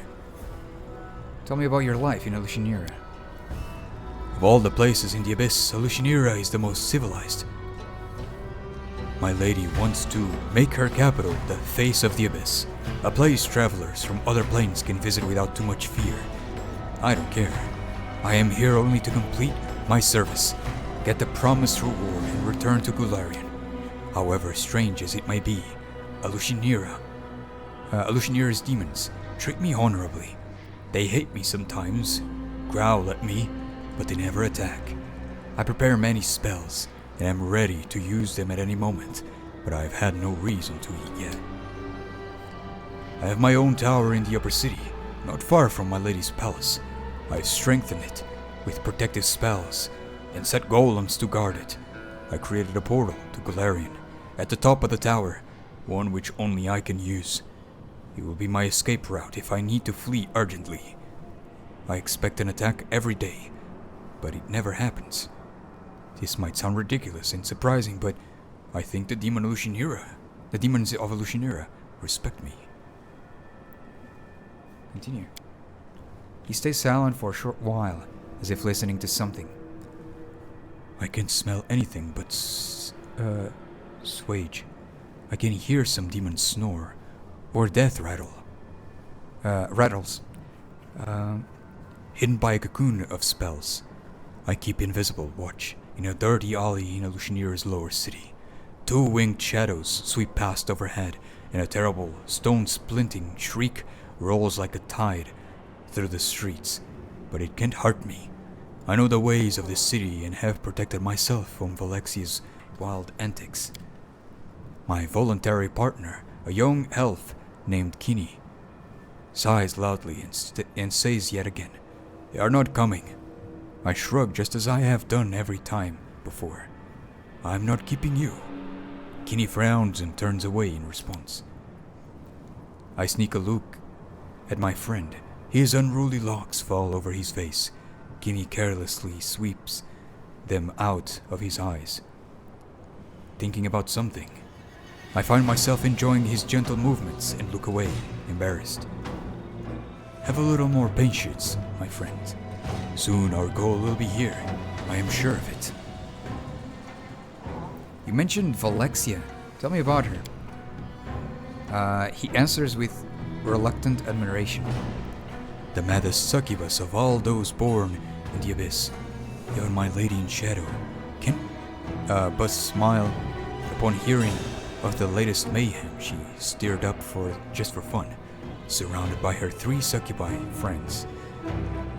S1: Tell me about your life in Alushinira.
S2: Of all the places in the abyss, Alushinira is the most civilized. My lady wants to make her capital the face of the abyss, a place travelers from other planes can visit without too much fear. I don't care. I am here only to complete my service, get the promised reward, and return to Golarion. However strange as it may be, Alushinira's demons treat me honorably. They hate me sometimes, growl at me, but they never attack. I prepare many spells, and am ready to use them at any moment, but I have had no reason to yet. I have my own tower in the upper city, not far from my lady's palace. I have strengthened it with protective spells, and set golems to guard it. I created a portal to Golarion, at the top of the tower, one which only I can use. It will be my escape route if I need to flee urgently. I expect an attack every day, but it never happens. This might sound ridiculous and surprising, but I think the demons of Alushinira, respect me.
S1: Continue. He stays silent for a short while, as if listening to something.
S2: I can smell anything but swage. I can hear some demons snore, or death rattle.
S1: Rattles.
S2: Hidden by a cocoon of spells. I keep invisible watch in a dirty alley in Alushinira's lower city. 2 winged shadows sweep past overhead, and a terrible stone-splinting shriek rolls like a tide through the streets. But it can't hurt me. I know the ways of this city and have protected myself from Valexia's wild antics. My voluntary partner, a young elf named Kini, sighs loudly and says yet again, "They are not coming." I shrug just as I have done every time before. I'm not keeping you. Kinney frowns and turns away in response. I sneak a look at my friend. His unruly locks fall over his face. Kinney carelessly sweeps them out of his eyes, thinking about something. I find myself enjoying his gentle movements and look away, embarrassed. Have a little more patience, my friend. Soon our goal will be here. I am sure of it.
S1: You mentioned Valexia. Tell me about her. He answers with reluctant admiration.
S2: The maddest succubus of all those born in the abyss. Even my lady in shadow. Can but smile upon hearing of the latest mayhem she stirred up just for fun, surrounded by her 3 succubi friends,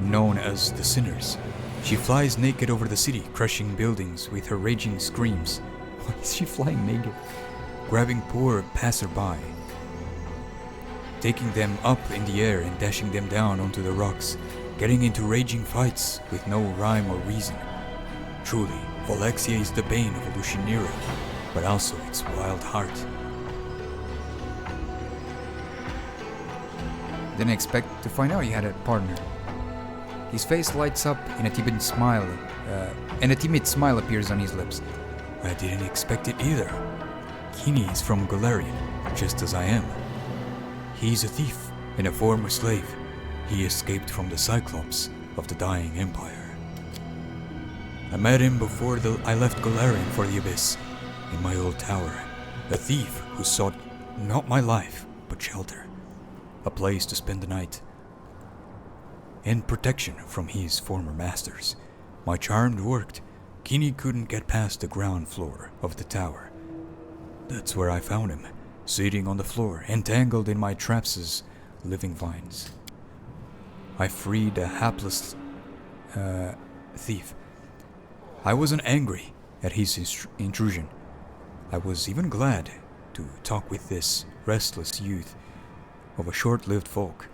S2: known as the Sinners. She flies naked over the city, crushing buildings with her raging screams.
S1: Why is she flying naked?
S2: Grabbing poor passerby, taking them up in the air and dashing them down onto the rocks, getting into raging fights with no rhyme or reason. Truly, Valexia is the bane of Lucianira, but also its wild heart.
S1: Didn't expect to find out you had a partner. His face lights up in a timid smile, and a timid smile appears on his lips.
S2: I didn't expect it either. Kinney is from Golarion, just as I am. He's a thief and a former slave. He escaped from the Cyclops of the dying empire. I met him before I left Golarion for the Abyss, in my old tower. A thief who sought not my life, but shelter. A place to spend the night. And protection from his former masters. My charm worked. Kinney couldn't get past the ground floor of the tower. That's where I found him, sitting on the floor, entangled in my traps' living vines. I freed a hapless thief. I wasn't angry at his intrusion. I was even glad to talk with this restless youth of a short-lived folk.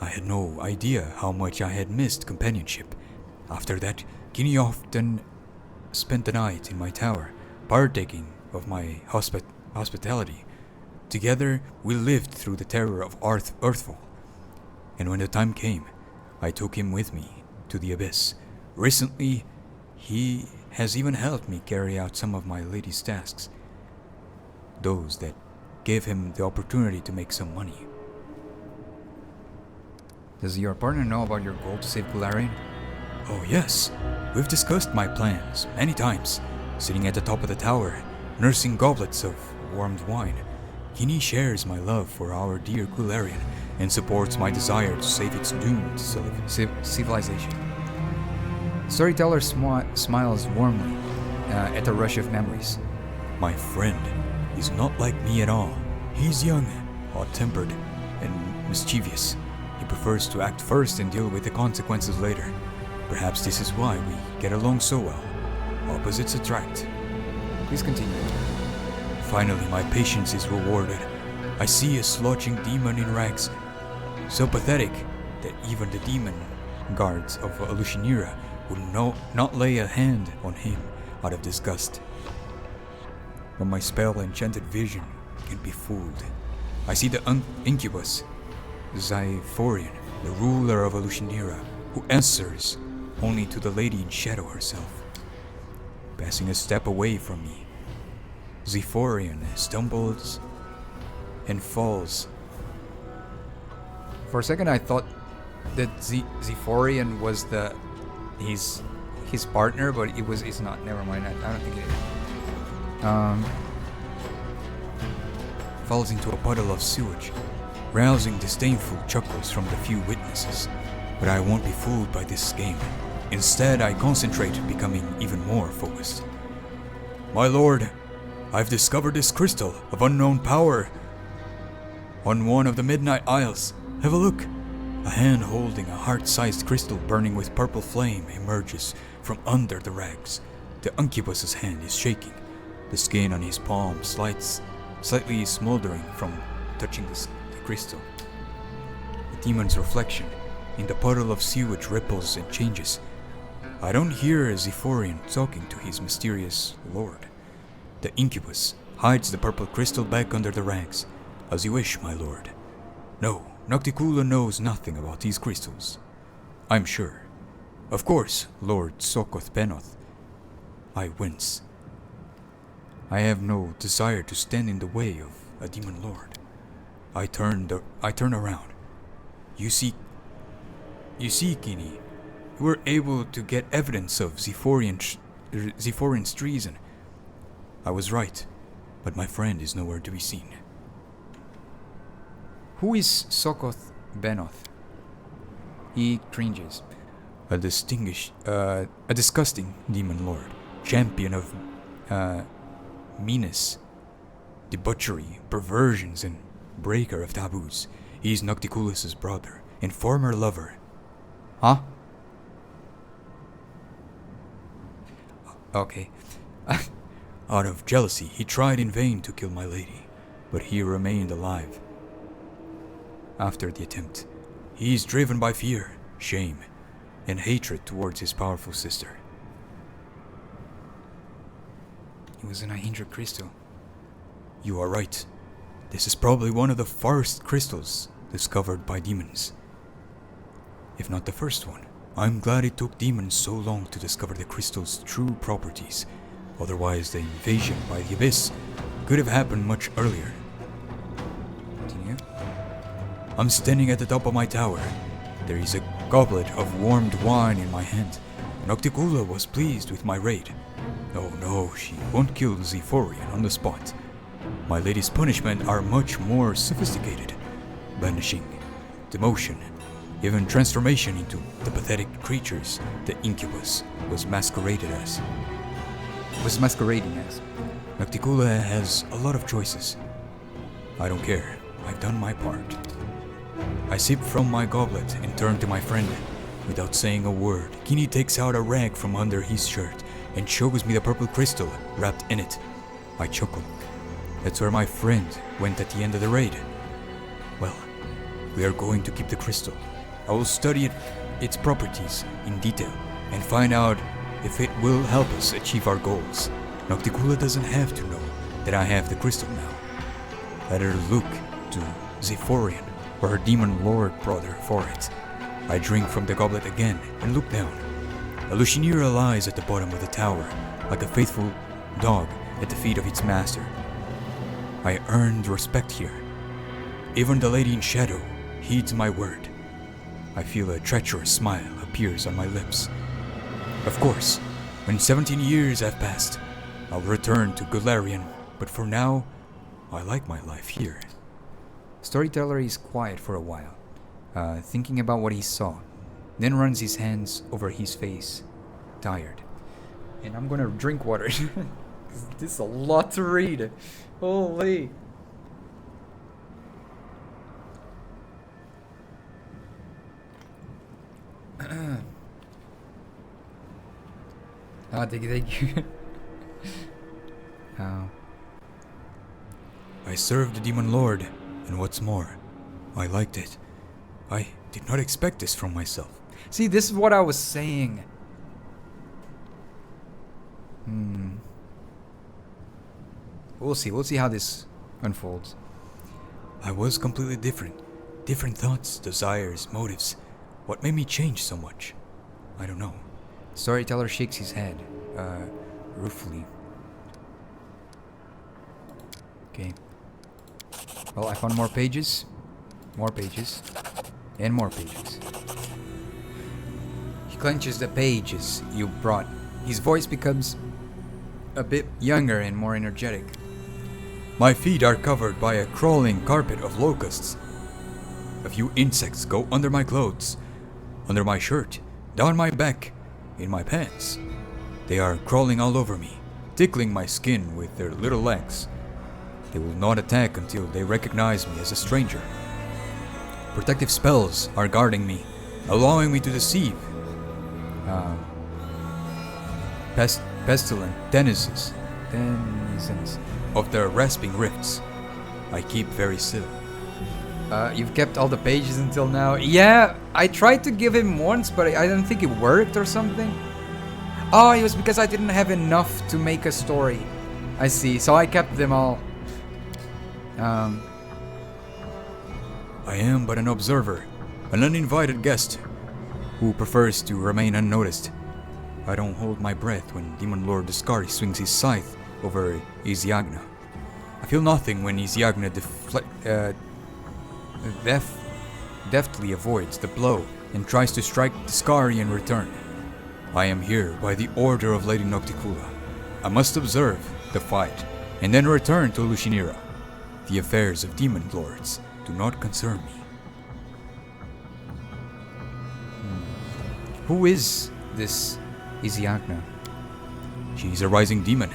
S2: I had no idea how much I had missed companionship. After that, Kinney often spent the night in my tower, partaking of my hospitality. Together, we lived through the terror of Earthfall. And when the time came, I took him with me to the Abyss. Recently, he has even helped me carry out some of my lady's tasks. Those that gave him the opportunity to make some money.
S1: Does your partner know about your goal to save Golarion?
S2: Oh yes, we've discussed my plans many times, sitting at the top of the tower, nursing goblets of warmed wine. Kinney shares my love for our dear Golarion and supports my desire to save its doomed
S1: Civilization. Storyteller smiles warmly at the rush of memories.
S2: My friend is not like me at all. He's young, hot-tempered, and mischievous. He prefers to act first and deal with the consequences later. Perhaps this is why we get along so well. Opposites attract.
S1: Please continue.
S2: Finally, my patience is rewarded. I see a slouching demon in rags, so pathetic that even the demon guards of Lucianira would not lay a hand on him out of disgust. But my spell-enchanted vision can't be fooled. I see the incubus, Zyphorian, the ruler of Lucianira, who answers only to the lady in shadow herself. Passing a step away from me, Zyphorian stumbles and falls.
S1: For a second, I thought that Zyphorian was his partner, but it's not. Never mind. I don't think it is.
S2: Falls into a puddle of sewage, rousing disdainful chuckles from the few witnesses. But I won't be fooled by this game. Instead, I concentrate, becoming even more focused. My lord, I've discovered this crystal of unknown power on one of the Midnight Isles. Have a look. A hand holding a heart-sized crystal burning with purple flame emerges from under the rags. The incubus's hand is shaking, the skin on his palm slightly smoldering from touching the crystal. The demon's reflection in the puddle of sewage ripples and changes. I don't hear Zephorian talking to his mysterious lord. The incubus hides the purple crystal back under the rags. As you wish, my lord. No, Nocticula knows nothing about these crystals. I'm sure. Of course, Lord Sokoth Benoth. I wince. I have no desire to stand in the way of a demon lord. I turn around. You see, Kini, you were able to get evidence of Zephorian's treason. I was right, but my friend is nowhere to be seen.
S1: Who is Sokoth Benoth? He cringes.
S2: A disgusting demon lord, champion of meanness, debauchery, perversions, and breaker of taboos. He is Nocticulus's brother and former lover.
S1: Huh? Okay.
S2: Out of jealousy, he tried in vain to kill my lady, but he remained alive. After the attempt, he is driven by fear, shame, and hatred towards his powerful sister.
S1: It was an Ahindra crystal.
S2: You are right. This is probably one of the first crystals discovered by demons. If not the first one. I'm glad it took demons so long to discover the crystal's true properties. Otherwise, the invasion by the Abyss could have happened much earlier.
S1: Continue.
S2: I'm standing at the top of my tower. There is a goblet of warmed wine in my hand. Nocticula was pleased with my raid. Oh no, she won't kill Zephorian on the spot. My lady's punishment are much more sophisticated. Banishing, demotion, even transformation into the pathetic creatures the incubus was masquerading as. Nocticula has a lot of choices. I don't care. I've done my part. I sip from my goblet and turn to my friend. Without saying a word, Kini takes out a rag from under his shirt and shows me the purple crystal wrapped in it. I chuckle. That's where my friend went at the end of the raid. Well, we are going to keep the crystal. I will study its properties in detail and find out if it will help us achieve our goals. Nocticula doesn't have to know that I have the crystal now. Let her look to Zephorian or her demon lord brother for it. I drink from the goblet again and look down. A Lushinira lies at the bottom of the tower, like a faithful dog at the feet of its master. I earned respect here. Even the lady in shadow heeds my word. I feel a treacherous smile appears on my lips. Of course, when 17 years have passed, I'll return to Golarion, but for now, I like my life here.
S1: Storyteller is quiet for a while, thinking about what he saw, then runs his hands over his face, tired. And I'm gonna drink water. This is a lot to read. Holy. Thank you. Oh.
S2: I served the demon lord, and what's more, I liked it. I did not expect this from myself.
S1: See, this is what I was saying. We'll see how this unfolds.
S2: I was completely different. Different thoughts, desires, motives. What made me change so much? I don't know.
S1: Storyteller shakes his head, ruefully. Okay. Well, I found more pages, and more pages. He clenches the pages you brought. His voice becomes a bit younger and more energetic.
S2: My feet are covered by a crawling carpet of locusts. A few insects go under my clothes, under my shirt, down my back, in my pants. They are crawling all over me, tickling my skin with their little legs. They will not attack until they recognize me as a stranger. Protective spells are guarding me, allowing me to deceive. Pestilent denizens of the rasping rifts. I keep very still.
S1: You've kept all the pages until now. Yeah, I tried to give him once, but I don't think it worked or something. Oh, it was because I didn't have enough to make a story. I see. So I kept them all.
S2: I am but an observer, an uninvited guest, who prefers to remain unnoticed. I don't hold my breath when Demon Lord Discari swings his scythe over Isiagna. I feel nothing when Isiagna deftly avoids the blow and tries to strike Discari in return. I am here by the order of Lady Nocticula. I must observe the fight and then return to Lushinira. The affairs of demon lords do not concern me.
S1: Who is this Isiagna?
S2: She is a rising demon,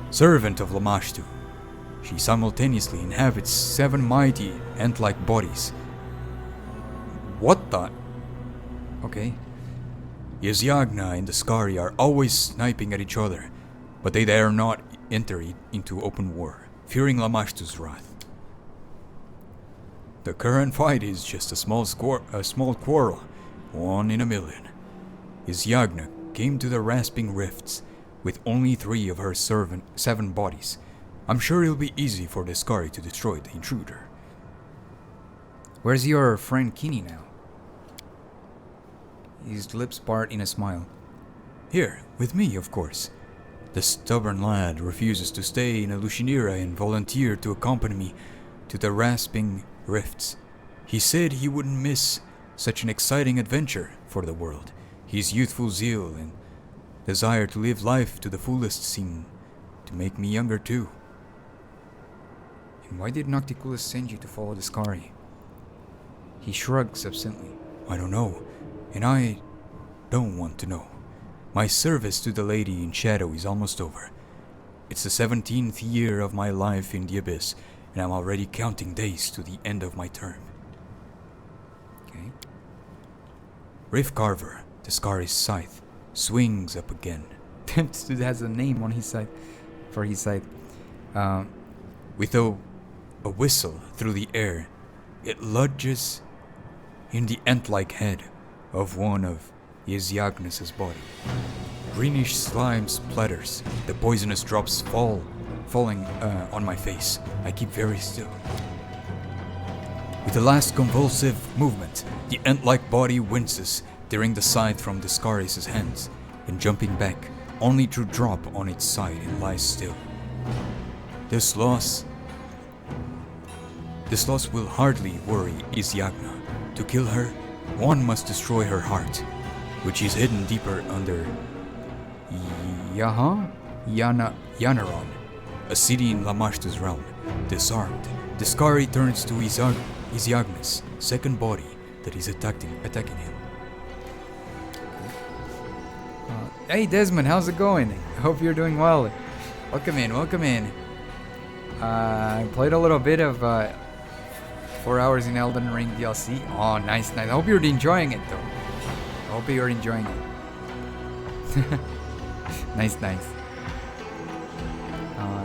S2: servant of Lamashtu. She simultaneously inhabits 7 mighty ant-like bodies.
S1: What the? Okay.
S2: Isiagna and Discari are always sniping at each other, but they dare not enter into open war, fearing Lamashtu's wrath. The current fight is just a small quarrel, 1 in a million. Isiagna came to the Rasping Rifts with only 3 of her 7 bodies. I'm sure it'll be easy for Discari to destroy the intruder.
S1: Where's your friend Kini now? His lips part in a smile.
S2: Here, with me, of course. The stubborn lad refuses to stay in Lushinira and volunteered to accompany me to the Rasping Rifts. He said he wouldn't miss such an exciting adventure for the world. His youthful zeal and desire to live life to the fullest seem to make me younger too.
S1: And why did Nocticulus send you to follow Discari? He shrugs absently.
S2: I don't know, and I don't want to know. My service to the Lady in Shadow is almost over. It's the 17th year of my life in the Abyss, and I'm already counting days to the end of my term.
S1: Okay.
S2: Rift Carver, Discari's scythe, swings up again.
S1: This dude has a name on his side. For his side.
S2: With a whistle through the air, it lodges in the ant-like head of one of Isiagna's body. Greenish slime splatters. The poisonous drops falling on my face. I keep very still. With the last convulsive movement, the ant-like body winces, tearing the scythe from Discari's hands, and jumping back, only to drop on its side and lie still. This loss will hardly worry Isiagna. To kill her, one must destroy her heart, which is hidden deeper under Yanaron, a city in Lamashtu's realm. Disarmed, Discari turns to Isiagna's second body that is attacking him.
S1: Hey Desmond, how's it going? I hope you're doing well. Welcome in. I played a little bit of 4 hours in Elden Ring DLC. Oh, nice. I hope you're enjoying it though. I hope you're enjoying it. Nice.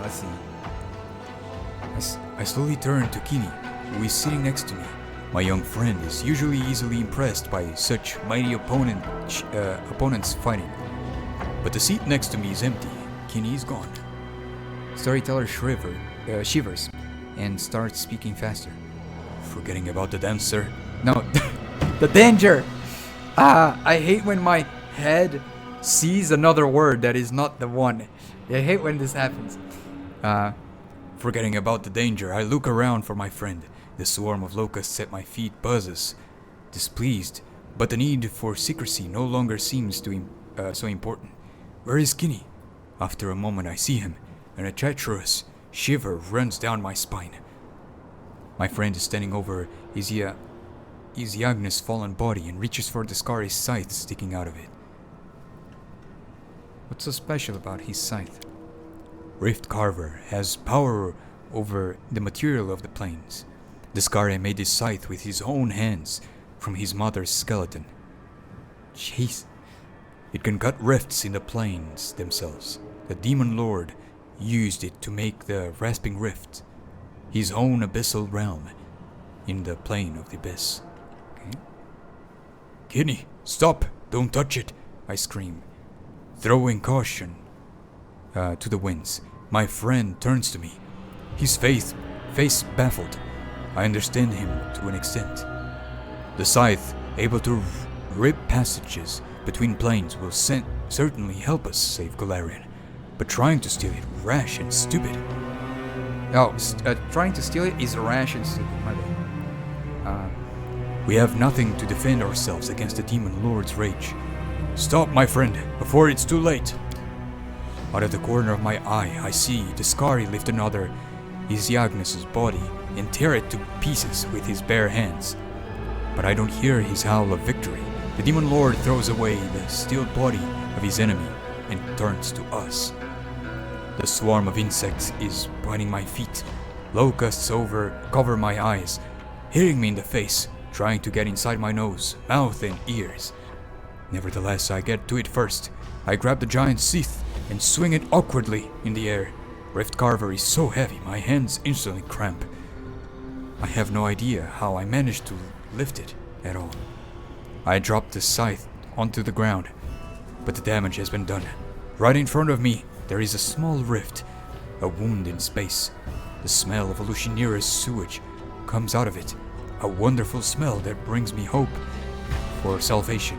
S1: Let's see.
S2: I slowly turn to Kini, who is sitting next to me. My young friend is usually easily impressed by such mighty opponents fighting. But the seat next to me is empty. Kini is gone.
S1: Storyteller shivers and starts speaking faster.
S2: Forgetting about the dancer?
S1: No, the danger! I hate when my head sees another word that is not the one. I hate when this happens.
S2: Forgetting about the danger, I look around for my friend. The swarm of locusts at my feet buzzes, displeased, but the need for secrecy no longer seems so important. Where is Kini? After a moment I see him, and a treacherous shiver runs down my spine. My friend is standing over Isiagna's fallen body and reaches for Discari's scythe sticking out of it.
S1: What's so special about his scythe?
S2: Rift Carver has power over the material of the plains. Discari made his scythe with his own hands from his mother's skeleton.
S1: Jeez.
S2: It can cut rifts in the plains themselves. The Demon Lord used it to make the Rasping Rift, his own abyssal realm in the plane of the abyss.
S1: Okay.
S2: Kini, stop! Don't touch it! I scream. Throwing caution to the winds, my friend turns to me, his face baffled. I understand him to an extent. The scythe, able to rip passages between planes, will certainly help us save Golarion, but trying to steal it rash and stupid.
S1: Oh, trying to steal it is rash and stupid, my bad.
S2: We have nothing to defend ourselves against the Demon Lord's rage. Stop, my friend, before it's too late. Out of the corner of my eye, I see Discari lift another Isiagnus' body and tear it to pieces with his bare hands. But I don't hear his howl of victory. The Demon Lord throws away the steel body of his enemy and turns to us. The swarm of insects is biting my feet. Locusts cover my eyes, hitting me in the face, trying to get inside my nose, mouth, and ears. Nevertheless, I get to it first. I grab the giant sheath and swing it awkwardly in the air. Rift Carver is so heavy, my hands instantly cramp. I have no idea how I managed to lift it at all. I drop the scythe onto the ground, but the damage has been done. Right in front of me, there is a small rift, a wound in space. The smell of Elutionira's sewage comes out of it, a wonderful smell that brings me hope for salvation.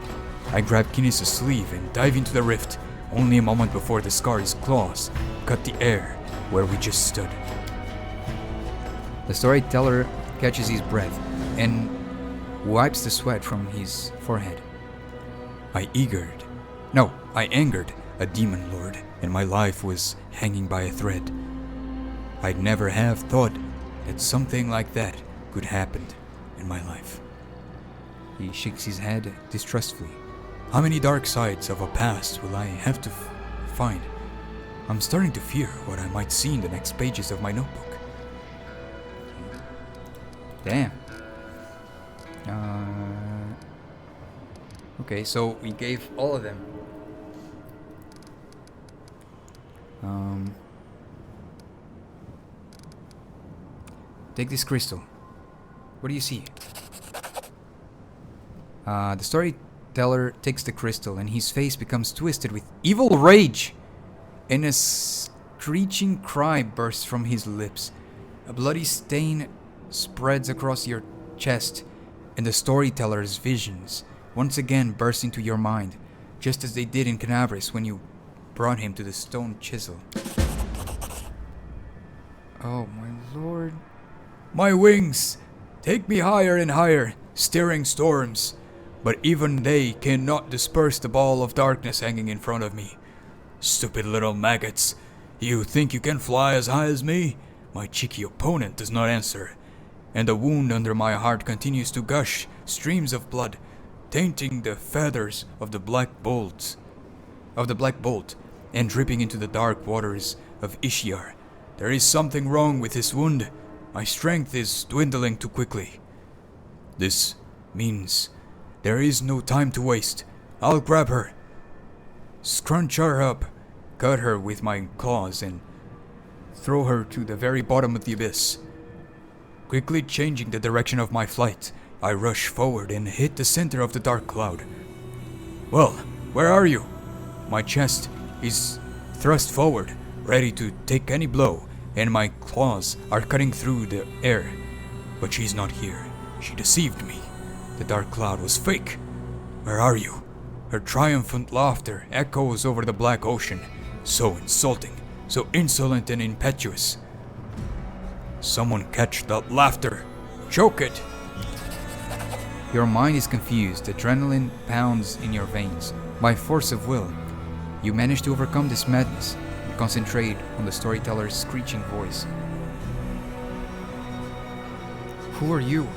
S2: I grab Kinesis' sleeve and dive into the rift, only a moment before the Scar's claws cut the air where we just stood.
S1: The storyteller catches his breath and wipes the sweat from his forehead.
S2: I angered a demon lord, and my life was hanging by a thread. I'd never have thought that something like that could happen in my life.
S1: He shakes his head distrustfully.
S2: How many dark sides of a past will I have to find? I'm starting to fear what I might see in the next pages of my notebook.
S1: Damn. Okay, so we gave all of them. Take this crystal. What do you see? The storyteller takes the crystal and his face becomes twisted with evil rage. And a screeching cry bursts from his lips. A bloody stain spreads across your chest, and the storyteller's visions once again burst into your mind, just as they did in Canabris when you brought him to the stone chisel. Oh my lord.
S2: My wings! Take me higher and higher, stirring storms. But even they cannot disperse the ball of darkness hanging in front of me. Stupid little maggots. You think you can fly as high as me? My cheeky opponent does not answer. And the wound under my heart continues to gush streams of blood, tainting the feathers of the black bolt, and dripping into the dark waters of Ishiar. There is something wrong with this wound. My strength is dwindling too quickly. This means there is no time to waste. I'll grab her, scrunch her up, cut her with my claws, and throw her to the very bottom of the abyss. Quickly changing the direction of my flight, I rush forward and hit the center of the dark cloud. Well, where are you? My chest is thrust forward, ready to take any blow, and my claws are cutting through the air. But she's not here. She deceived me. The dark cloud was fake. Where are you? Her triumphant laughter echoes over the black ocean. So insulting, so insolent and impetuous. Someone catch that laughter. Choke it.
S1: Your mind is confused. Adrenaline pounds in your veins. By force of will, you manage to overcome this madness and concentrate on the storyteller's screeching voice. Who are you?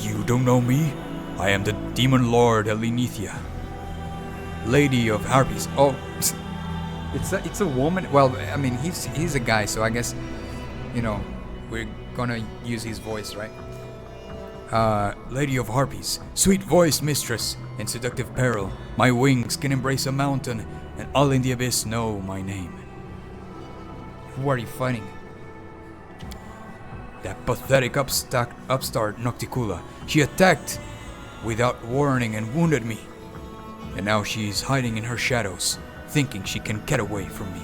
S2: You don't know me? I am the Demon Lord Elenithia, Lady of Harpies.
S1: Oh, it's a woman. Well, I mean, he's a guy, so I guess, you know, we're gonna use his voice, right?
S2: Lady of Harpies, sweet-voiced mistress in seductive peril. My wings can embrace a mountain, and all in the abyss know my name.
S1: Who are you fighting?
S2: That pathetic upstart Nocticula. She attacked without warning and wounded me. and now she is hiding in her shadows, thinking she can get away from me.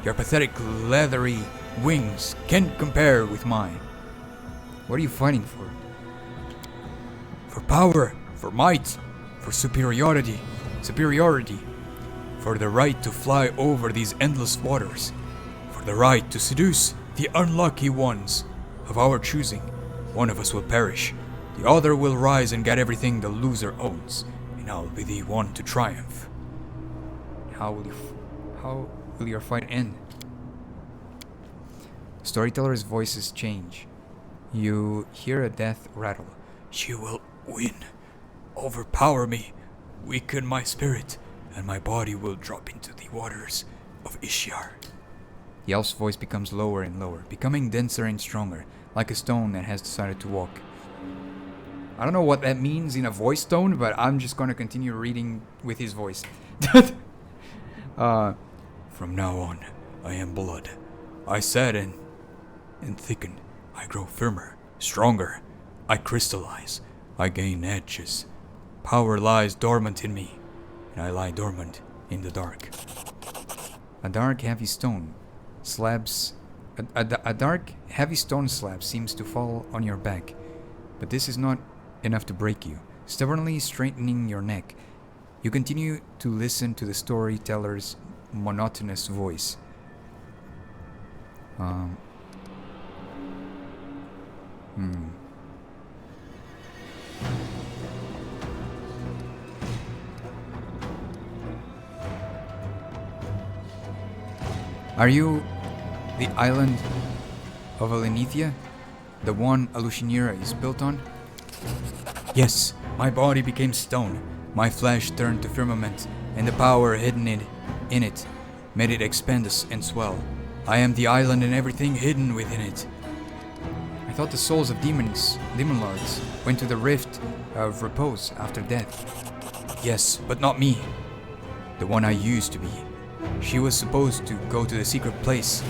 S2: Your pathetic leathery wings can't compare with mine.
S1: What are you fighting for?
S2: For power, for might, for superiority, for the right to fly over these endless waters, for the right to seduce the unlucky ones of our choosing. One of us will perish, the other will rise and get everything the loser owns, and I'll be the one to triumph.
S1: How will your fight end? Storyteller's voices change. You hear a death rattle.
S2: She will win, overpower me, weaken my spirit, and my body will drop into the waters of Ishtar.
S1: The elf's voice becomes lower and lower, becoming denser and stronger, like a stone that has decided to walk. I don't know what that means in a voice tone, but I'm just gonna continue reading with his voice.
S2: From now on, I am blood. I sadden and thicken. I grow firmer, stronger. I crystallize. I gain edges. Power lies dormant in me, and I lie dormant in the dark.
S1: A dark, heavy stone slabs. A dark, heavy stone slab seems to fall on your back, but this is not enough to break you. Stubbornly straightening your neck, you continue to listen to the storyteller's monotonous voice. Are you the island of Alenithia? The one Alushinira is built on?
S2: Yes, my body became stone. My flesh turned to firmament, and the power hidden in it made it expand and swell. I am the island and everything hidden within it.
S1: I thought the souls of demon lords went to the rift of repose after death.
S2: Yes, but not me. The one I used to be. She was supposed to go to the secret place,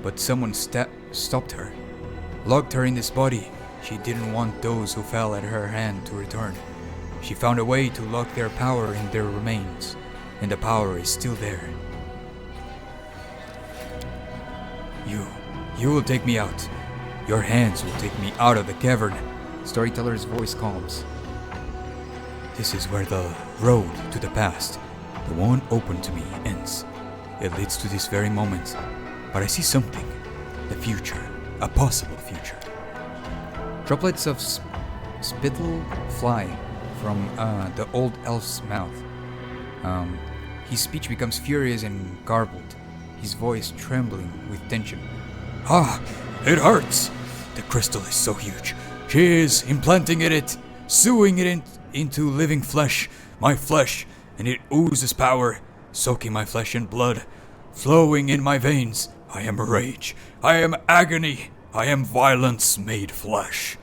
S2: but someone stopped her, locked her in this body. She didn't want those who fell at her hand to return. She found a way to lock their power in their remains, and the power is still there. You will take me out. Your hands will take me out of the cavern.
S1: Storyteller's voice calms.
S2: This is where the road to the past, the one open to me, ends. It leads to this very moment, but I see something. The future, a possible future.
S1: Droplets of spittle fly from the old elf's mouth. His speech becomes furious and garbled, his voice trembling with tension.
S2: Ah, it hurts! The crystal is so huge. She is implanting it, sewing it into living flesh, my flesh, and it oozes power, soaking my flesh and blood, flowing in my veins. I am rage. I am agony. I am violence made flesh.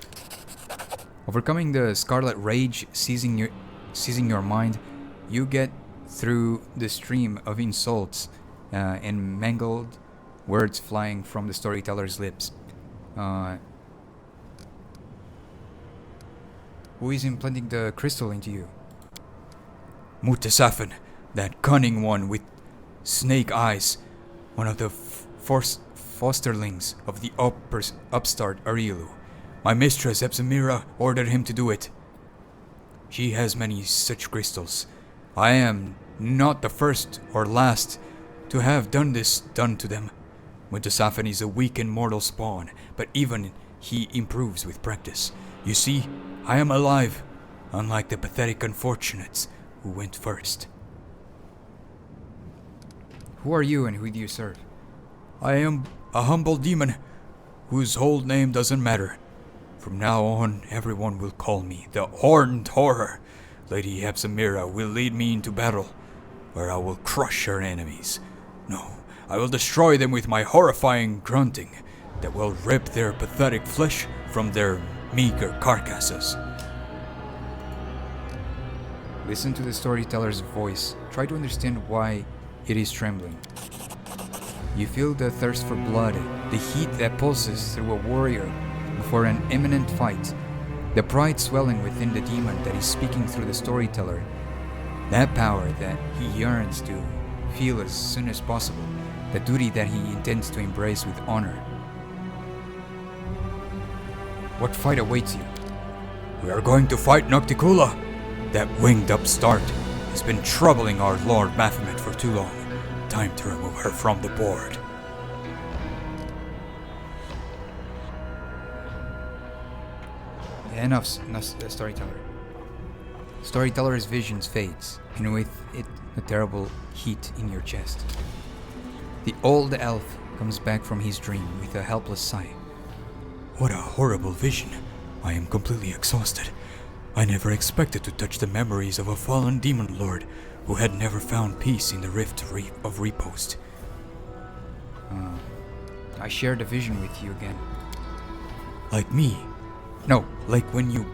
S1: Overcoming the scarlet rage seizing your mind, you get through the stream of insults and mangled words flying from the storyteller's lips. Who is implanting the crystal into you?
S2: Mutasafen, that cunning one with snake eyes, one of the fosterlings of the upstart Arielu. My mistress Epsamira ordered him to do it. She has many such crystals. I am not the first or last to have done to them. Mutasafen is a weak and mortal spawn, but even he improves with practice. You see, I am alive, unlike the pathetic unfortunates who went first.
S1: Who are you and who do you serve?
S2: I am a humble demon whose whole name doesn't matter. From now on, everyone will call me the Horned Horror. Lady Epsamira will lead me into battle, where I will crush her enemies. No, I will destroy them with my horrifying grunting that will rip their pathetic flesh from their meager carcasses.
S1: Listen to the storyteller's voice. Try to understand why it is trembling. You feel the thirst for blood, the heat that pulses through a warrior before an imminent fight, the pride swelling within the demon that is speaking through the storyteller. That power that he yearns to feel as soon as possible. The duty that he intends to embrace with honor. What fight awaits you?
S2: We are going to fight Nocticula. That winged upstart has been troubling our Lord Baphomet for too long. Time to remove her from the board.
S1: Enough, storyteller. Storyteller's visions fades, and with it, a terrible heat in your chest. The old elf comes back from his dream with a helpless sigh.
S2: What a horrible vision. I am completely exhausted. I never expected to touch the memories of a fallen demon lord who had never found peace in the rift of Repost.
S1: I share the vision with you again.
S2: Like me?
S1: No,
S2: Like when you,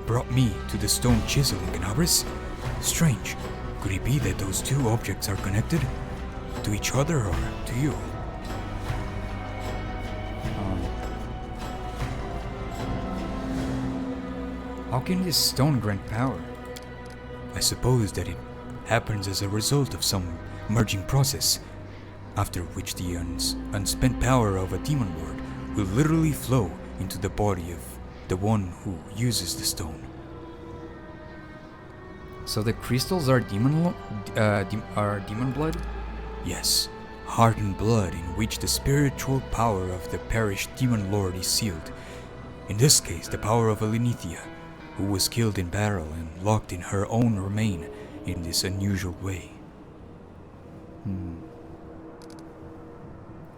S2: brought me to the stone chisel in Canabris? Strange. Could it be that those two objects are connected? To each other or to you?
S1: how can this stone grant power?
S2: I suppose that it happens as a result of some merging process, after which the unspent power of a demon lord will literally flow into the body of the one who uses the stone.
S1: So the crystals are demon blood?
S2: Yes, hardened blood in which the spiritual power of the perished demon lord is sealed. In this case, the power of Elenithia, who was killed in battle and locked in her own remain in this unusual way.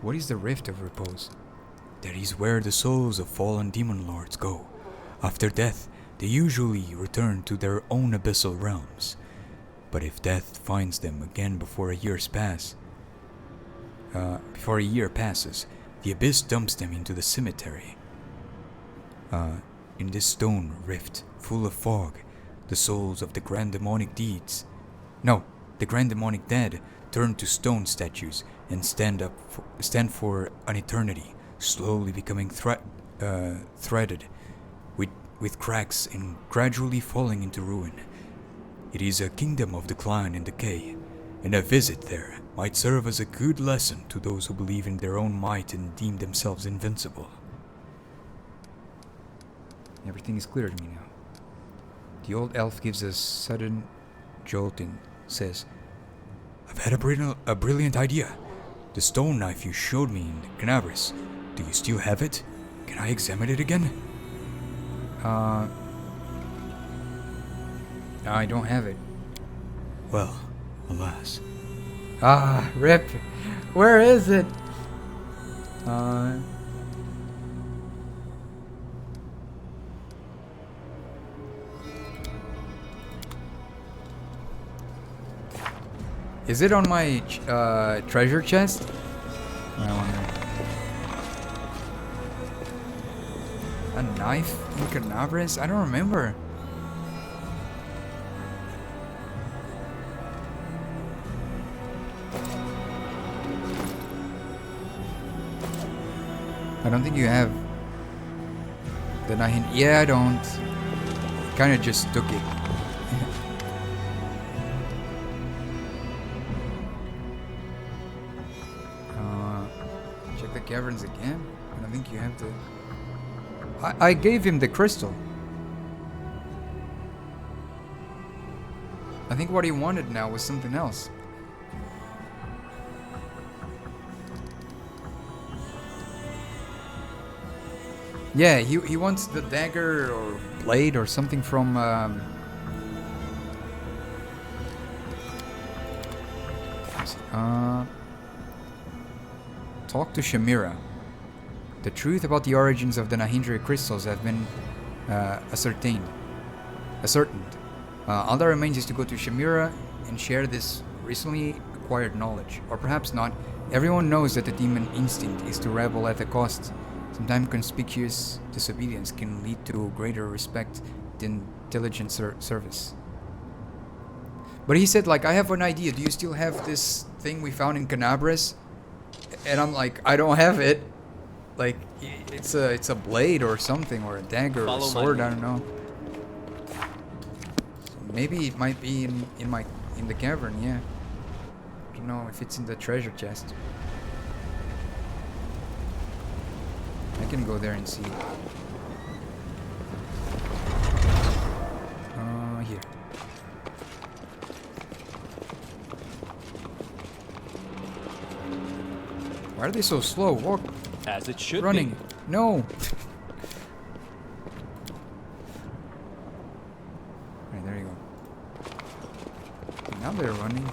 S1: What is the Rift of Repose?
S2: That is where the souls of fallen demon lords go. After death, they usually return to their own abyssal realms. But if death finds them again before a year passes, the abyss dumps them into the cemetery. In this stone rift, full of fog, the souls of the grand demonic deeds, the grand demonic dead, turn to stone statues and stand for an eternity, slowly becoming threaded with cracks and gradually falling into ruin. It is a kingdom of decline and decay, and a visit there might serve as a good lesson to those who believe in their own might and deem themselves invincible.
S1: Everything is clear to me now. The old elf gives a sudden jolt and says,
S2: I've had a brilliant idea. The stone knife you showed me in Canabris, do you still have it? Can I examine it again?
S1: I don't have it.
S2: Well, alas.
S1: Rip. Where is it? Is it on my treasure chest? I wonder. A knife in Canabris? I don't remember. I don't think you have the knife. Yeah, I don't. Kind of just took it. Check the caverns again. I don't think you have the. I gave him the crystal. I think what he wanted now was something else. Yeah, he wants the dagger or blade or something from talk to Shamira. The truth about the origins of the Nahindra crystals have been ascertained. All that remains is to go to Shamira and share this recently acquired knowledge. Or perhaps not. Everyone knows that the demon instinct is to rebel at the cost. Sometimes conspicuous disobedience can lead to greater respect than diligent service. But he said, like, I have an idea. Do you still have this thing we found in Canabris? And I'm like, I don't have it. Like, it's a blade or something, or a dagger or a sword, I don't know. So Maybe it might be in the cavern, yeah. I don't know if it's in the treasure chest. I can go there and see. Here. Why are they so slow? Walk.
S3: As it should
S1: Running.
S3: be.
S1: No. Right, there you go. Now they're running.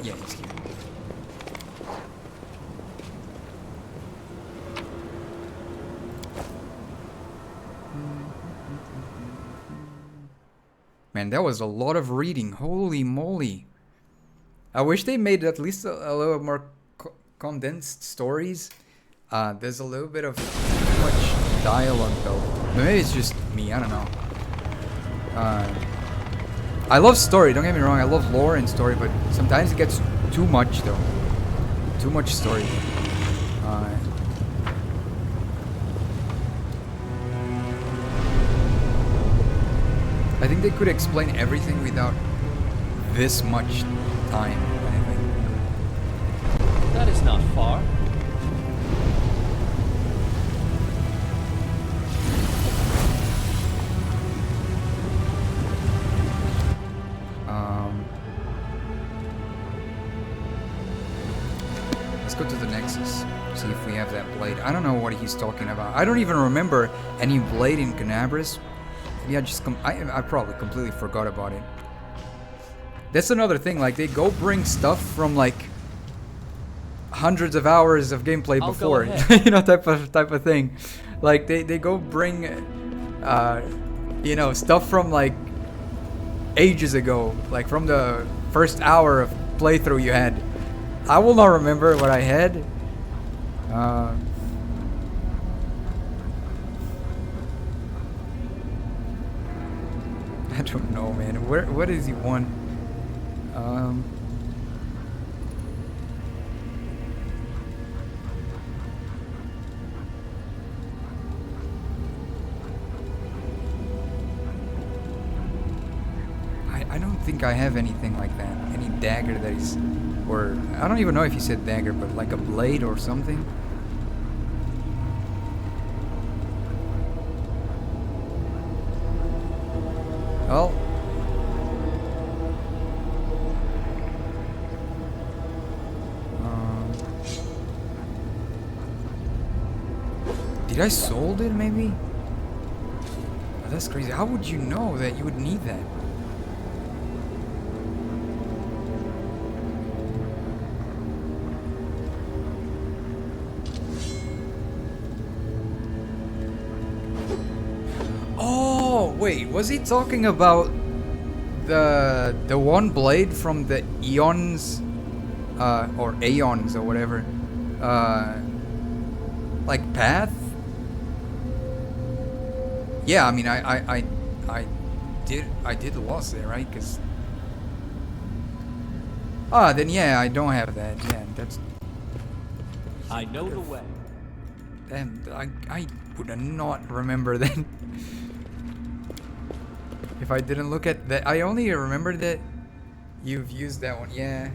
S1: Yeah, he's here. Man, that was a lot of reading. Holy moly. I wish they made at least a little more condensed stories. There's a little bit of too much dialogue though. But maybe it's just me, I don't know. I love story, don't get me wrong, I love lore and story, but sometimes it gets too much though. Too much story. I think they could explain everything without this much time, I think.
S3: That is not far.
S1: Let's go to the Nexus, see if we have that blade. I don't know what he's talking about. I don't even remember any blade in Canabras. Maybe I probably completely forgot about it. That's another thing, like they go bring stuff from like hundreds of hours of gameplay before, you know, type of thing. Like they go bring you know, stuff from like ages ago, like from the first hour of playthrough you had. I will not remember what I had. I don't know, man. What does he want? I don't think I have anything like that. Any dagger that is, or I don't even know if he said dagger, but like a blade or something. Well, did I sold it maybe? Oh, that's crazy. How would you know that you would need that? Wait, was he talking about the one blade from the eons, or aeons or whatever, like path? Yeah, I mean, I did lost it, right? Cause then yeah, I don't have that. Yeah, that's.
S3: I know the way.
S1: Damn, I would not remember that. If I didn't look at that, I only remember that you've used that one. Yeah.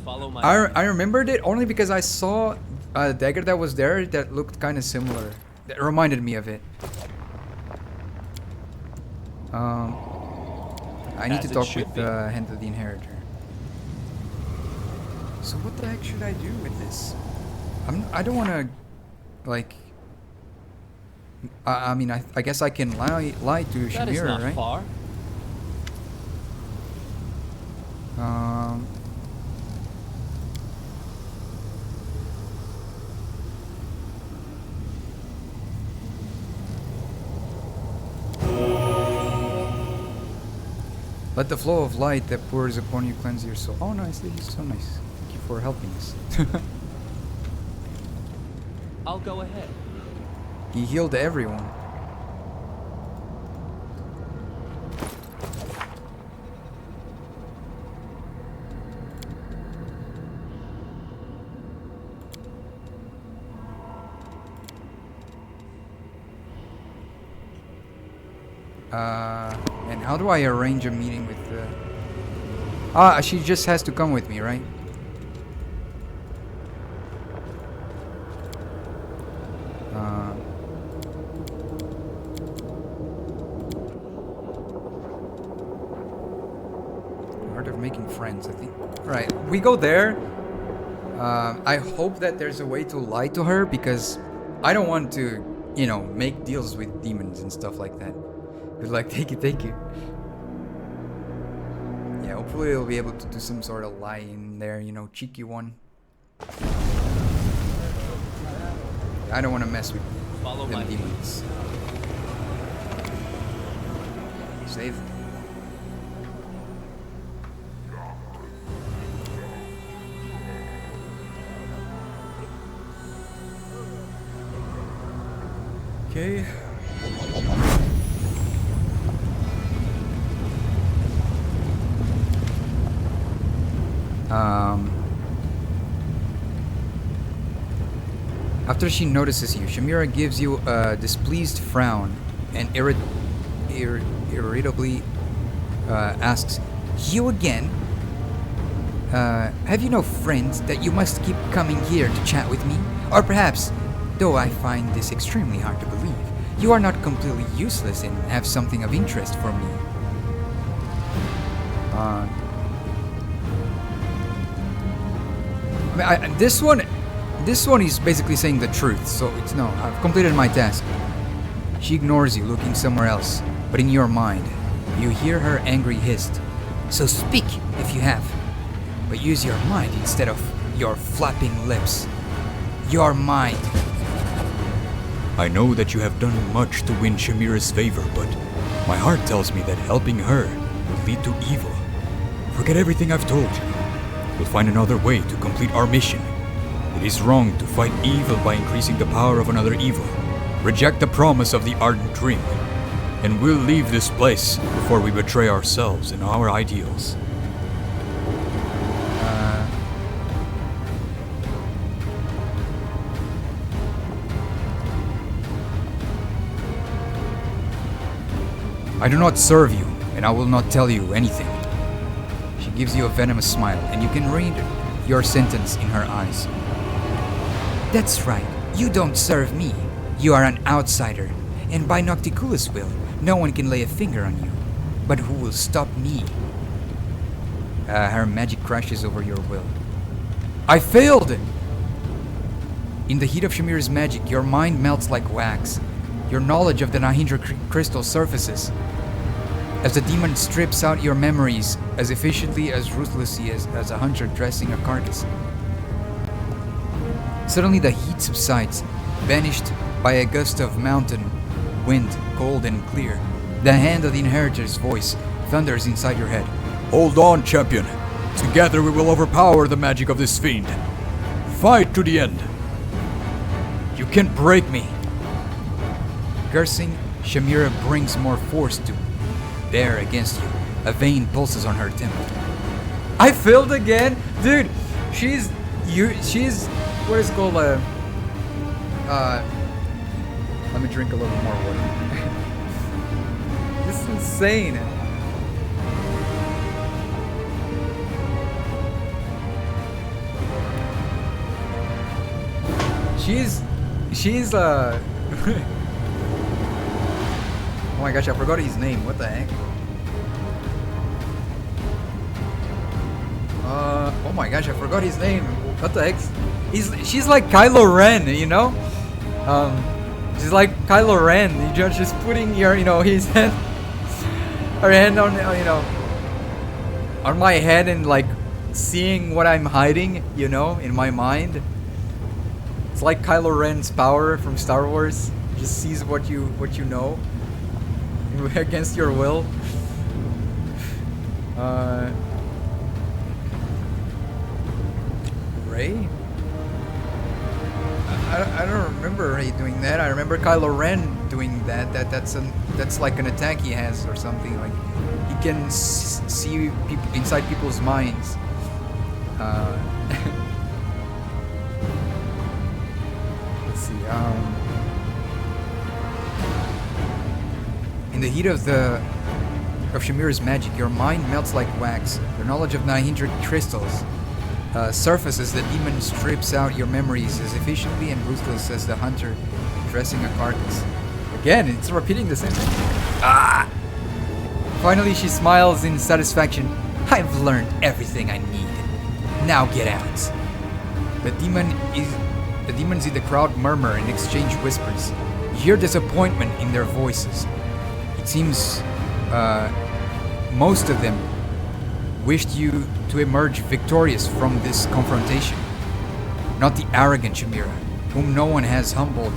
S3: Follow my.
S1: I remembered it only because I saw a dagger that was there that looked kind of similar. That reminded me of it. I need to talk with Hand of the Inheritor. So what the heck should I do with this? I don't want to, like. I mean, I guess I can lie to Shamira,
S3: that is not
S1: right?
S3: Far.
S1: Let the flow of light that pours upon you cleanse your soul. Oh, nice. This is so nice. Thank you for helping us.
S3: I'll go ahead.
S1: He healed everyone. And how do I arrange a meeting with she just has to come with me, right? Art of making friends, I think. Right, we go there. I hope that there's a way to lie to her because I don't want to, you know, make deals with demons and stuff like that. Good luck, thank you. Yeah, hopefully we'll be able to do some sort of lie in there, you know, cheeky one. I don't want to mess with
S3: Follow my
S1: them
S3: lead.
S1: demons. Save. Okay. After she notices you, Shamira gives you a displeased frown and irritably asks, "You again? Have you no friends that you must keep coming here to chat with me? Or perhaps, though I find this extremely hard to believe, you are not completely useless and have something of interest for me." I mean, this one is basically saying the truth, so it's no, I've completed my task. She ignores you, looking somewhere else, but in your mind, you hear her angry hiss. "So speak, if you have, but use your mind instead of your flapping lips. Your mind."
S2: I know that you have done much to win Shamira's favor, but my heart tells me that helping her will lead to evil. Forget everything I've told you. We'll find another way to complete our mission. It is wrong to fight evil by increasing the power of another evil. Reject the promise of the ardent ring, and we'll leave this place before we betray ourselves and our ideals.
S1: I do not serve you, and I will not tell you anything. She gives you a venomous smile, and you can read your sentence in her eyes. "That's right, you don't serve me. You are an outsider, and by Nocticula's will, no one can lay a finger on you. But who will stop me?" Her magic crashes over your will. "I failed!" In the heat of Shamira's magic, your mind melts like wax. Your knowledge of the Nahindra crystal surfaces. As the demon strips out your memories as efficiently, as ruthlessly as a hunter dressing a carcass. Suddenly the heat subsides, banished by a gust of mountain wind, cold and clear. The hand of the inheritor's voice thunders inside your head.
S2: Hold on, champion. Together we will overpower the magic of this fiend. Fight to the end.
S1: "You can't break me." Cursing, Shamira brings more force to bear against you. A vein pulses on her temple. I failed again? Dude, she's what is it called, let me drink a little more water. This is insane. She's oh my gosh, I forgot his name. What the heck? Oh my gosh, I forgot his name. What the heck? She's like Kylo Ren, you know? She's like Kylo Ren. You're just putting your, his hand, her hand on, on my head and like seeing what I'm hiding, in my mind. It's like Kylo Ren's power from Star Wars. Just sees what you know against your will. Rey? I don't remember Rey doing that. I remember Kylo Ren doing that. That's like an attack he has or something. Like he can see people inside people's minds. Let's see. In the heat of Shamira's magic, your mind melts like wax. Your knowledge of 900 crystals surfaces. The demon strips out your memories as efficiently and ruthless as the hunter dressing a carcass. Again, it's repeating the same thing. Ah! Finally, she smiles in satisfaction. I've learned everything I need. Now get out. The demons in the crowd murmur and exchange whispers. You hear disappointment in their voices. It seems most of them wished you to emerge victorious from this confrontation. Not the arrogant Shamira, whom no one has humbled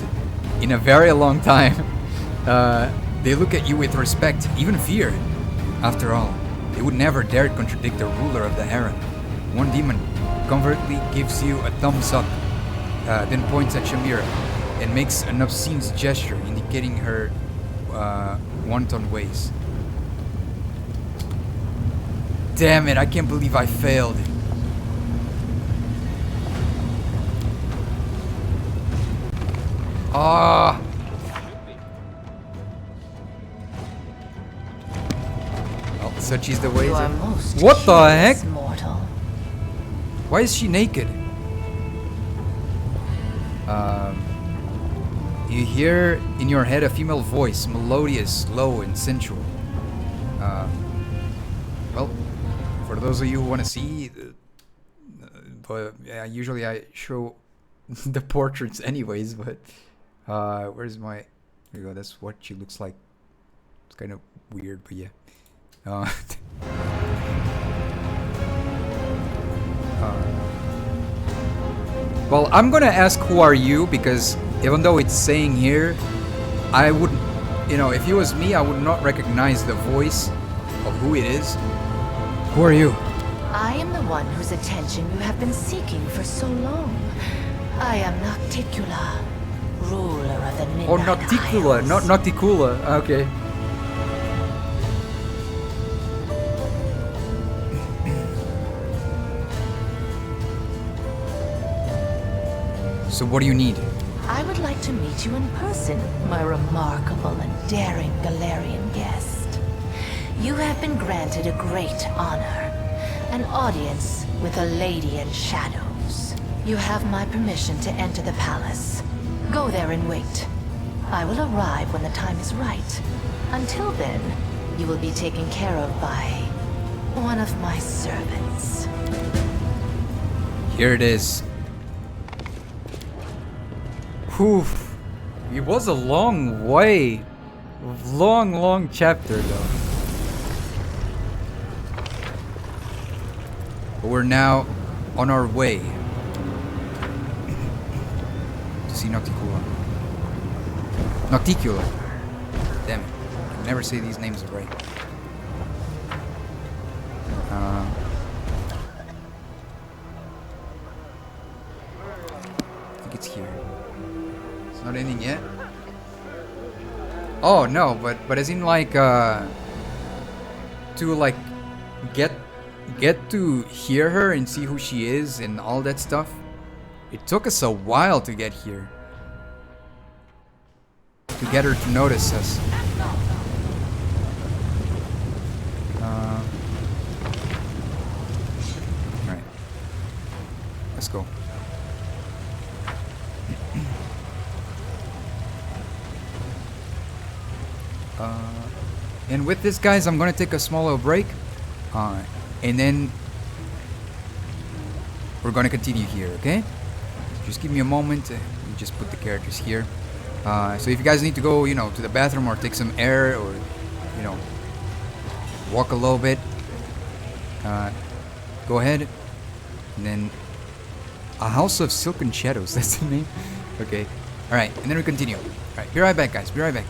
S1: in a very long time. They look at you with respect, even fear. After all, they would never dare contradict the ruler of the harem. One demon covertly gives you a thumbs up, then points at Shamira and makes an obscene gesture indicating her wanton ways. Damn it, I can't believe I failed. Ah. Oh, such is the way. What the heck?
S10: Mortal.
S1: Why is she naked? You hear in your head a female voice, melodious, low, and sensual. Well, for those of you who want to see, but usually I show the portraits anyways, but where's my... There you go, that's what she looks like. It's kind of weird, but yeah. Well, I'm gonna ask who are you, because even though it's saying here, I would, if it was me, I would not recognize the voice of who it is. Who are you?
S10: I am the one whose attention you have been seeking for so long. I am Nocticula, ruler of the Midnight
S1: Oh, Nocticula,
S10: Isles.
S1: not Nocticula. Okay. So what do you need?
S10: I would like to meet you in person, my remarkable and daring Golarion guest. You have been granted a great honor, an audience with a lady in shadows. You have my permission to enter the palace. Go there and wait. I will arrive when the time is right. Until then, you will be taken care of by one of my servants.
S1: Here it is. Whew. It was a long way. Long chapter though. But we're now on our way to see Nocticula. Nocticula. Damn it. I can never say these names right. I think it's here. It's not ending yet. Oh no, but as in like to like get to hear her and see who she is and all that stuff. It took us a while to get here. To get her to notice us. Alright. Let's go. And with this, guys, I'm gonna take a small little break, and then we're gonna continue here, okay? Just give me a moment. Let me just put the characters here. So if you guys need to go, to the bathroom or take some air or, walk a little bit, go ahead. And then a House of Silken Shadows. That's the name. Okay. All right, and then we continue. All right, be right back, guys. Be right back.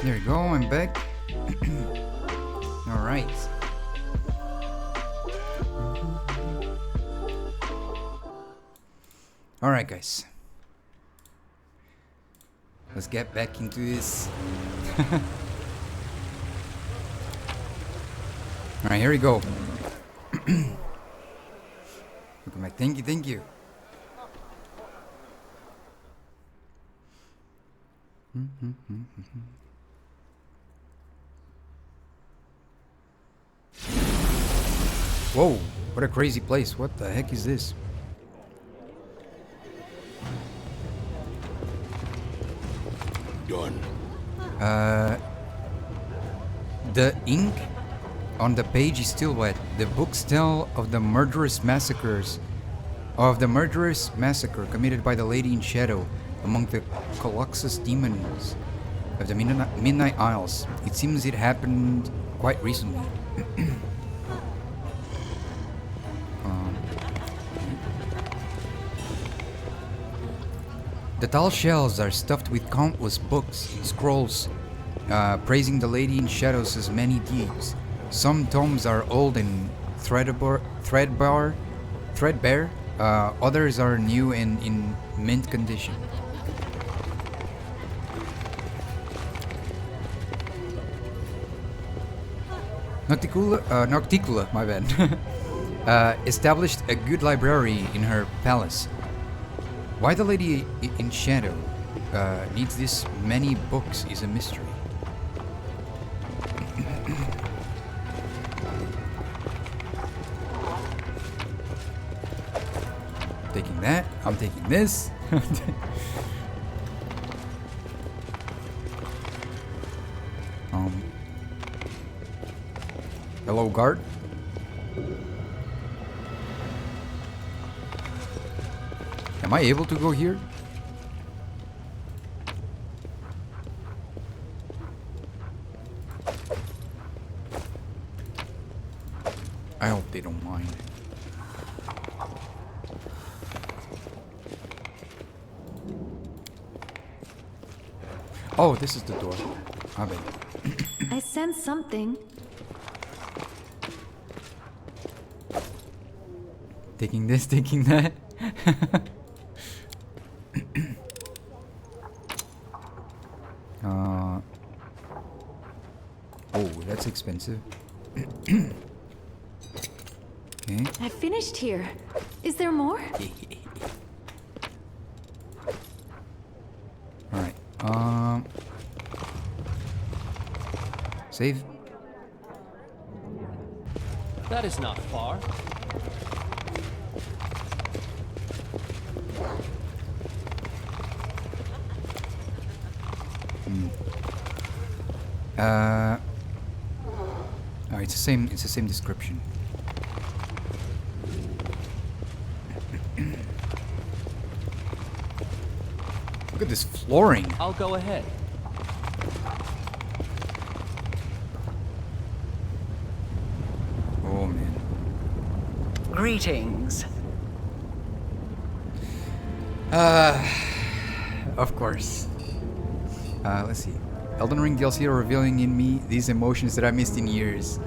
S1: There you go, I'm back. Alright. Alright, guys. Let's get back into this. Alright, here we go. Welcome back. Thank you, thank you. Whoa, what a crazy place. What the heck is this?
S9: Done.
S1: The ink on the page is still wet. The books tell of the murderous massacre committed by the Lady in Shadow among the Colossus demons of the Midnight Isles. It seems it happened quite recently. The tall shelves are stuffed with countless books and scrolls praising the Lady in Shadow's many deeds. Some tomes are old and threadbare. Others are new and in mint condition. Nocticula, my bad, established a good library in her palace. Why the Lady in Shadow needs this many books is a mystery. Taking that, I'm taking this. Hello, guard. Am I able to go here? I hope they don't mind. Oh, this is the door. My bad.
S5: I sense something.
S1: Taking this, taking that. Oh, that's expensive. Okay.
S5: I finished here. Is there more?
S1: Alright. Save.
S3: That is not far.
S1: Oh, it's the same description. Look at this flooring.
S3: I'll go ahead.
S1: Oh man.
S11: Greetings.
S1: Of course. Let's see. Elden Ring DLC are revealing in me these emotions that I missed in years.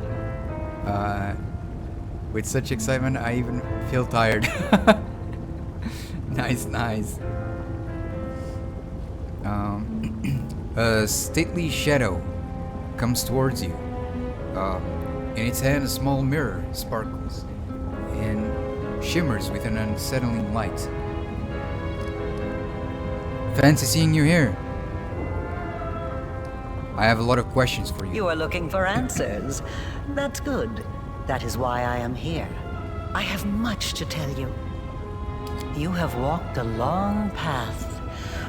S1: With such excitement, I even feel tired. Nice, nice. A stately shadow comes towards you. In its hand, a small mirror sparkles and shimmers with an unsettling light. Fancy seeing you here. I have a lot of questions for you.
S11: You are looking for answers. That's good. That is why I am here. I have much to tell you. You have walked a long path,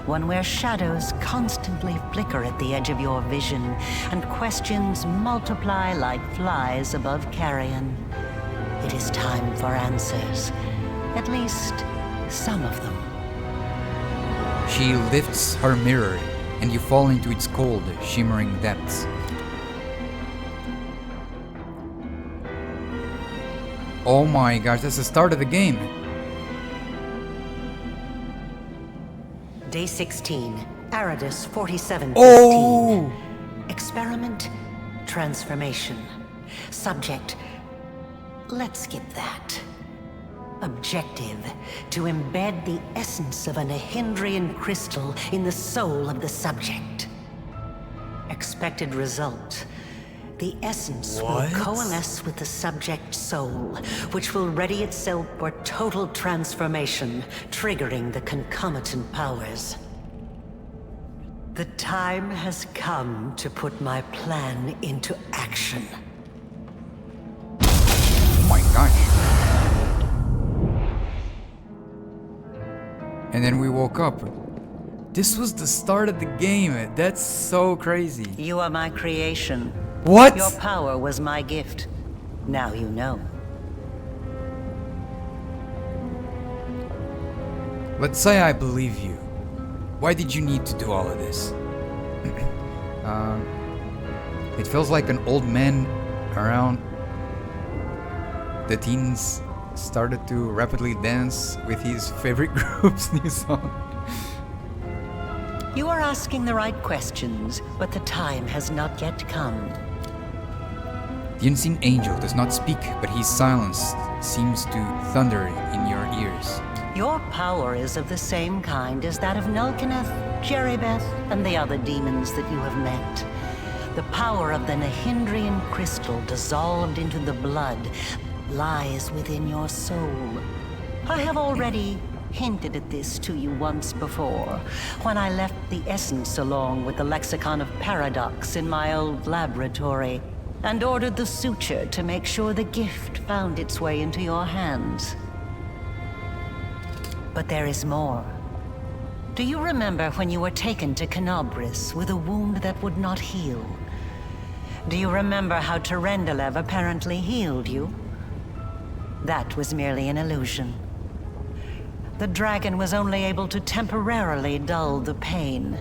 S11: one where shadows constantly flicker at the edge of your vision, and questions multiply like flies above carrion. It is time for answers. At least, some of them.
S1: She lifts her mirror, and you fall into its cold, shimmering depths. Oh my gosh, that's the start of the game.
S11: Day 16, Aridus 4715.
S1: Oh!
S11: experiment, transformation. Subject, let's skip that. Objective, to embed the essence of a Nahindrian crystal in the soul of the subject. Expected result, the essence will coalesce with the subject's soul, which will ready itself for total transformation, triggering the concomitant powers. The time has come to put my plan into action.
S1: Oh my gosh. And then we woke up. This was the start of the game. That's so crazy.
S11: You are my creation.
S1: What?
S11: Your power was my gift. Now you know.
S1: Let's say I believe you. Why did you need to do all of this? It feels like an old man around the teens started to rapidly dance with his favorite group's new song.
S11: You are asking the right questions, but the time has not yet come.
S1: The unseen angel does not speak, but his silence seems to thunder in your ears.
S11: Your power is of the same kind as that of Nulkineth, Jeribeth, and the other demons that you have met. The power of the Nahindrian crystal dissolved into the blood lies within your soul. I have already hinted at this to you once before, when I left the essence along with the lexicon of paradox in my old laboratory, and ordered the suture to make sure the gift found its way into your hands. But there is more. Do you remember when you were taken to Canobris with a wound that would not heal? Do you remember how Terendelev apparently healed you? That was merely an illusion. The dragon was only able to temporarily dull the pain.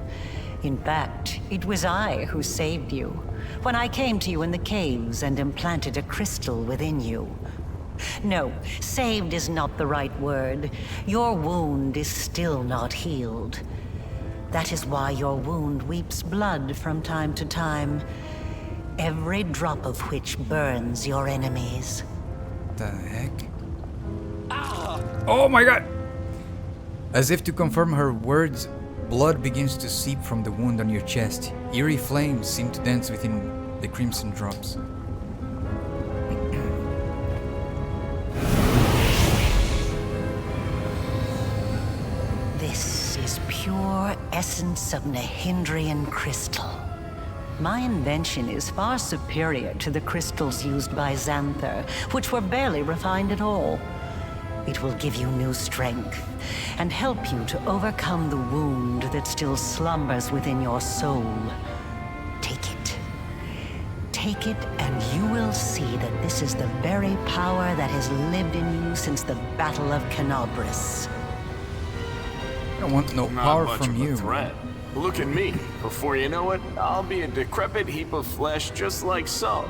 S11: In fact, it was I who saved you, when I came to you in the caves and implanted a crystal within you. No, saved is not the right word. Your wound is still not healed. That is why your wound weeps blood from time to time, every drop of which burns your enemies.
S1: The heck? Oh my god! As if to confirm her words, blood begins to seep from the wound on your chest. Eerie flames seem to dance within the crimson drops.
S11: This is pure essence of Nahindrian crystal. My invention is far superior to the crystals used by Xanther, which were barely refined at all. It will give you new strength and help you to overcome the wound that still slumbers within your soul. Take it. Take it, and you will see that this is the very power that has lived in you since the Battle of Canobris.
S1: I don't want no power from you.
S6: Threat. Look at me. Before you know it, I'll be a decrepit heap of flesh just like so.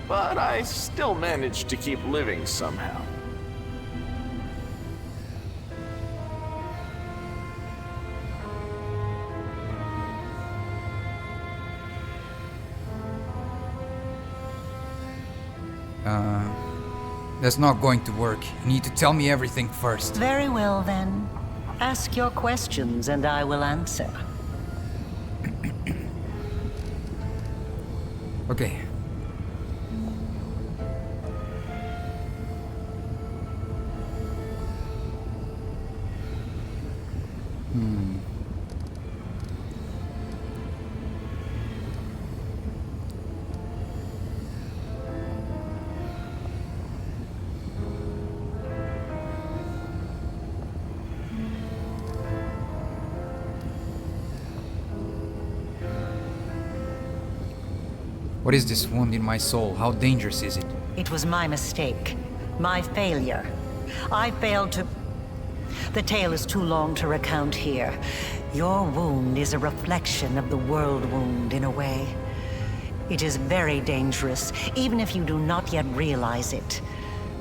S6: But I still managed to keep living somehow.
S1: That's not going to work. You need to tell me everything first.
S11: Very well, then. Ask your questions and I will answer.
S1: Okay. What is this wound in my soul? How dangerous is it?
S11: It was my mistake. My failure. I failed to... The tale is too long to recount here. Your wound is a reflection of the Worldwound in a way. It is very dangerous, even if you do not yet realize it.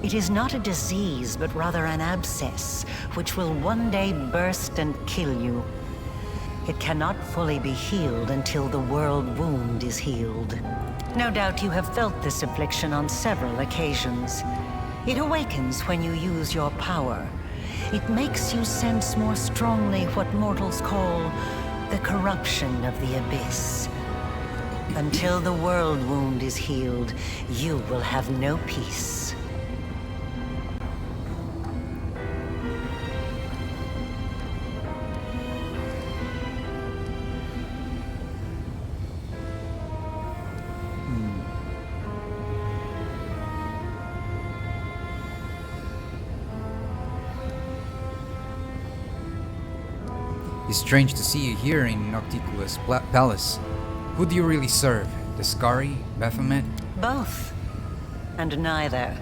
S11: It is not a disease, but rather an abscess, which will one day burst and kill you. It cannot fully be healed until the Worldwound is healed. No doubt you have felt this affliction on several occasions. It awakens when you use your power. It makes you sense more strongly what mortals call the corruption of the abyss. Until the Worldwound is healed, you will have no peace.
S1: It's strange to see you here in Nocticulus Palace. Who do you really serve? The Skari? Baphomet?
S11: Both. And neither.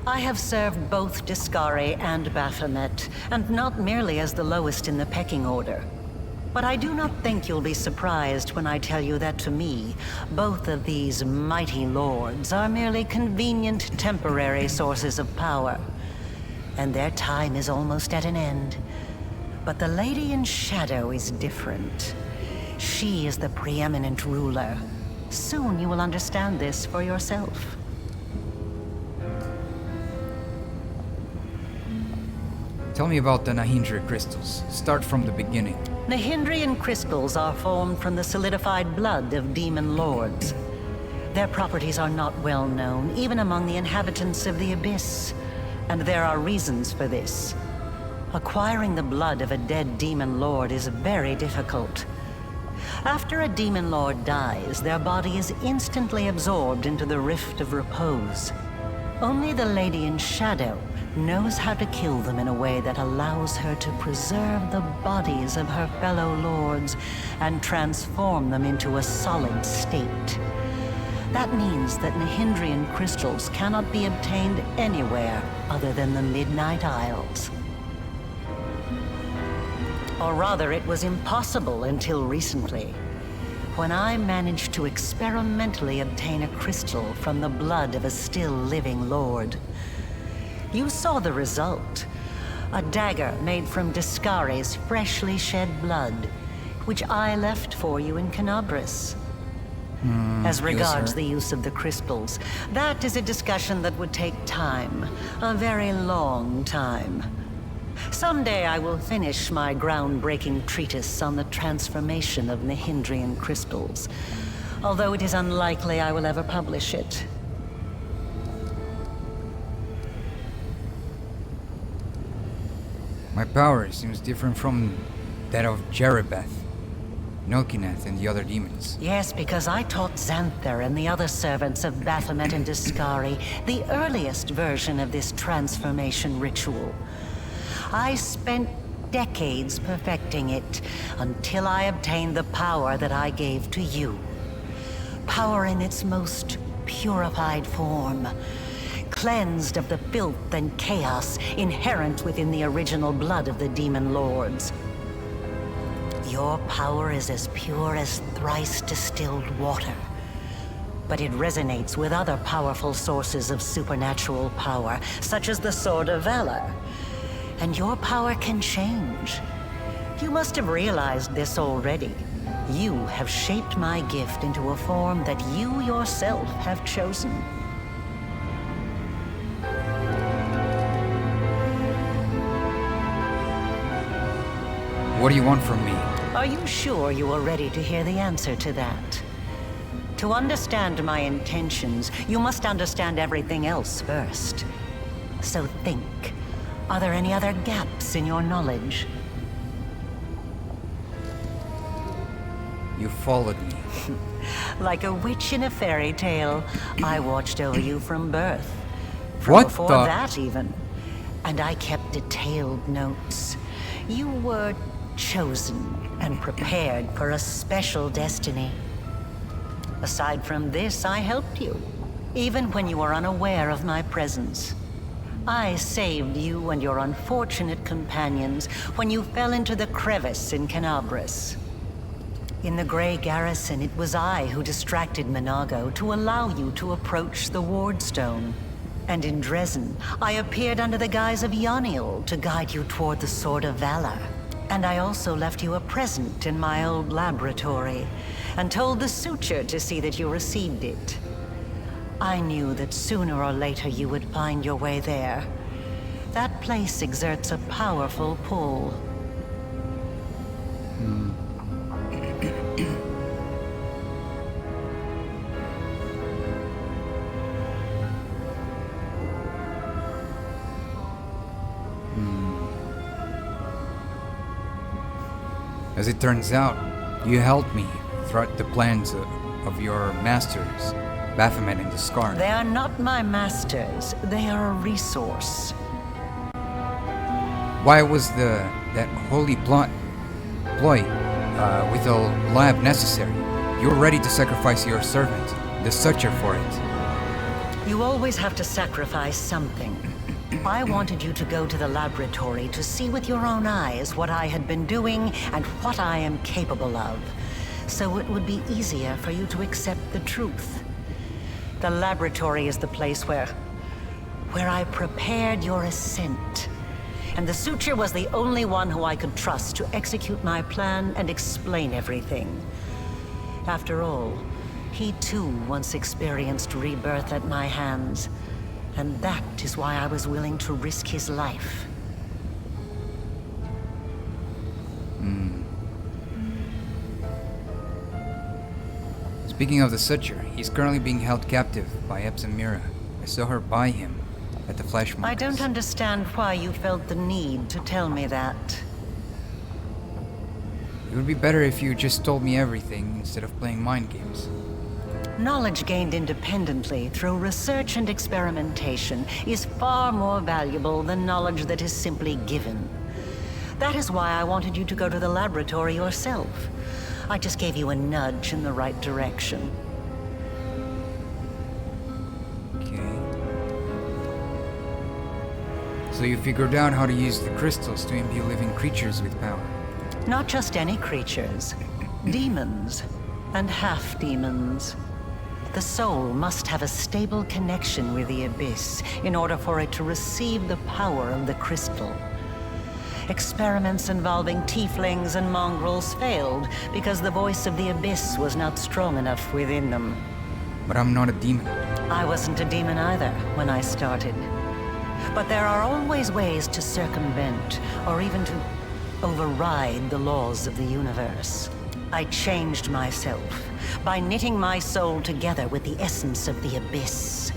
S11: I have served both Discari and Baphomet, and not merely as the lowest in the pecking order. But I do not think you'll be surprised when I tell you that to me, both of these mighty lords are merely convenient temporary sources of power. And their time is almost at an end. But the Lady in Shadow is different. She is the preeminent ruler. Soon you will understand this for yourself.
S1: Tell me about the Nahindra crystals. Start from the beginning.
S11: Nahindrian crystals are formed from the solidified blood of demon lords. Their properties are not well known, even among the inhabitants of the Abyss. And there are reasons for this. Acquiring the blood of a dead demon lord is very difficult. After a demon lord dies, their body is instantly absorbed into the Rift of Repose. Only the Lady in Shadow knows how to kill them in a way that allows her to preserve the bodies of her fellow lords and transform them into a solid state. That means that Nahindrian crystals cannot be obtained anywhere other than the Midnight Isles. Or rather, it was impossible until recently, when I managed to experimentally obtain a crystal from the blood of a still living lord. You saw the result. A dagger made from Discari's freshly shed blood, which I left for you in Canabris. As regards the use of the crystals, that is a discussion that would take time, a very long time. Someday I will finish my groundbreaking treatise on the transformation of Nahindrian crystals, although it is unlikely I will ever publish it.
S1: My power seems different from that of Jerebeth, Nilkinath, and the other demons.
S11: Yes, because I taught Xanther and the other servants of Baphomet and Discari the earliest version of this transformation ritual. I spent decades perfecting it until I obtained the power that I gave to you. Power in its most purified form, cleansed of the filth and chaos inherent within the original blood of the demon lords. Your power is as pure as thrice distilled water, but it resonates with other powerful sources of supernatural power, such as the Sword of Valor. And your power can change. You must have realized this already. You have shaped my gift into a form that you yourself have chosen.
S1: What do you want from me?
S11: Are you sure you are ready to hear the answer to that? To understand my intentions, you must understand everything else first. So think. Are there any other gaps in your knowledge?
S1: You followed me.
S11: Like a witch in a fairy tale, I watched over you from birth. From
S1: What
S11: before
S1: the-
S11: that, even. And I kept detailed notes. You were chosen and prepared for a special destiny. Aside from this, I helped you, even when you were unaware of my presence. I saved you and your unfortunate companions when you fell into the crevice in Canabris. In the Grey Garrison, it was I who distracted Minago to allow you to approach the Wardstone. And in Dresden, I appeared under the guise of Yaniel to guide you toward the Sword of Valor. And I also left you a present in my old laboratory, and told the suture to see that you received it. I knew that sooner or later you would find your way there. That place exerts a powerful pull.
S1: As it turns out, you helped me thwart the plans of your masters, Baphomet and the Scar.
S11: They are not my masters. They are a resource.
S1: Why was that holy ploy with a lab necessary? You were ready to sacrifice your servant, the Suture, for it.
S11: You always have to sacrifice something. I wanted you to go to the laboratory to see with your own eyes what I had been doing and what I am capable of, so it would be easier for you to accept the truth. The laboratory is the place where I prepared your ascent. And the Suture was the only one who I could trust to execute my plan and explain everything. After all, he too once experienced rebirth at my hands. And that is why I was willing to risk his life.
S1: Speaking of the Suture, he's currently being held captive by Epsamira. I saw her by him at the Flesh Markets.
S11: I don't understand why you felt the need to tell me that.
S1: It would be better if you just told me everything instead of playing mind games.
S11: Knowledge gained independently through research and experimentation is far more valuable than knowledge that is simply given. That is why I wanted you to go to the laboratory yourself. I just gave you a nudge in the right direction.
S1: Okay. So you figured out how to use the crystals to imbue living creatures with power.
S11: Not just any creatures. Demons. And half-demons. The soul must have a stable connection with the Abyss in order for it to receive the power of the crystal. Experiments involving tieflings and mongrels failed because the voice of the Abyss was not strong enough within them.
S1: But I'm not a demon.
S11: I wasn't a demon either when I started. But there are always ways to circumvent, or even to override the laws of the universe. I changed myself by knitting my soul together with the essence of the Abyss.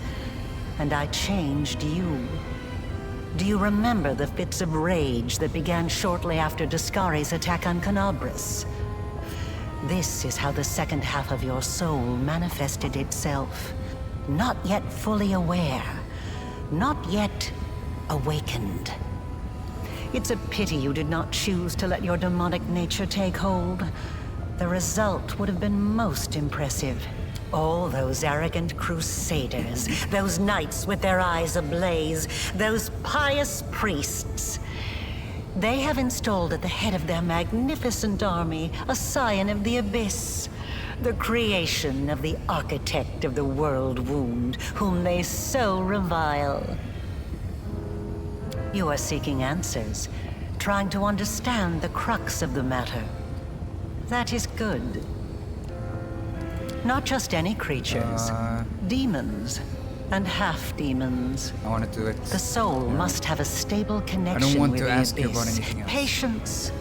S11: And I changed you. Do you remember the fits of rage that began shortly after Dascari's attack on Canabras? This is how the second half of your soul manifested itself. Not yet fully aware. Not yet awakened. It's a pity you did not choose to let your demonic nature take hold. The result would have been most impressive. All those arrogant crusaders, those knights with their eyes ablaze, those pious priests. They have installed at the head of their magnificent army a scion of the Abyss, the creation of the architect of the Worldwound, whom they so revile. You are seeking answers, trying to understand the crux of the matter. That is good. Not just any creatures. Demons and half-demons.
S1: I want to do it.
S11: The soul must have a stable connection with the Abyss.
S1: You about anything else.
S11: Patience.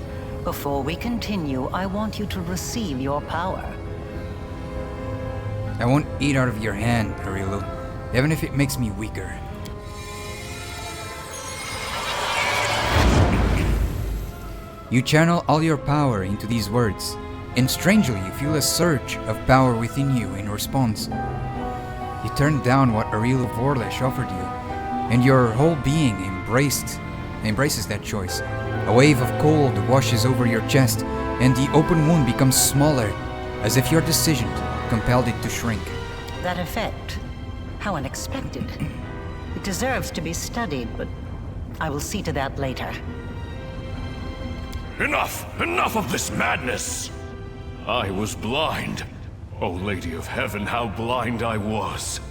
S11: Before we continue, I want you to receive your power.
S1: I won't eat out of your hand, Arilu, even if it makes me weaker. You channel all your power into these words, and strangely you feel a surge of power within you in response. You turn down what Arilu Vorlesh offered you, and your whole being embraces that choice. A wave of cold washes over your chest, and the open wound becomes smaller, as if your decision compelled it to shrink.
S11: That effect, how unexpected. It deserves to be studied, but I will see to that later.
S9: Enough! Enough of this madness! I was blind. O Lady of Heaven, how blind I was.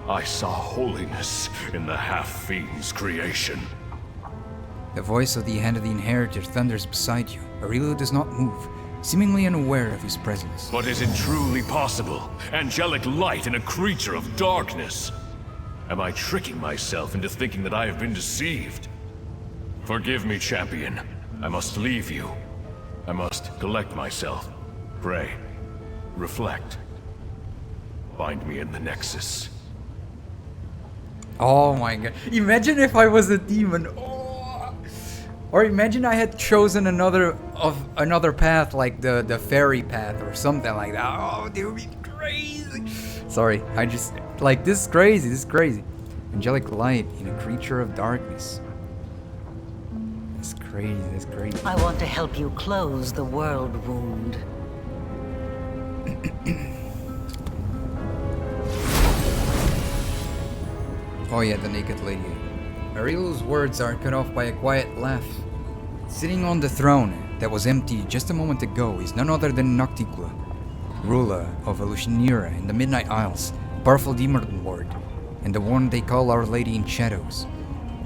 S9: I saw holiness in the half-fiend's creation.
S1: The voice of the Hand of the Inheritor thunders beside you, Aurelio does not move, seemingly unaware of his presence.
S9: But is it truly possible? Angelic light in a creature of darkness? Am I tricking myself into thinking that I have been deceived? Forgive me, champion. I must leave you. I must collect myself, pray, reflect. Find me in the Nexus.
S1: Oh my god. Imagine if I was a demon. Oh. Or imagine I had chosen another path, like the fairy path or something like that. Oh, it would be crazy. Sorry, I just like this is crazy. Angelic light in a creature of darkness. That's crazy.
S11: I want to help you close the world wound.
S1: Oh yeah, the naked lady. Aurelio's words are cut off by a quiet laugh. Sitting on the throne that was empty just a moment ago is none other than Nocticula, ruler of Elushinira in the Midnight Isles, powerful demon lord, and the one they call Our Lady in Shadows.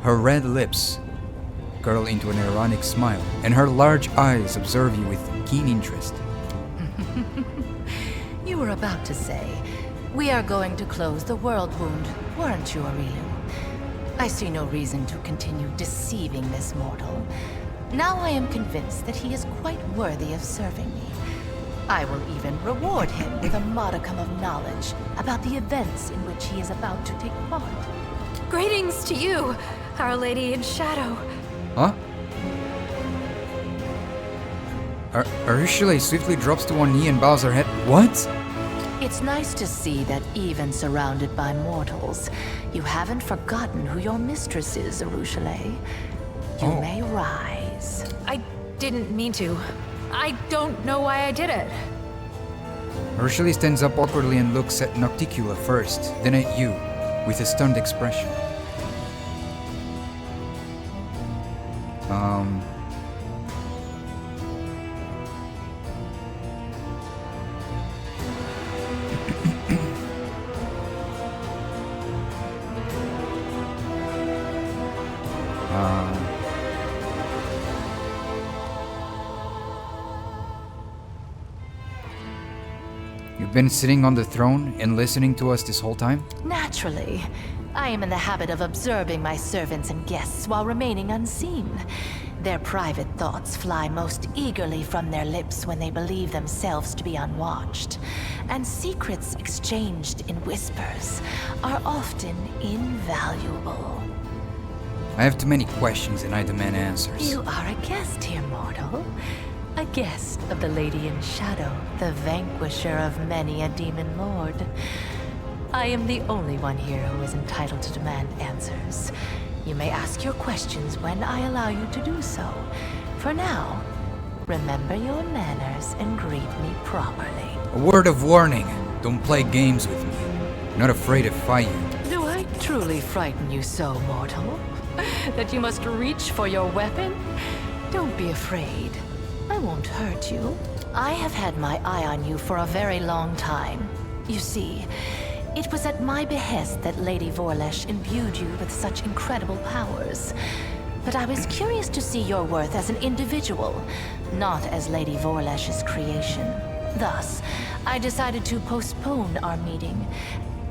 S1: Her red lips curl into an ironic smile, and her large eyes observe you with keen interest.
S10: You were about to say, we are going to close the world wound, weren't you, Aurelio? I see no reason to continue deceiving this mortal. Now I am convinced that he is quite worthy of serving me. I will even reward him with a modicum of knowledge about the events in which he is about to take part.
S5: Greetings to you, Our Lady in Shadow.
S1: Huh? Ursula swiftly drops to one knee and bows her head. What?
S10: It's nice to see that even surrounded by mortals, you haven't forgotten who your mistress is, Ursula. You may rise.
S5: I didn't mean to. I don't know why I did it.
S1: Ursula stands up awkwardly and looks at Nocticula first, then at you, with a stunned expression. You've been sitting on the throne and listening to us this whole time?
S10: Naturally. I am in the habit of observing my servants and guests while remaining unseen. Their private thoughts fly most eagerly from their lips when they believe themselves to be unwatched. And secrets exchanged in whispers are often invaluable.
S1: I have too many questions and I demand answers.
S10: You are a guest here, mortal. A guest of the Lady in Shadow, the vanquisher of many a demon lord. I am the only one here who is entitled to demand answers. You may ask your questions when I allow you to do so. For now, remember your manners and greet me properly.
S1: A word of warning. Don't play games with me. I'm not afraid to fight you.
S10: Do I truly frighten you so, mortal? That you must reach for your weapon? Don't be afraid. I won't hurt you. I have had my eye on you for a very long time. You see, it was at my behest that Lady Vorlesh imbued you with such incredible powers. But I was curious to see your worth as an individual, not as Lady Vorlesh's creation. Thus, I decided to postpone our meeting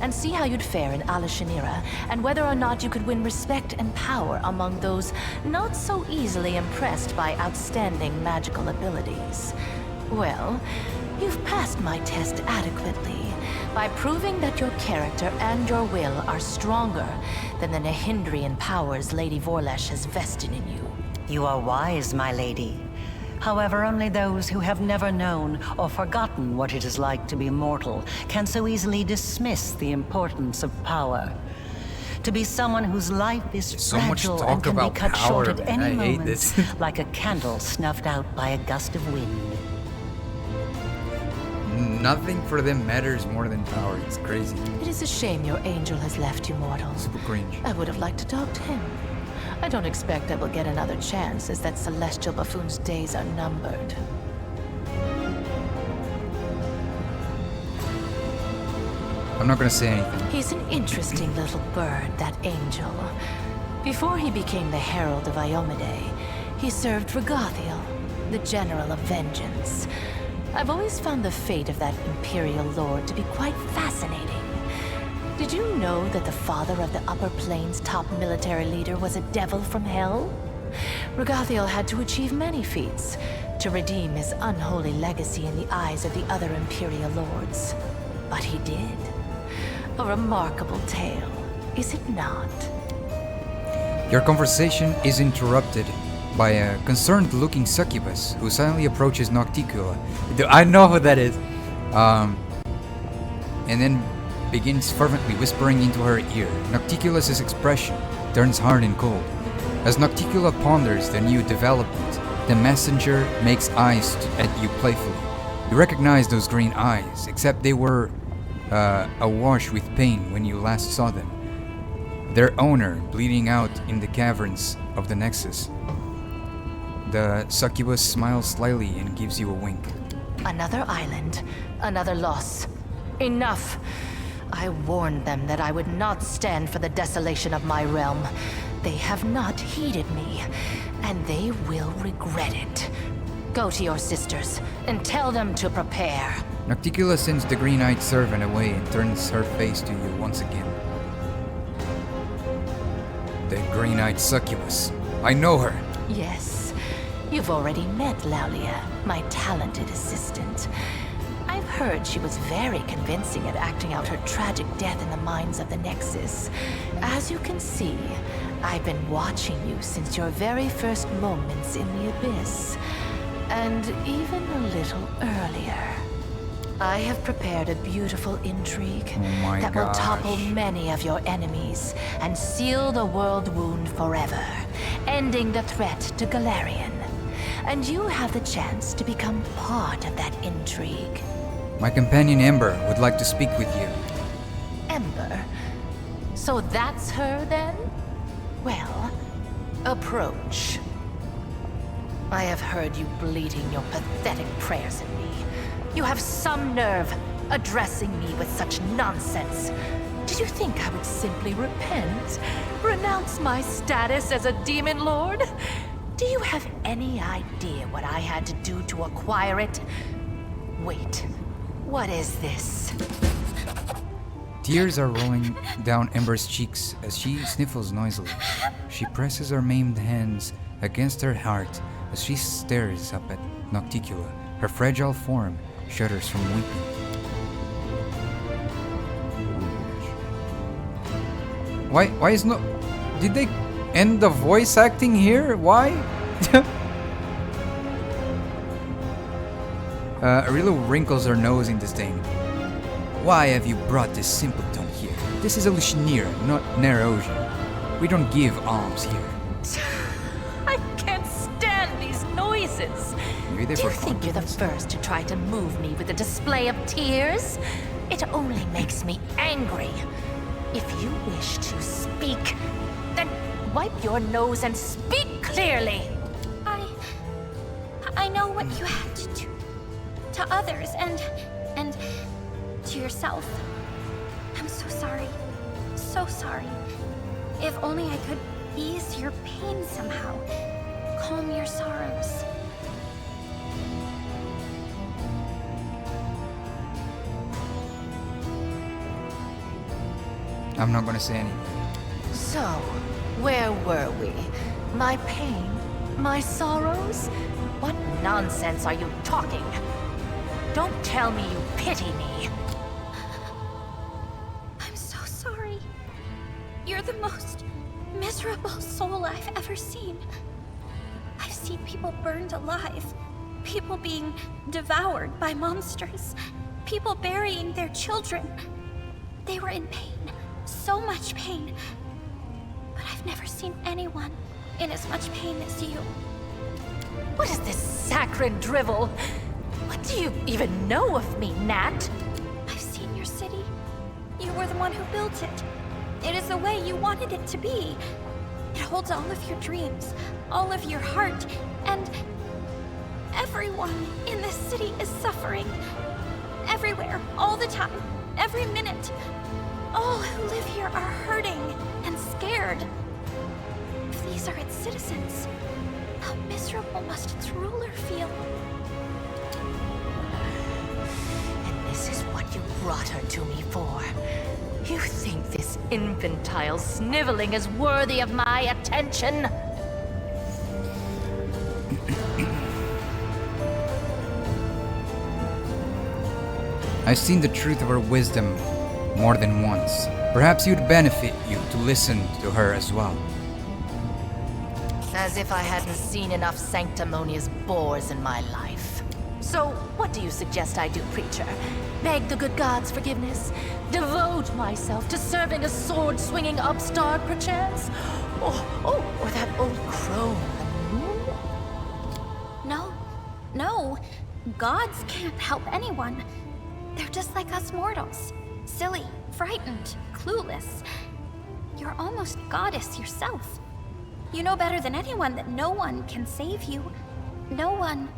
S10: and see how you'd fare in Alashanira, and whether or not you could win respect and power among those not so easily impressed by outstanding magical abilities. Well, you've passed my test adequately by proving that your character and your will are stronger than the Nehindrian powers Lady Vorlesh has vested in you.
S11: You are wise, my lady. However, only those who have never known or forgotten what it is like to be mortal can so easily dismiss the importance of power. To be someone whose life is
S1: so
S11: fragile and can be cut short at any
S1: I hate
S11: moment,
S1: this.
S11: like a candle snuffed out by a gust of wind.
S1: Nothing for them matters more than power. It's crazy.
S10: It is a shame your angel has left you, mortal.
S1: Super cringe.
S10: I would have liked to talk to him. I don't expect I will get another chance, as that celestial buffoon's days are numbered.
S1: I'm not gonna say anything.
S10: He's an interesting little bird, that angel. Before he became the Herald of Iomade, he served Regathiel, the General of Vengeance. I've always found the fate of that Imperial Lord to be quite fascinating. Did you know that the father of the Upper Plains' top military leader was a devil from hell? Regathiel had to achieve many feats to redeem his unholy legacy in the eyes of the other Imperial Lords. But he did. A remarkable tale, is it not?
S1: Your conversation is interrupted by a concerned-looking succubus who silently approaches Nocticula. I know who that is. And then begins fervently whispering into her ear. Nocticula's expression turns hard and cold. As Nocticula ponders the new development, the messenger makes eyes at you playfully. You recognize those green eyes, except they were awash with pain when you last saw them. Their owner bleeding out in the caverns of the Nexus. The succubus smiles slyly and gives you a wink.
S10: Another island, another loss. Enough! I warned them that I would not stand for the desolation of my realm. They have not heeded me, and they will regret it. Go to your sisters and tell them to prepare.
S1: Nocticula sends the green-eyed servant away and turns her face to you once again. The green-eyed succubus. I know her.
S10: Yes, you've already met Laulia, my talented assistant. I've heard she was very convincing at acting out her tragic death in the minds of the Nexus. As you can see, I've been watching you since your very first moments in the Abyss. And even a little earlier. I have prepared a beautiful intrigue that will topple many of your enemies and seal the Worldwound forever, ending the threat to Golarion. And you have the chance to become part of that intrigue.
S1: My companion Ember would like to speak with you.
S10: Ember? So that's her then? Well, approach. I have heard you bleating your pathetic prayers at me. You have some nerve addressing me with such nonsense. Did you think I would simply repent? Renounce my status as a demon lord? Do you have any idea what I had to do to acquire it? Wait, what is this?
S1: Tears are rolling down Ember's cheeks as she sniffles noisily. She presses her maimed hands against her heart as she stares up at Nocticula. Her fragile form shudders from weeping. Why is no... Did they end the voice acting here? Why? Arillo wrinkles her nose in disdain. Why have you brought this simpleton here? This is a Lushnir, not Nerosian. We don't give alms here.
S10: I can't stand these noises.
S1: Maybe they
S10: Do you
S1: were
S10: think you're the first to try to move me with a display of tears? It only makes me angry. If you wish to speak, then wipe your nose and speak clearly.
S8: I know what you had to do to others and to yourself. I'm so sorry. So sorry. If only I could ease your pain somehow. Calm your sorrows.
S1: I'm not gonna say anything.
S10: So, where were we? My pain? My sorrows? What nonsense are you talking? Don't tell me you pity me.
S8: I'm so sorry. You're the most miserable soul I've ever seen. I've seen people burned alive. People being devoured by monsters. People burying their children. They were in pain. So much pain. But I've never seen anyone in as much pain as you.
S10: What is this saccharine drivel? What do you even know of me, Nat?
S8: I've seen your city. You were the one who built it. It is the way you wanted it to be. It holds all of your dreams, all of your heart, and everyone in this city is suffering. Everywhere, all the time, every minute. All who live here are hurting and scared. If these are its citizens, How miserable must its ruler feel?
S10: And this is what you brought her to me for. You think this infantile sniveling is worthy of my attention?
S1: I've seen the truth of her wisdom more than once. Perhaps it would benefit you to listen to her as well.
S10: As if I hadn't seen enough sanctimonious bores in my life. So, what do you suggest I do, preacher? Beg the good gods' forgiveness? Devote myself to serving a sword-swinging upstart, perchance? Or that old crone, the moon?
S8: No. Gods can't help anyone. They're just like us mortals. Silly, frightened, clueless. You're almost goddess yourself. You know better than anyone that no one can save you. No one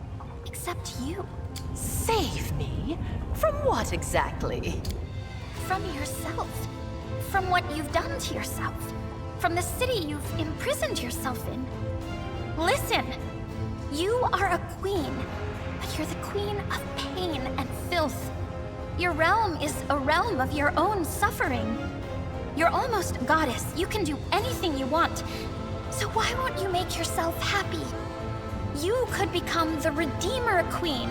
S8: except you.
S10: Save me? From what exactly?
S8: From yourself. From what you've done to yourself. From the city you've imprisoned yourself in. Listen! You are a queen, but you're the queen of pain and filth. Your realm is a realm of your own suffering. You're almost goddess. You can do anything you want. So why won't you make yourself happy? You could become the Redeemer Queen.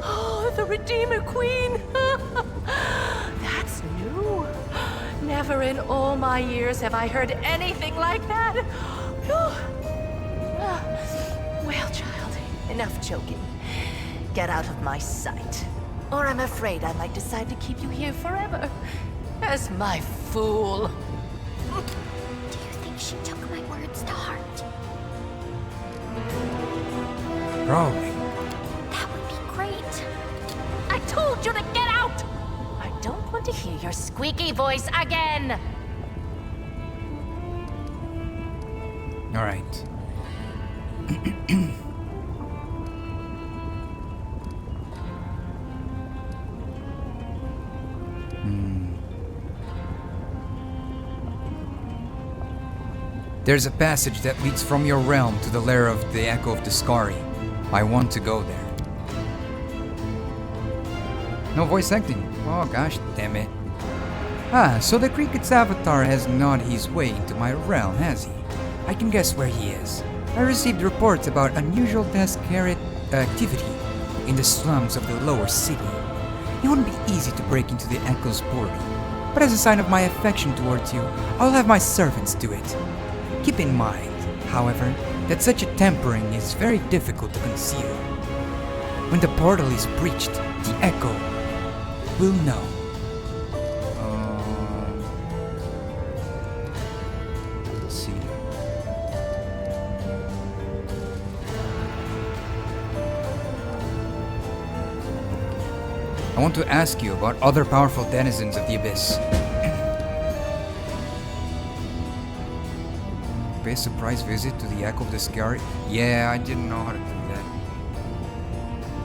S10: Oh, the Redeemer Queen! That's new. Never in all my years have I heard anything like that. Well, child, enough joking. Get out of my sight, or I'm afraid I might decide to keep you here forever as my fool.
S8: Do you think she took my words to heart?
S1: Probably.
S8: That would be great.
S10: I told you to get out! I don't want to hear your squeaky voice again!
S1: Alright. There's a passage that leads from your realm to the lair of the Echo of the Skari. I want to go there. No voice acting. Oh gosh, damn it. Ah, so the cricket's avatar has gnawed his way into my realm, has he? I can guess where he is. I received reports about unusual Tascarit activity in the slums of the lower city. It wouldn't be easy to break into the Echo's portal, but as a sign of my affection towards you, I'll have my servants do it. Keep in mind, however, that such a tampering is very difficult to conceal. When the portal is breached, the Echo will know. Let's see. I want to ask you about other powerful denizens of the Abyss. Pay a surprise visit to the Echo of the Skari? Yeah, I didn't know how to do that.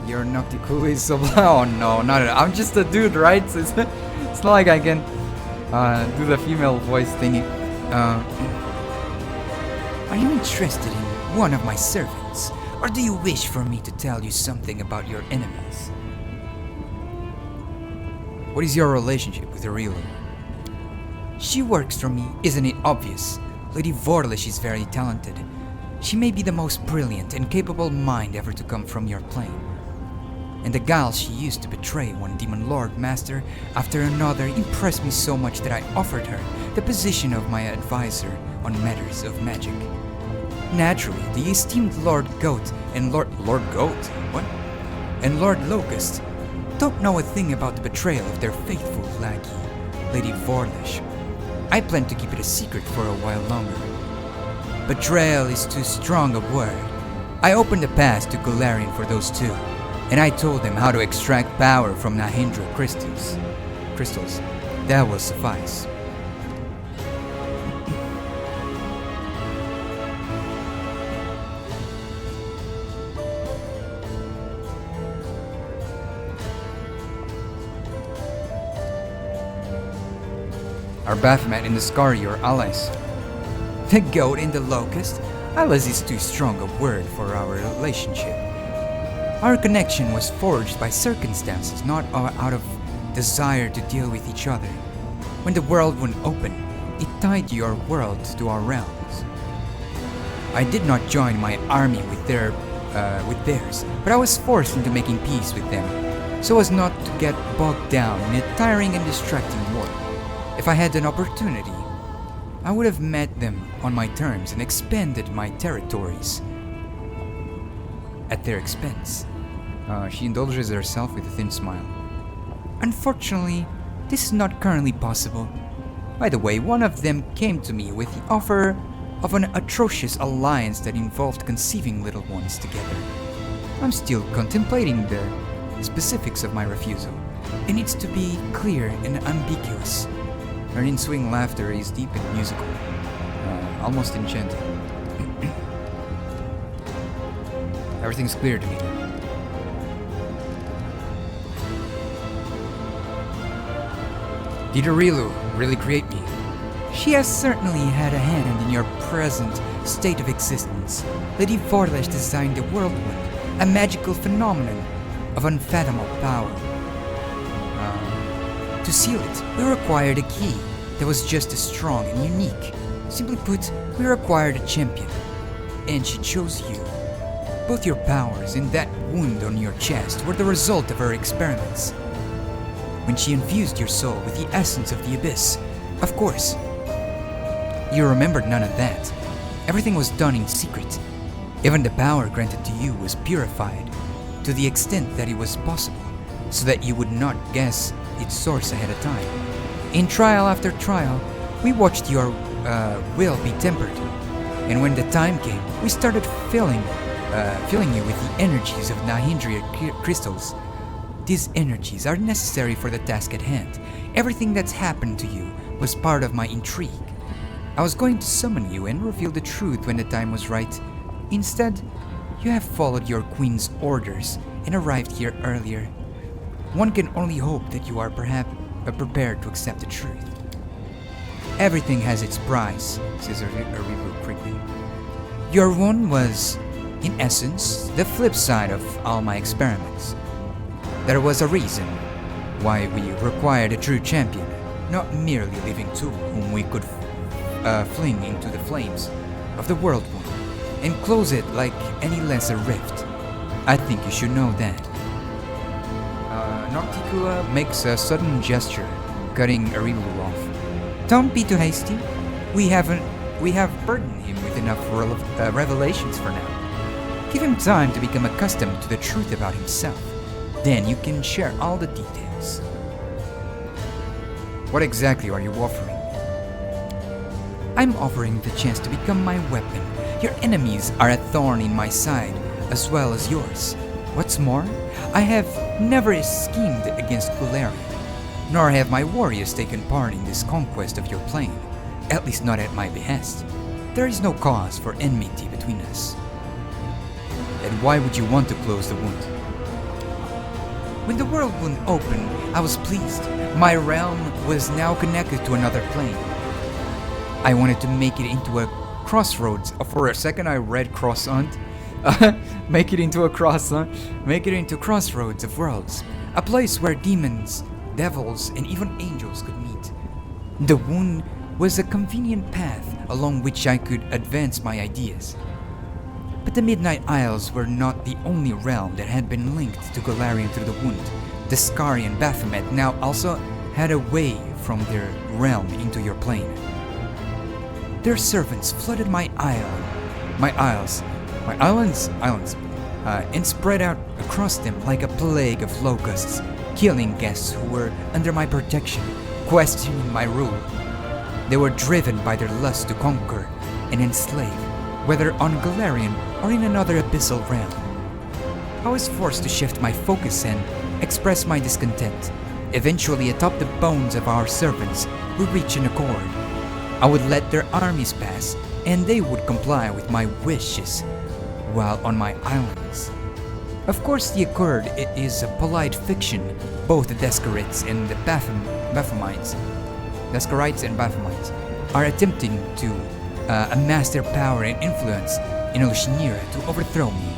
S1: Your Nocticool is so... Oh no, not at all. I'm just a dude, right? So it's not like I can do the female voice thingy. Are you interested in one of my servants? Or do you wish for me to tell you something about your enemies? What is your relationship with Aurelia? She works for me, isn't it obvious? Lady Vorlish is very talented. She may be the most brilliant and capable mind ever to come from your plane. And the guile she used to betray one Demon Lord Master after another impressed me so much that I offered her the position of my advisor on matters of magic. Naturally, the esteemed Lord Goat and Lord Goat? What? And Lord Locust don't know a thing about the betrayal of their faithful lackey, Lady Vorlish. I plan to keep it a secret for a while longer. Betrayal is too strong a word. I opened the pass to Golarion for those two, and I told them how to extract power from Nahindra crystals. That will suffice. Are Baphomet and the Scary your allies?
S4: The goat and the locust? Allies is too strong a word for our relationship. Our connection was forged by circumstances, not out of desire to deal with each other. When the Worldwound opened, it tied your world to our realms. I did not join my army with theirs, but I was forced into making peace with them, so as not to get bogged down in a tiring and distracting war. If I had an opportunity, I would have met them on my terms and expanded my territories at their expense.
S1: She indulges herself with a thin smile.
S4: Unfortunately, this is not currently possible. By the way, one of them came to me with the offer of an atrocious alliance that involved conceiving little ones together. I'm still contemplating the specifics of my refusal. It needs to be clear and ambiguous.
S1: Her ensuing laughter is deep and musical, almost enchanting. Everything's clear to me now. Did Arilu really create me?
S4: She has certainly had a hand in your present state of existence. Lady Vorlesh designed the Worldwound, a magical phenomenon of unfathomable power. To seal it, we required a key that was just as strong and unique. Simply put, we required a champion. And she chose you. Both your powers and that wound on your chest were the result of her experiments. When she infused your soul with the essence of the abyss, of course, you remembered none of that. Everything was done in secret. Even the power granted to you was purified, to the extent that it was possible, so that you would not guess its source ahead of time. In trial after trial, we watched your will be tempered, and when the time came, we started filling you with the energies of Nahindria crystals. These energies are necessary for the task at hand. Everything that's happened to you was part of my intrigue. I was going to summon you and reveal the truth when the time was right. Instead, you have followed your queen's orders and arrived here earlier. One can only hope that you are perhaps prepared to accept the truth. Everything has its price, says Arilu quickly. Your wound was, in essence, the flip side of all my experiments. There was a reason why we required a true champion, not merely a living tool whom we could fling into the flames of the Worldwound and close it like any lesser rift. I think you should know that.
S1: Nocticula makes a sudden gesture, cutting Arilu off.
S4: Don't be too hasty. We have burdened him with enough revelations for now. Give him time to become accustomed to the truth about himself. Then you can share all the details.
S1: What exactly are you offering?
S4: I'm offering the chance to become my weapon. Your enemies are a thorn in my side, as well as yours. What's more, I have never schemed against Golarion, nor have my warriors taken part in this conquest of your plane, at least not at my behest. There is no cause for enmity between us.
S1: And why would you want to close the wound?
S4: When the Worldwound opened, I was pleased. My realm was now connected to another plane. I wanted to make it into a crossroads.
S1: For a second I read croissant. Make it into crossroads of worlds.
S4: A place where demons, devils, and even angels could meet. The wound was a convenient path along which I could advance my ideas. But the Midnight Isles were not the only realm that had been linked to Golarion through the wound. The Scary and Baphomet now also had a way from their realm into your plane. Their servants flooded my islands, and spread out across them like a plague of locusts, killing guests who were under my protection, questioning my rule. They were driven by their lust to conquer and enslave, whether on Golarion or in another abyssal realm. I was forced to shift my focus and express my discontent. Eventually, atop the bones of our servants, we reached an accord. I would let their armies pass, and they would comply with my wishes while on my islands. Of course, the accord is a polite fiction. Both the Descarites and the Baphamites
S1: the Skarites and Baphomets, are attempting to amass their power and influence in Oceanira to overthrow me.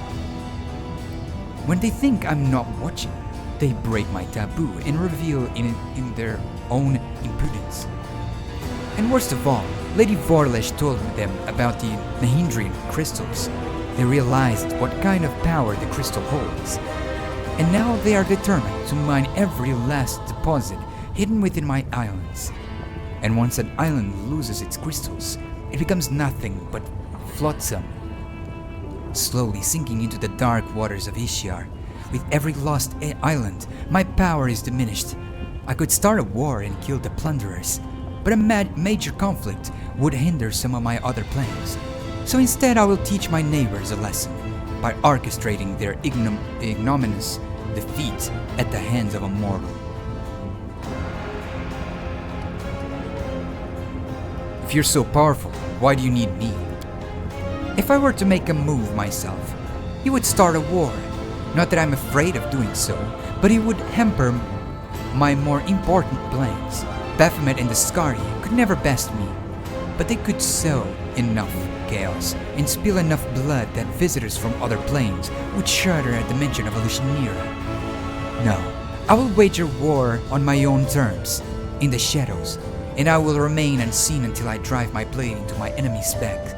S1: When they think I'm not watching, they break my taboo and reveal in their own impudence. And worst of all, Lady Vorlesh told them about the Nahindrian crystals. They realized what kind of power the crystal holds. And now they are determined to mine every last deposit hidden within my islands. And once an island loses its crystals, it becomes nothing but flotsam, slowly sinking into the dark waters of Ishiar. With every lost island, my power is diminished. I could start a war and kill the plunderers, but a major conflict would hinder some of my other plans. So instead I will teach my neighbors a lesson by orchestrating their ignominious defeat at the hands of a mortal. If you're so powerful, why do you need me? If I were to make a move myself, you would start a war. Not that I'm afraid of doing so, but it would hamper my more important plans. Baphomet and the Skari could never best me, but they could sow enough chaos and spill enough blood that visitors from other planes would shudder at the mention of Oceanira. No, I will wager war on my own terms, in the shadows, and I will remain unseen until I drive my blade into my enemy's back.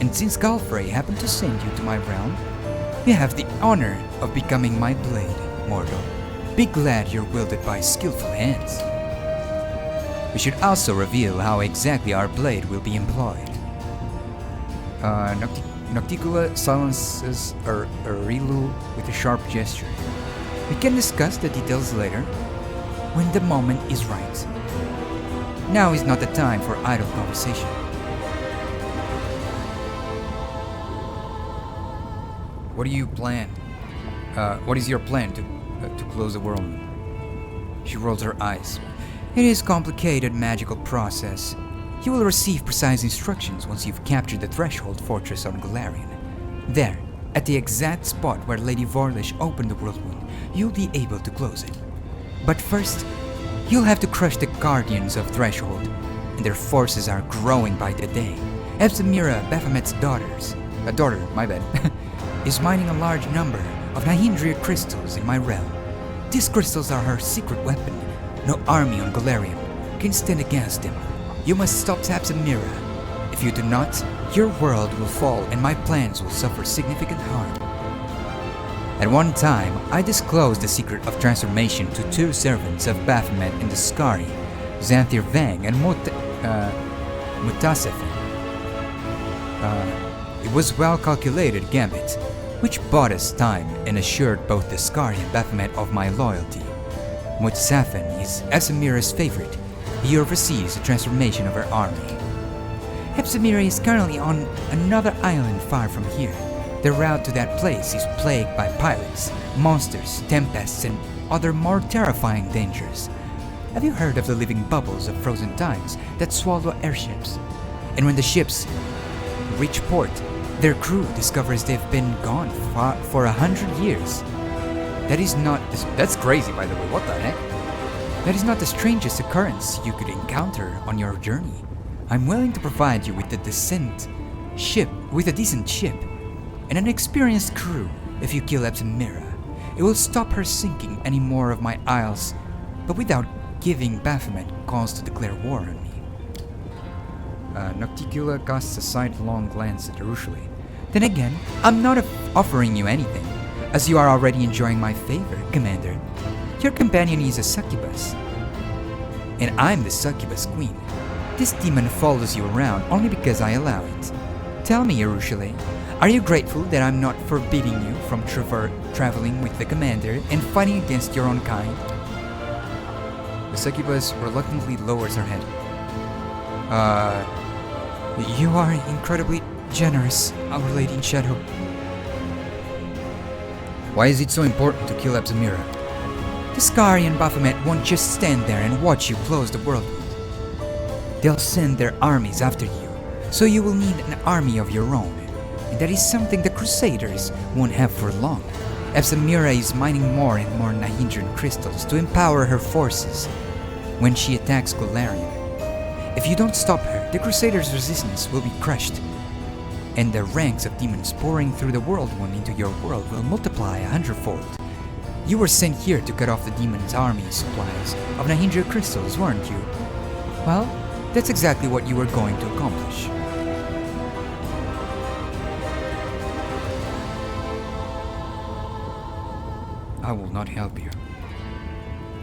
S1: And since Galfrey happened to send you to my realm, you have the honor of becoming my blade, mortal. Be glad you're wielded by skillful hands. We should also reveal how exactly our blade will be employed. Nocticula silences Arilu with a sharp gesture. We can discuss the details later, when the moment is right. Now is not the time for idle conversation. What do you plan? What is your plan to close the world? She rolls her eyes. It is a complicated magical process. You will receive precise instructions once you've captured the threshold fortress on Golarion. There, at the exact spot where Lady Vorlish opened the Worldwound, you'll be able to close it. But first, you'll have to crush the Guardians of Threshold, and their forces are growing by the day. Epsamira, Baphomet's daughter, is mining a large number of Nahindria crystals in my realm. These crystals are her secret weapon. No army on Golarion can stand against them. You must stop Epsamira. If you do not, your world will fall and my plans will suffer significant harm. At one time, I disclosed the secret of transformation to two servants of Baphomet and the Skari, Xanthir Vang and Mutasefin. It was well-calculated gambit, which bought us time and assured both the Skari and Baphomet of my loyalty. Mutasefin is Epsamira's favorite. He oversees the transformation of her army. Epsamira is currently on another island far from here. The route to that place is plagued by pirates, monsters, tempests, and other more terrifying dangers. Have you heard of the living bubbles of frozen times that swallow airships? And when the ships reach port, their crew discovers they've been gone for 100 years. That's crazy, by the way. What the heck? That is not the strangest occurrence you could encounter on your journey. I'm willing to provide you with a decent ship and an experienced crew if you kill Epsamira. It will stop her sinking any more of my isles, but without giving Baphomet cause to declare war on me. Nocticula casts a sidelong glance at Arushali. Then again, I'm not offering you anything, as you are already enjoying my favor, Commander. Your companion is a succubus, and I'm the succubus queen. This demon follows you around only because I allow it. Tell me, Arushali, are you grateful that I'm not forbidding you from traveling with the commander and fighting against your own kind? The succubus reluctantly lowers her head. You are incredibly generous, Our Lady in Shadow. Why is it so important to kill Epsamira? The Skari and Baphomet won't just stand there and watch you close the Worldwound. They'll send their armies after you, so you will need an army of your own. And that is something the Crusaders won't have for long. Epsamira is mining more and more Nahindran crystals to empower her forces. When she attacks Golarion, If you don't stop her, the Crusaders' resistance will be crushed, and the ranks of demons pouring through the Worldwound into your world will multiply 100-fold. You were sent here to cut off the demon's army supplies of Nahindra crystals, weren't you? Well, that's exactly what you were going to accomplish. I will not help you.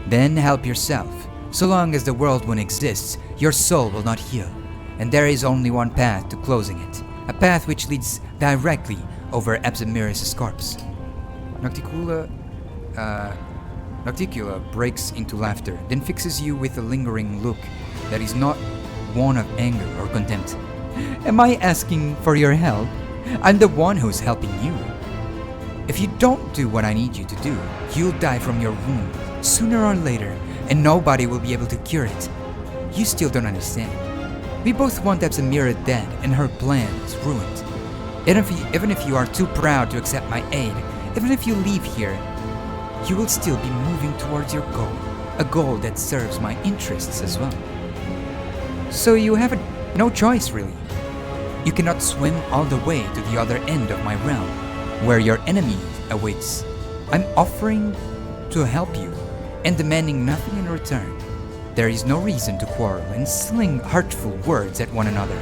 S1: Then help yourself. So long as the Worldwound exists, your soul will not heal, and there is only one path to closing it. A path which leads directly over Absamiris' corpse. Nocticula breaks into laughter, then fixes you with a lingering look that is not one of anger or contempt. Am I asking for your help? I'm the one who's helping you. If you don't do what I need you to do, you'll die from your wound sooner or later, and nobody will be able to cure it. You still don't understand. We both want Absamira dead and her plans ruined. Even if you are too proud to accept my aid, even if you leave here, you will still be moving towards your goal, a goal that serves my interests as well. So you have no choice, really. You cannot swim all the way to the other end of my realm, where your enemy awaits. I'm offering to help you, and demanding nothing in return. There is no reason to quarrel and sling hurtful words at one another.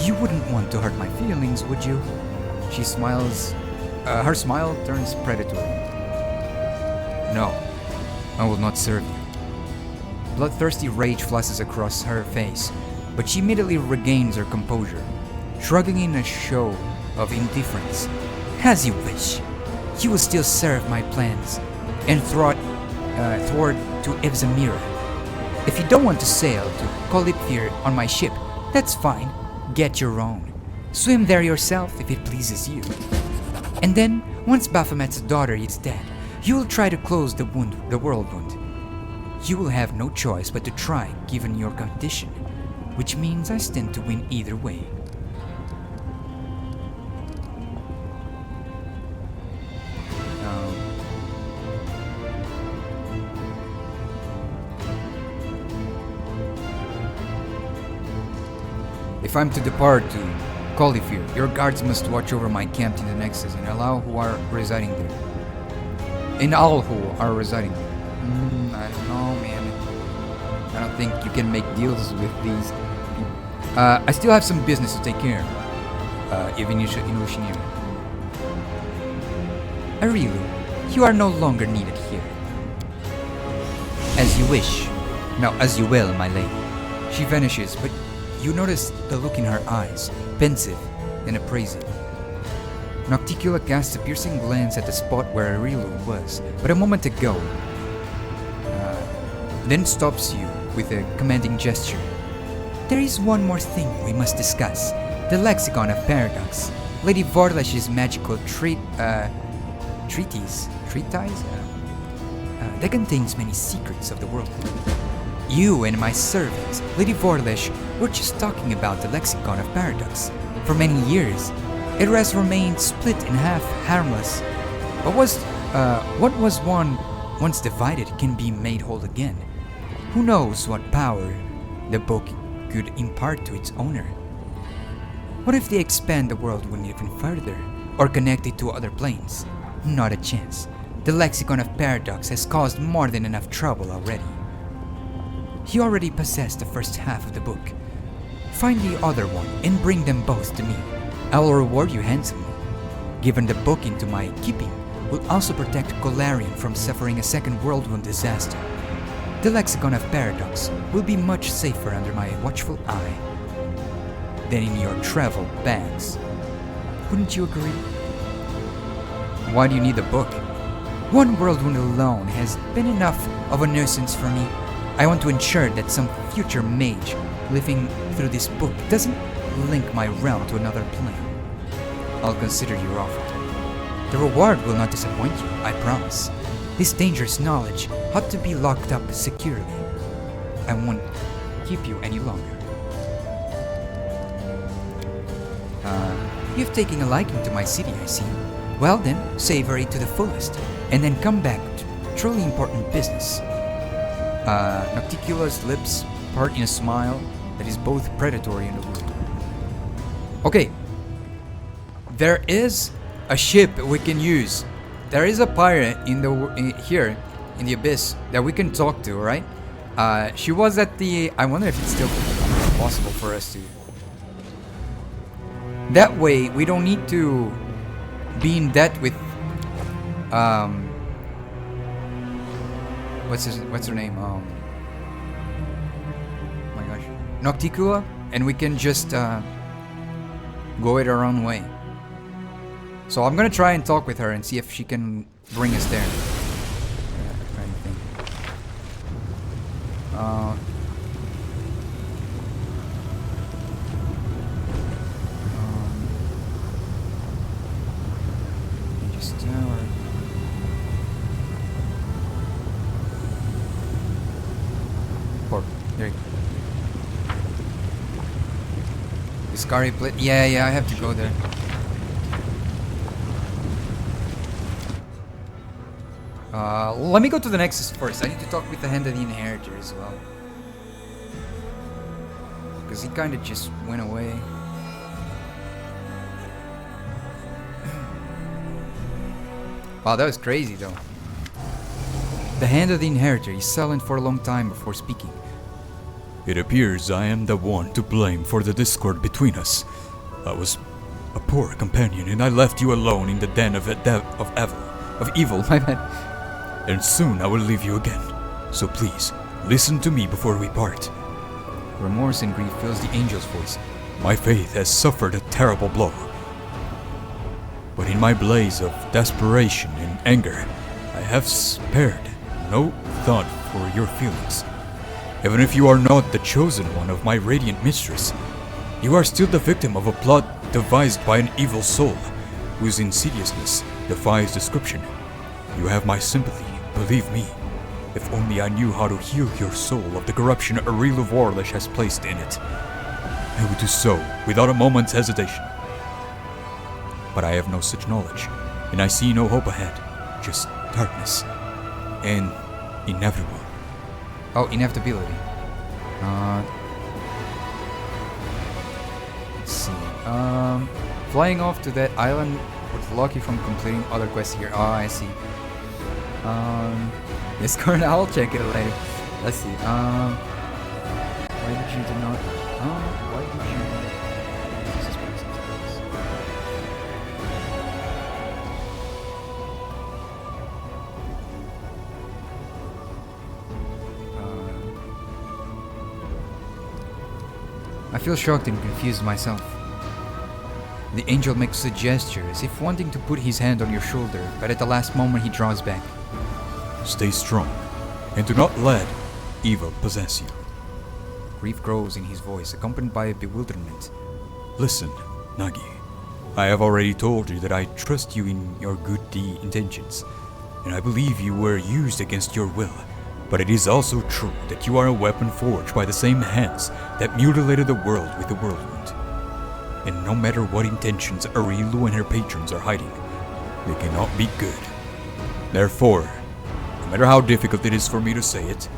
S1: You wouldn't want to hurt my feelings, would you? She smiles. Her smile turns predatory. No, I will not serve you. Bloodthirsty rage flashes across her face, but she immediately regains her composure, shrugging in a show of indifference. As you wish. You will still serve my plans and thwart to Evzamira. If you don't want to sail to Kolipfir on my ship, that's fine. Get your own. Swim there yourself if it pleases you. And then, once Baphomet's daughter is dead, you will try to close the Worldwound. You will have no choice but to try, given your condition, which means I stand to win either way. If I'm to depart to Kolifir, your guards must watch over my camp in the Nexus and allow who are residing there. And all who are residing there. I don't know, man. I don't think you can make deals with these people. I still have some business to take care of. Even in Lushinir. Arilu, you are no longer needed here. As you wish. No, as you will, my lady. She vanishes, but you notice the look in her eyes, pensive and appraising. Nocticula casts a piercing glance at the spot where Arilu was, but a moment ago, then stops you with a commanding gesture. There is one more thing we must discuss. The Lexicon of Paradox. Lady Vorlesh's magical treatise that contains many secrets of the world. You and my servants, Lady Vorlesh, were just talking about the Lexicon of Paradox. For many years, it has remained split in half, harmless. But what was once divided can be made whole again. Who knows what power the book could impart to its owner? What if they expand the Worldwound even further, or connect it to other planes? Not a chance. The Lexicon of Paradox has caused more than enough trouble already. You already possess the first half of the book. Find the other one and bring them both to me. I will reward you handsomely. Given the book into my keeping, will also protect Golarion from suffering a second Worldwound disaster. The Lexicon of Paradox will be much safer under my watchful eye than in your travel bags. Wouldn't you agree? Why do you need the book? One Worldwound alone has been enough of a nuisance for me. I want to ensure that some future mage living through this book doesn't link my realm to another plane. I'll consider your offer. The reward will not disappoint you, I promise. This dangerous knowledge ought to be locked up securely. I won't keep you any longer. You've taken a liking to my city, I see. Well then, savor it to the fullest, and then come back to truly important business. Nocticula's lips apart in a smile that is both predatory and alluring. Okay. There is a ship we can use. There is a pirate here in the abyss that we can talk to, right? She was at the... I wonder if it's still possible for us to... That way, we don't need to be in debt with... What's her name? Oh my gosh. Nocticula? And we can just go it our own way. So I'm gonna try and talk with her and see if she can bring us there. There you go. Discari plate. Yeah, I have to go there. Let me go to the Nexus first. I need to talk with the Hand of the Inheritor as well. Because he kind of just went away. Wow, that was crazy though. The Hand of the Inheritor is silent for a long time before speaking.
S2: It appears I am the one to blame for the discord between us. I was a poor companion and I left you alone in the den of evil.
S1: My bad.
S2: And soon I will leave you again. So please, listen to me before we part.
S1: Remorse and grief fills the angel's voice.
S2: My faith has suffered a terrible blow. But in my blaze of desperation and anger, I have spared no thought for your feelings. Even if you are not the chosen one of my radiant mistress, you are still the victim of a plot devised by an evil soul, whose insidiousness defies description. You have my sympathy, believe me. If only I knew how to heal your soul of the corruption Arilu Warlish has placed in it, I would do so without a moment's hesitation. But I have no such knowledge, and I see no hope ahead, just darkness, and inevitable.
S1: Oh, inevitability. Let's see. Flying off to that island would block you from completing other quests here. Oh, I see. Discord, I'll check it later. Let's see. Why did you do not? Why did you? I feel shocked and confused myself. The angel makes a gesture as if wanting to put his hand on your shoulder, but at the last moment he draws back.
S2: Stay strong, and do not let evil possess you.
S1: Grief grows in his voice, accompanied by a bewilderment.
S2: Listen, Nagi. I have already told you that I trust you in your good intentions, and I believe you were used against your will. But it is also true that you are a weapon forged by the same hands that mutilated the world with the Worldwound. And no matter what intentions Arilu and her patrons are hiding, they cannot be good. Therefore, no matter how difficult it is for me to say it,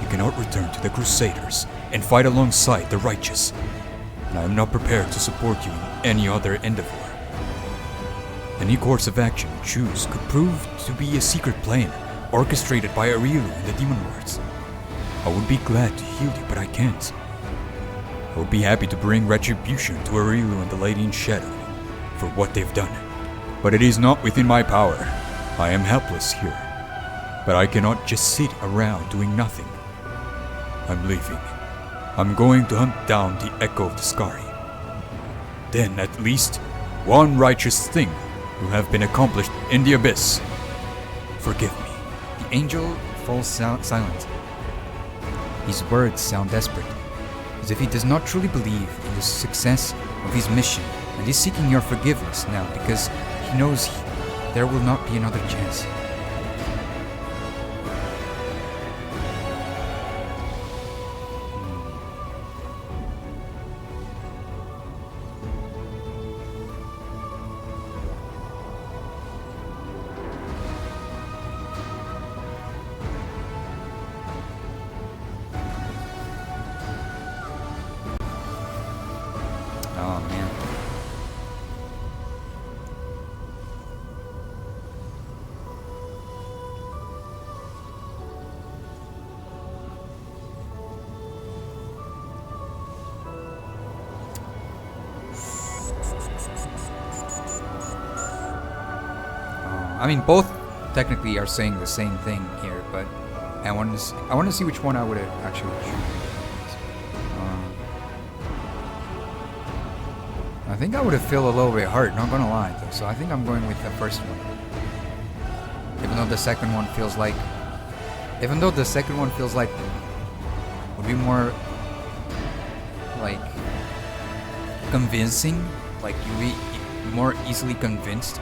S2: you cannot return to the Crusaders and fight alongside the righteous. And I am not prepared to support you in any other endeavor. Any course of action you choose could prove to be a secret plan orchestrated by Arilu and the Demon Lords. I would be glad to heal you, but I can't. I would be happy to bring retribution to Arilu and the Lady in Shadow for what they've done. But it is not within my power. I am helpless here. But I cannot just sit around doing nothing. I'm leaving. I'm going to hunt down the Echo of the Skari. Then at least one righteous thing will have been accomplished in the Abyss. Forgive me.
S1: The angel falls silent. His words sound desperate, as if he does not truly believe in the success of his mission and is seeking your forgiveness now because he knows there will not be another chance. Oh man. I mean, both technically are saying the same thing here, but I want to see which one I would actually choose. I think I would have feel a little bit hurt, not gonna lie though. So I think I'm going with the first one, even though the second one feels like, would be more like convincing, like you'd be more easily convinced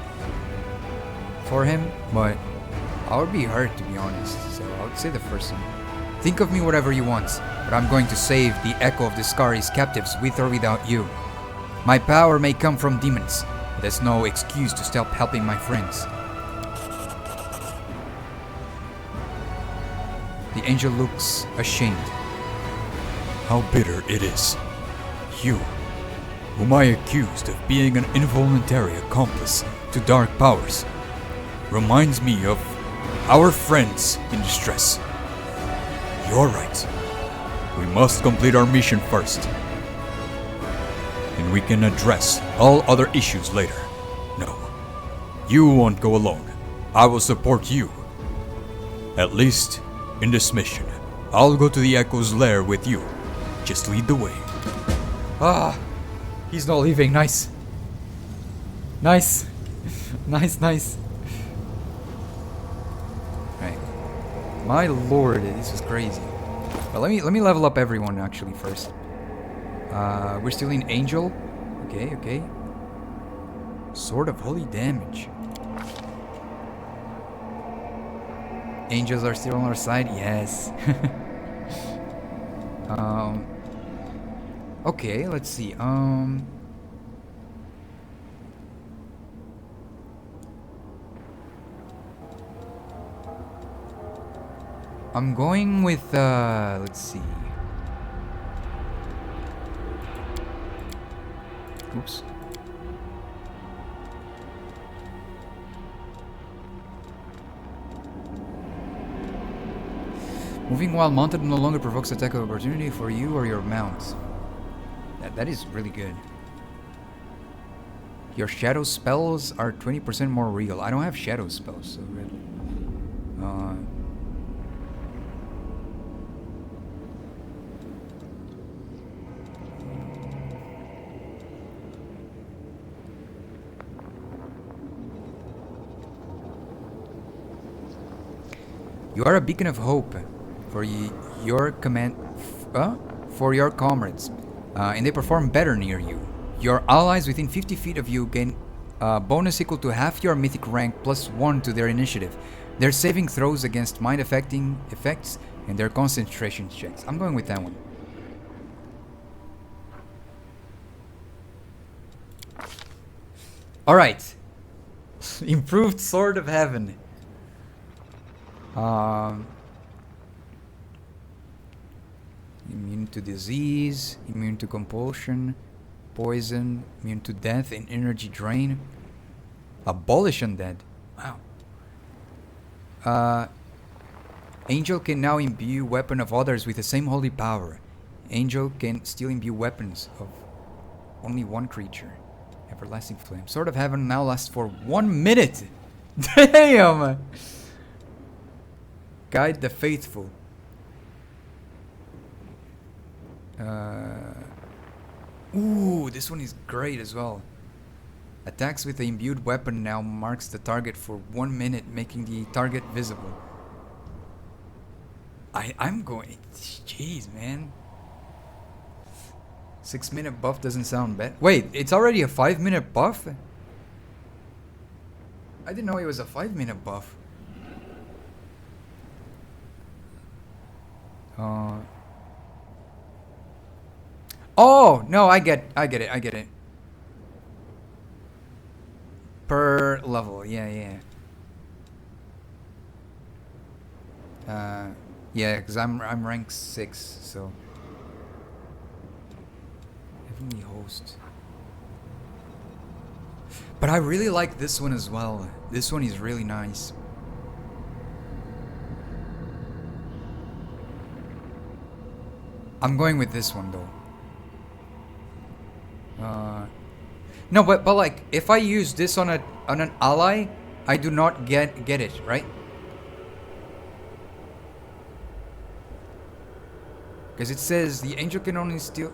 S1: for him, but I would be hurt, to be honest, so I would say the first one. Think of me whatever you want, but I'm going to save the echo of the Scari's captives with or without you. My power may come from demons, but that's no excuse to stop helping my friends. The angel looks ashamed.
S2: How bitter it is. You, whom I accused of being an involuntary accomplice to dark powers, reminds me of our friends in distress. You're right. We must complete our mission first. And we can address all other issues later. No, you won't go alone. I will support you. At least in this mission. I'll go to the Echo's lair with you. Just lead the way.
S1: Ah, he's not leaving. Nice. Nice. Nice. Right. My lord, this is crazy. But let me level up everyone actually first. We're still in Angel. Okay. Sword of Holy Damage. Angels are still on our side? Yes. Okay, let's see. I'm going with, let's see. Oops. Moving while mounted no longer provokes attack of opportunity for you or your mount. That is really good. Your shadow spells are 20% more real. I don't have shadow spells, so really. You are a beacon of hope for your comrades, and they perform better near you. Your allies within 50 feet of you gain a bonus equal to half your mythic rank plus 1 to their initiative. Their saving throws against mind affecting effects and their concentration checks. I'm going with that one. Alright. Improved Sword of Heaven. Immune to disease, immune to compulsion, poison, immune to death and energy drain. Abolish undead. Wow. Angel can now imbue weapon of others with the same holy power. Angel can still imbue weapons of only one creature. Everlasting Flame. Sword of Heaven now lasts for 1 minute. Damn! Guide the faithful. Ooh, this one is great as well. Attacks with the imbued weapon now marks the target for 1 minute, making the target visible. I'm going... Jeez, man. 6-minute buff doesn't sound bad. Wait, it's already a 5-minute buff? I didn't know it was a 5-minute buff. Oh no, I get it. Per level, yeah. Yeah, because I'm rank 6, so Heavenly Host. But I really like this one as well. This one is really nice. I'm going with this one though. No, but like if I use this on an ally, I do not get it, right? Because it says the angel can only steal.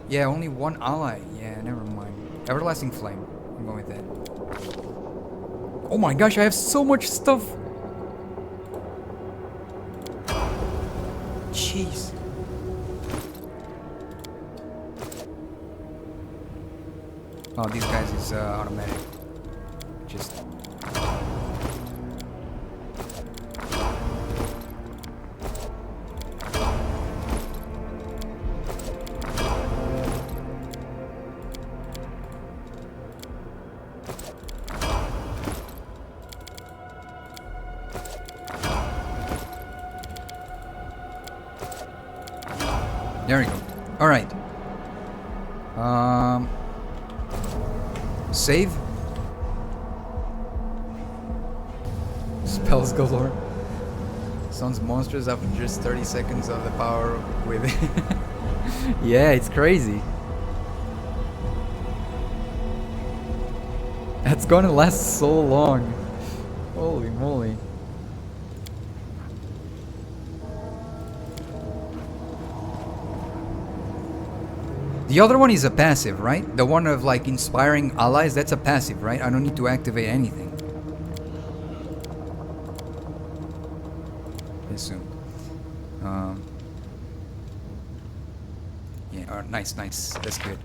S1: Yeah, only one ally. Yeah, never mind. Everlasting flame. I'm going with that. Oh my gosh, I have so much stuff. Jeez. Oh, these guys is automatic. Just. There we go. All right. Save. Spells galore. Summons monsters after just 30 seconds of the power with it. Yeah, it's crazy. That's gonna last so long. Holy moly. The other one is a passive, right? The one of like inspiring allies, that's a passive, right? I don't need to activate anything. Assume. Yeah, nice. That's good.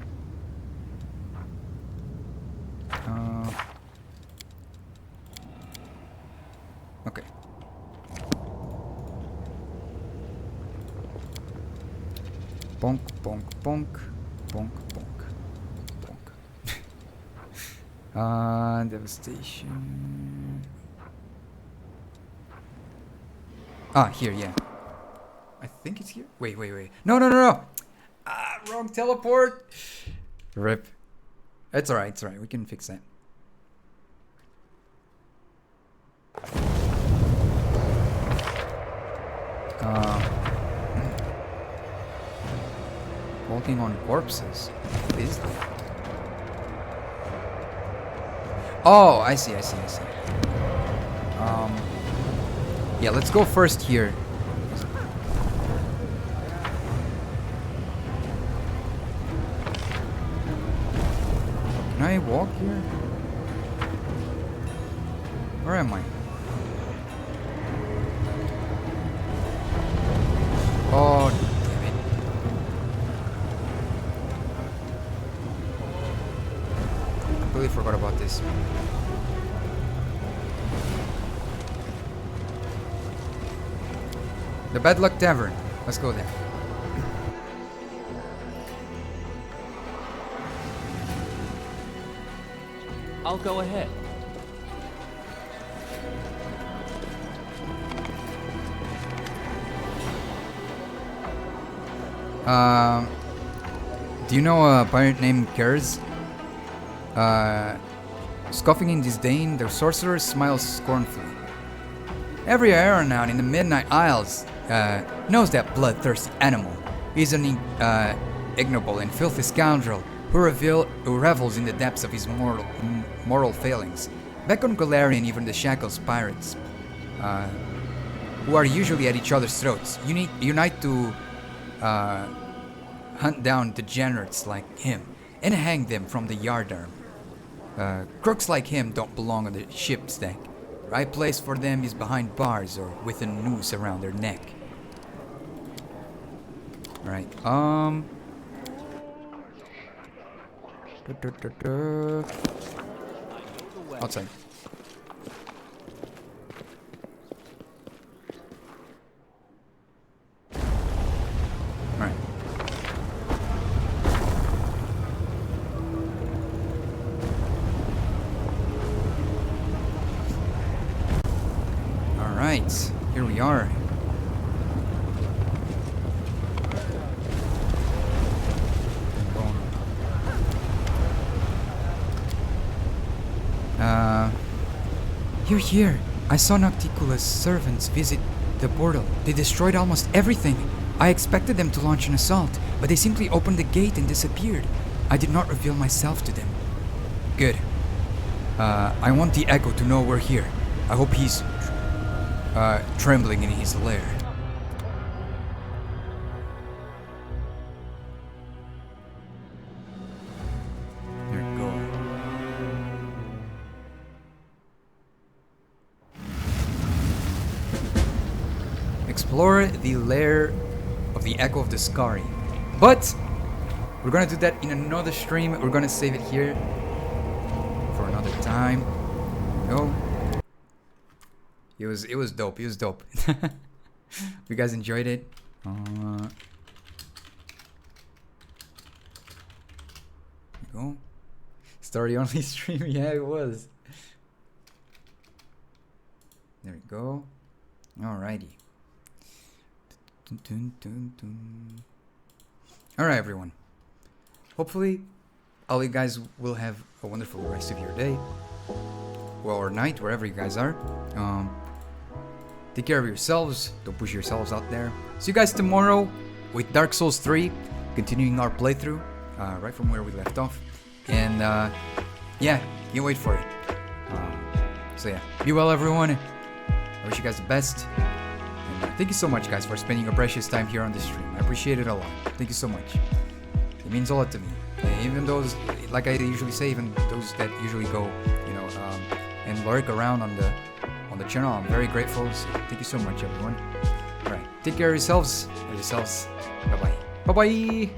S1: Okay. Bonk, bonk, bonk. Bonk, bonk, bonk. Devastation. Ah, here, yeah. I think it's here. Wait. No. Ah, wrong teleport. Rip. It's alright, We can fix that. Walking on corpses. What is that? Oh, I see. Yeah, let's go first here. Can I walk here? Where am I? Oh, damn it. Completely forgot about this. The Bad Luck Tavern. Let's go there.
S3: I'll go ahead.
S1: Do you know a pirate named Kers? Scoffing in disdain, the sorcerer smiles scornfully. Every aeronaut in the Midnight Isles knows that bloodthirsty animal. He's an ignoble and filthy scoundrel who revels in the depths of his moral failings. Back on Golarion, even the Shackles pirates, who are usually at each other's throats, unite to hunt down degenerates like him and hang them from the yardarm. Crooks like him don't belong on the ship's deck. Right place for them is behind bars or with a noose around their neck. Right. Outside. Alright. Alright, here we are. You're here. I saw Nocticula's servants visit the portal. They destroyed almost everything. I expected them to launch an assault, but they simply opened the gate and disappeared. I did not reveal myself to them. Good. I want the Echo to know we're here. I hope he's trembling in his lair. There we go. Explore the lair of the Echo of the Skari. But we're gonna do that in another stream. We're gonna save it here for another time. There we go. It was dope. It was dope. You guys enjoyed it. There we go. Story only stream. Yeah, it was. There we go. Alrighty. Alright, everyone. Hopefully, all you guys will have a wonderful rest of your day. Well, or night, wherever you guys are. Take care of yourselves. Don't push yourselves out there. See you guys tomorrow with Dark Souls 3. Continuing our playthrough. Right from where we left off. And, yeah, can't wait for it. So yeah, be well, everyone. I wish you guys the best. And thank you so much, guys, for spending your precious time here on this stream. I appreciate it a lot. Thank you so much. It means a lot to me. Even those, like I usually say, even those that usually go, you know, and lurk around on the channel, I'm very grateful. So thank you so much, everyone. All right, take care of yourselves. Bye bye. Bye bye.